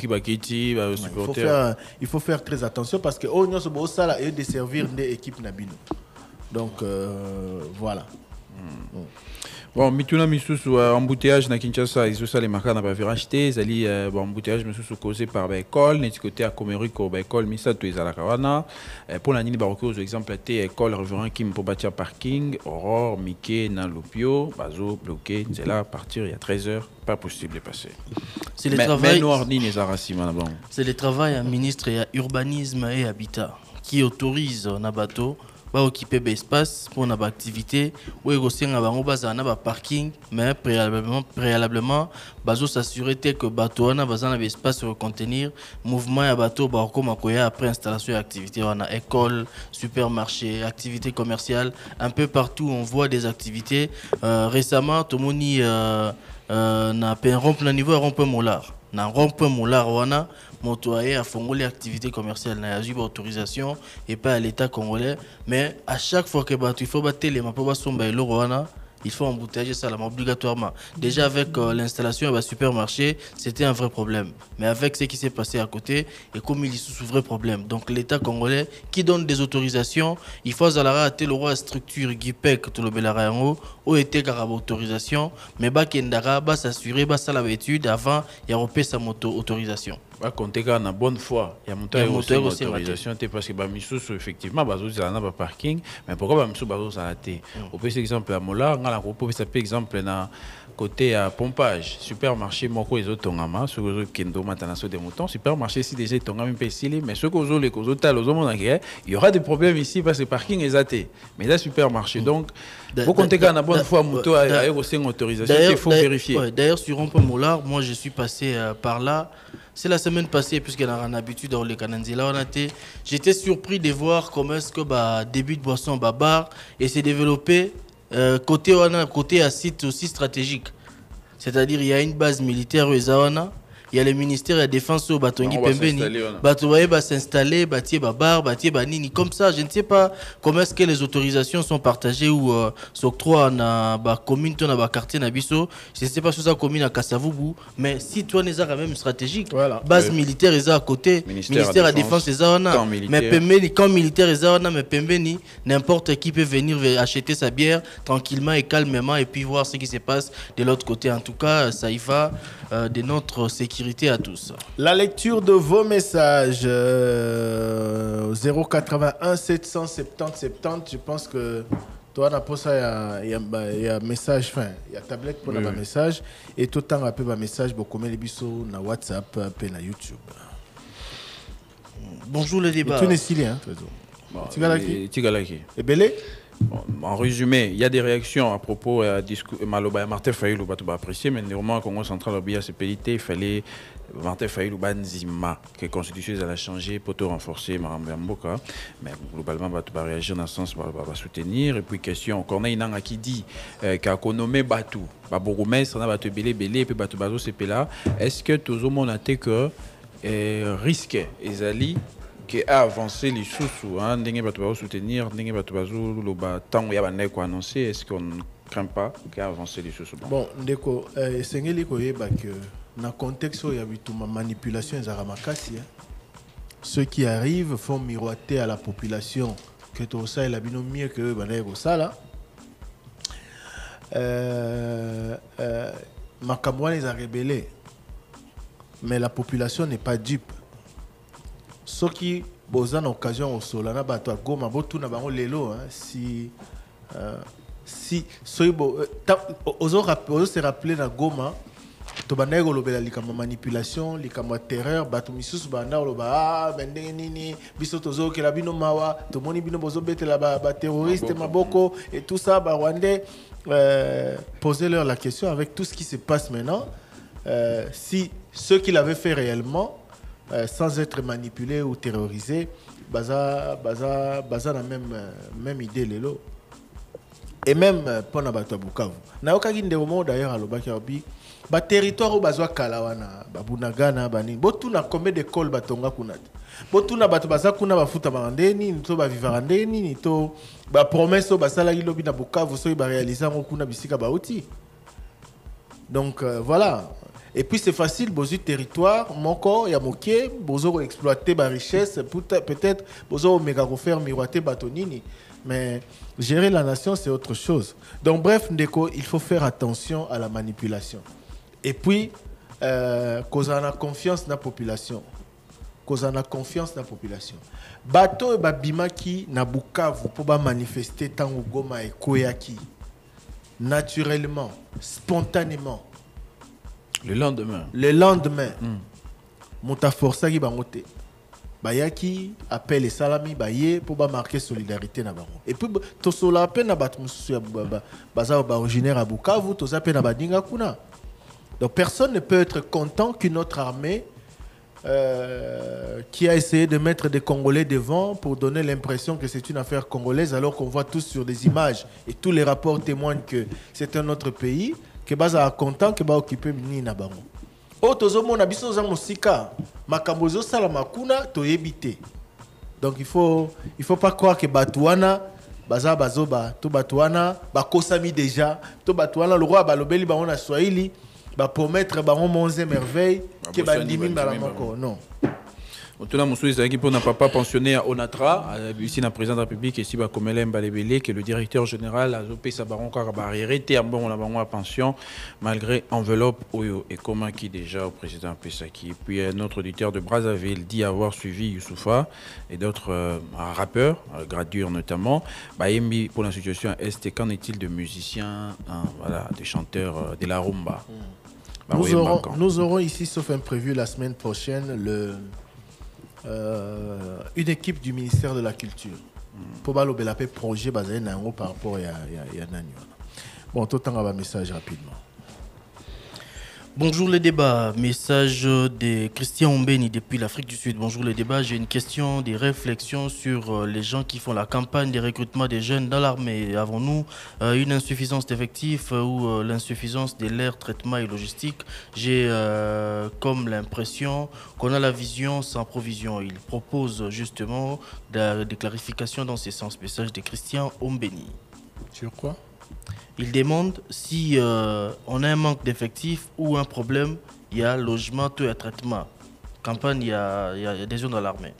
Il faut faire très attention parce que nous sommes là et de servir des équipes Nabino. Donc voilà. Bon, mituna misusu embouteillage na Kinshasa, ils sont les marques na ba racheter, zali embouteillage misusu causé par ba école, net côté à Komériko ba école misato ezala kawana. Pour la nini ba aux exemple té école révérend Kim pour bâtir parking, Aurore, Mickey na Lopio, bazo bloqué, c'est là à partir il y a 13h, pas possible de passer. C'est le travail C'est le travail à ministre et à urbanisme et habitat qui autorise Nabato va occuper l'espace pour une activité où il y a un parking, mais préalablement, bazo s'assurer que bateau a un espace pour contenir mouvement à bateau après installation et activité on a école, supermarché, activité commerciale, un peu partout on voit des activités. Récemment, tout le monde n'a pas rompu le niveau rompu molar. Na rompu molar wana motoyer a fondé l'activité commerciale na yajiba autorisation et pas à l'état congolais, mais à chaque fois que il faut battre les mapo basomba elo wana il faut embouteiller ça obligatoirement. Déjà avec l'installation à supermarché, c'était un vrai problème. Mais avec ce qui s'est passé à côté, et comme il y a un vrai problème. Donc l'État congolais qui donne des autorisations, il faut rater le roi structure GIPEC tout le Belarango, où était garab autorisation, mais Bakendara va s'assurer va l'habitude avant il y a repé sa moto autorisation. Va compter qu'à la bonne foi, il y a monté autorisation parce que bah misous effectivement bazo za na ba parking, mais pourquoi ba misous bazo za raté. Au plus exemple à Mola, on a repos ça par exemple na côté à pompage, supermarché moko les autres ngama, ce que kendo matana so des moutons, supermarché si déjà tongami pesili, mais ce que zo les causes tal aux hommes il y aura des problèmes ici parce que parking est zaté. Mais là supermarché donc vous comptez qu'à la bonne foi moto a aussi une autorisation, il faut vérifier. D'ailleurs sur un peu Mola, moi je suis passé par là. C'est la semaine passée, puisqu'on a l'habitude dans les Cananzila, j'étais surpris de voir comment est-ce que début de boisson bar et s'est développé côté à site aussi stratégique. C'est-à-dire il y a une base militaire aux Zawana. Il y a le ministère de la Défense au Batongi Pembeni. Batouaye va s'installer, bâtir Babar, bâtir Banini. Comme ça, je ne sais pas comment est-ce que les autorisations sont partagées ou s'octroient dans la commune, dans le quartier Nabiso. Je ne sais pas si c'est la commune à Kassavoubou, mais si toi, n'est pas même stratégique, base militaire est à côté, ministère de la Défense est à mais Pembeni, quand militaire est à mais Pembeni, n'importe qui peut venir acheter sa bière tranquillement et calmement et puis voir ce qui se passe de l'autre côté. En tout cas, ça y va de notre sécurité à tous. La lecture de vos messages 081 770 70. Je pense que toi, il y a un message, enfin, il y a tablette pour le message et tout le temps après le message beaucoup les bisous na WhatsApp et na YouTube. Bonjour le débat. Tu es stylé, hein, Tigalaki. Et Belé. En résumé, il y a des réactions à propos de Maloba Martin Fayulu, tu vas apprécier, mais néanmoins, Congo central, il il fallait Martin Fayulu Banzima, que la constitution a changé pour te renforcer Maramboka, mais globalement, tu vas réagir dans ce sens, tu vas soutenir. Et puis, question, Corneille Nanga qui dit qu'à nommé Batou, Bourgmestre, on a Batou Belé, et puis Batou Bazo, c'est là. Est-ce que tout le monde a été que risque Ezali qui a avancé les sous hein ndenge bato ba soutenir ndenge bato bazo loba tango ya bana ko annoncer est-ce qu'on ne craint pas qu'il a avancé les sous bon ndeko sengeli ko yeba que na contexte ya bituma manipulation za ramakasi ceux qui arrivent font miroiter à la population que tout ça est la bino mieux que bana ko sala makamwa les a rebellés mais la population n'est pas dupe. Ce qui boza en occasion au solana bato a goma botu na bango lelo si soibo ozo se rappeler na goma to bana ko lobela likama manipulation likama terreur bato misusu bana loba bende nini biso tozo ke la bino mawa to moni bino bozo betela ba terroriste maboko et tout ça ba rwandais poser leur la question avec tout ce qui se passe maintenant si ceux qui l'avaient fait réellement sans être manipulé ou terrorisé, baza la même idée lelo. Et même pour na bato Bukavu. Na okaki ndemo d'ailleurs à lobaki obi ba territoire bazwa kalawana babunagana bani. Botu na combien d'écoles batonga kunat. Botu na bato baza kuna bafuta bandeni, nito ba vivandeni, nito ba promesse basala lobi na Bukavu so ba réaliser kuna bisika bauti. Donc voilà. Et puis c'est facile, bozo territoire, moko ya moké, bozo exploiter ba richesse, peut-être bozo méga refaire miroiter batonini, mais gérer la nation c'est autre chose. Donc bref, ndeko, il faut faire attention à la manipulation. Et puis cause on a confiance dans la population. Cause on a confiance dans la population. Bato e babimaki na Bukavu pour ba manifester tango Goma et Koyaki. Naturellement, spontanément. Le lendemain. Mota força ki bangote. Bayaki appelle salami baye pour ba marquer solidarité na bango. Et puis to sola pe na bat mususu ya baza ba originaire à Bukavu, to za pe na badinga kuna. Donc personne ne peut être content qu'une autre armée qui a essayé de mettre des Congolais devant pour donner l'impression que c'est une affaire congolaise alors qu'on voit tous sur des images et tous les rapports témoignent que c'est un autre pays. Que baza content que ba occuper ni na bango o tozo mona biso za musika makambo zo sala makuna to yebite. Donc il faut pas croire que Batouana baza bazoba to Batouana ba kosami déjà to Batouana le roi balobeli ba on a Swahili ba promettre ba on monze merveille que ba ndimi ba moko non. Otuna Moussouisa qui pour n'a pas pensionné à Onatra, ici la président de la République ici ba Komelem Balebele que le directeur général a zopé sa baron car ba arrêté en bon la baron à pension malgré enveloppe oyo et comment qui déjà au président Pesaki. Puis un autre auditeur de Brazzaville dit avoir suivi Youssoufa et d'autres rappeurs Gradure notamment Baembi pour la situation est qu'en est-il de musiciens voilà des chanteurs de la rumba. Nous aurons ici sauf imprévu la semaine prochaine une équipe du ministère de la Culture pour balober projet basé par rapport à Nani. Bon, tout le temps, un message rapidement. Bonjour les débats, message de Christian Ombeni depuis l'Afrique du Sud. Bonjour les débats, j'ai une question, des réflexions sur les gens qui font la campagne de recrutement des jeunes dans l'armée. Avons-nous une insuffisance d'effectifs ou l'insuffisance de l'air, traitement et logistique? J'ai comme l'impression qu'on a la vision sans provision. Il propose justement des clarifications dans ce sens. Message de Christian Ombeni. Sur quoi? Il demande si on a un manque d'effectifs ou un problème, il y a logement, tout et traitement. Campagne, il y a des zones dans l'armée.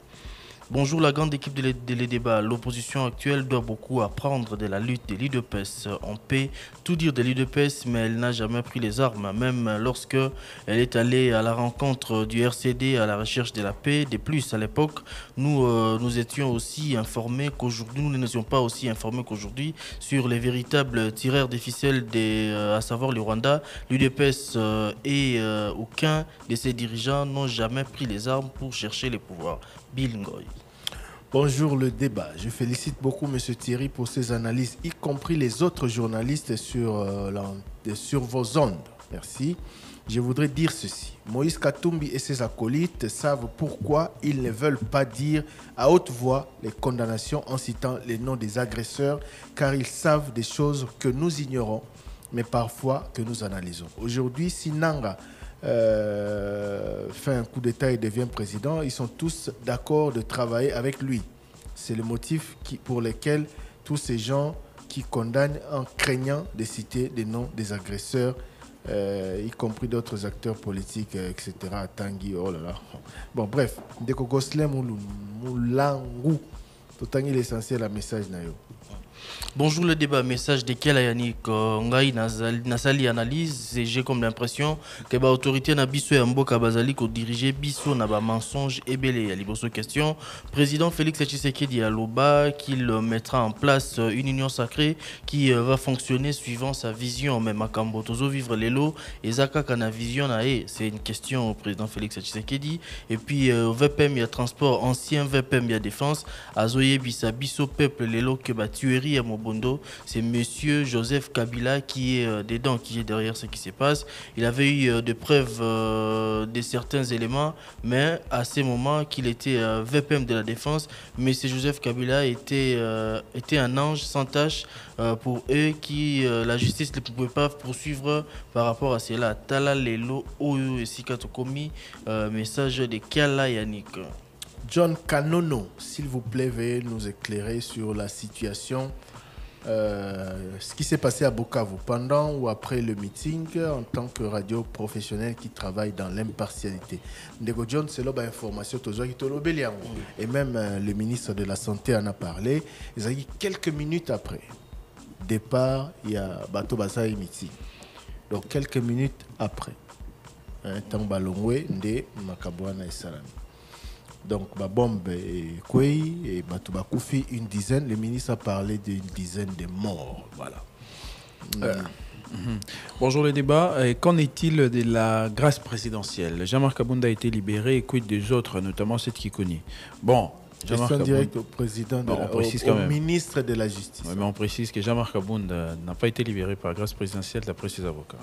Bonjour la grande équipe de les débats. L'opposition actuelle doit beaucoup apprendre de la lutte de l'UDPS. On peut tout dire de l'UDPS, mais elle n'a jamais pris les armes, même lorsque elle est allée à la rencontre du RCD à la recherche de la paix. De plus, à l'époque, nous étions aussi informés qu'aujourd'hui, nous n'étions pas aussi informés qu'aujourd'hui sur les véritables tireurs des ficelles, à savoir le Rwanda. L'UDPS et aucun de ses dirigeants n'ont jamais pris les armes pour chercher les pouvoirs. Bill Ngoy. Bonjour le débat. Je félicite beaucoup M. Thierry pour ses analyses, y compris les autres journalistes sur vos ondes. Merci. Je voudrais dire ceci. Moïse Katumbi et ses acolytes savent pourquoi ils ne veulent pas dire à haute voix les condamnations en citant les noms des agresseurs, car ils savent des choses que nous ignorons, mais parfois que nous analysons. Aujourd'hui, si Nanga fait un coup d'État et devient président, ils sont tous d'accord de travailler avec lui. C'est le motif pour lequel tous ces gens qui condamnent en craignant de citer des noms des agresseurs, y compris d'autres acteurs politiques, etc. Tanguy, oh là là. Bon, bref, Ndeko Gosselin Moulangu, tout l'essentiel à message nayo. Bonjour le débat, message de quel Yannick Ngai Nasali analyse, j'ai comme l'impression que l'autorité na biso ya mboka bazali ko diriger biso na ba mensonge ebele ya liboso question. Président Félix Tshisekedi aloba qu'il mettra en place une union sacrée qui va fonctionner suivant sa vision. Même makambo tozo vivre lelo ezaka kana vision na c'est une question au président Félix Tshisekedi. Et puis VPM ya transport ancien, VPM ya défense azoye bisa biso peuple lelo que ba tuerie à Mobondo, c'est monsieur Joseph Kabila qui est dedans, qui est derrière ce qui se passe. Il avait eu des preuves de certains éléments, mais à ces moments qu'il était VPM de la défense, monsieur Joseph Kabila était un ange sans tâche pour eux qui la justice ne pouvait pas poursuivre par rapport à cela. Tala Lelo Oyo et Sikatokomi, message de Kala Yannick. John Kanono, s'il vous plaît, veuillez nous éclairer sur la situation, ce qui s'est passé à Bukavu pendant ou après le meeting en tant que radio professionnel qui travaille dans l'impartialité. Ndeko John, c'est là information et même le ministre de la Santé en a parlé. Ils ont dit quelques minutes après départ, il y a Bato Basa et meeting. Donc quelques minutes après, Tambalongwe, Nde Makabwana et Salami. Donc, la bombe est Kwei et Batouba Koufi, une dizaine. Le ministre a parlé d'une dizaine de morts. Voilà. Bonjour le débat. Qu'en est-il de la grâce présidentielle? Jean-Marc Abounda a été libéré et quid des autres, notamment cette qui connaît. Bon, question directe au président, au ministre de la Justice. Oui, mais on précise que Jean-Marc Abounda n'a pas été libéré par grâce présidentielle d'après ses avocats.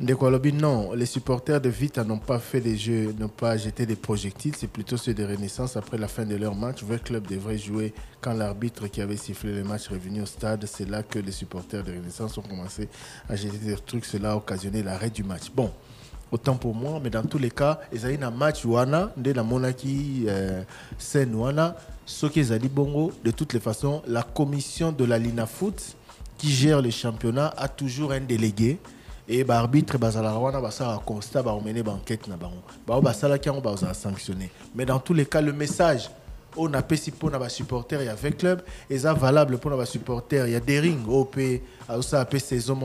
Non, les supporters de Vita n'ont pas fait des jeux, n'ont pas jeté des projectiles, c'est plutôt ceux de Renaissance après la fin de leur match. Le club devrait jouer quand l'arbitre qui avait sifflé le match est revenu au stade. C'est là que les supporters de Renaissance ont commencé à jeter des trucs. Cela a occasionné l'arrêt du match. Bon, autant pour moi, mais dans tous les cas, ils ont eu un match Wana, de la Monaki, Sen Wana, ce qu'ils ont dit Bongo. De toutes les façons, la commission de la Lina Foot qui gère le championnat a toujours un délégué. Et l'arbitre va constat, va mener enquête, va sanctionner. Mais dans tous les cas, le message, on a payé pour les supporters, il y a 20 clubs, et ça valable pour les supporters. Il y a des rings, ça a payé saison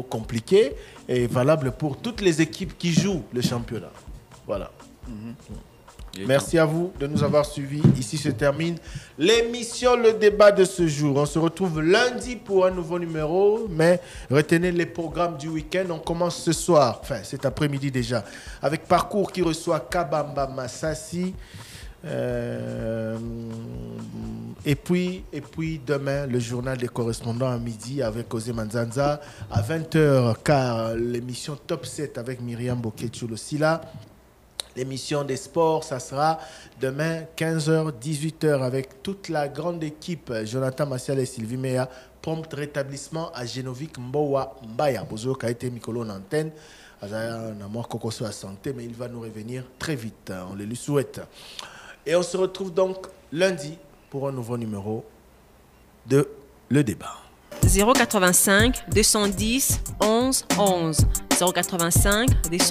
compliquée, et valable pour toutes les équipes qui jouent le championnat. Voilà. Merci à vous de nous avoir suivis. Ici se termine l'émission Le Débat de ce jour. On se retrouve lundi pour un nouveau numéro, mais retenez les programmes du week-end. On commence ce soir, enfin cet après-midi déjà, avec Parcours qui reçoit Kabamba Massassi. Et puis demain, le journal des correspondants à midi avec Osé Manzanza. À 20h15, l'émission Top 7 avec Myriam Boketchou-Losila. L'émission des sports, ça sera demain 15h, 18h avec toute la grande équipe. Jonathan Massial et Sylvie Meya. Prompt rétablissement à Genovic Mbowa Mbaya. Bozo qui a été Mikolo en antenne. On a mort Kokoso à santé, mais il va nous revenir très vite. On le lui souhaite. Et on se retrouve donc lundi pour un nouveau numéro de Le Débat. 085 210 11 11 085 210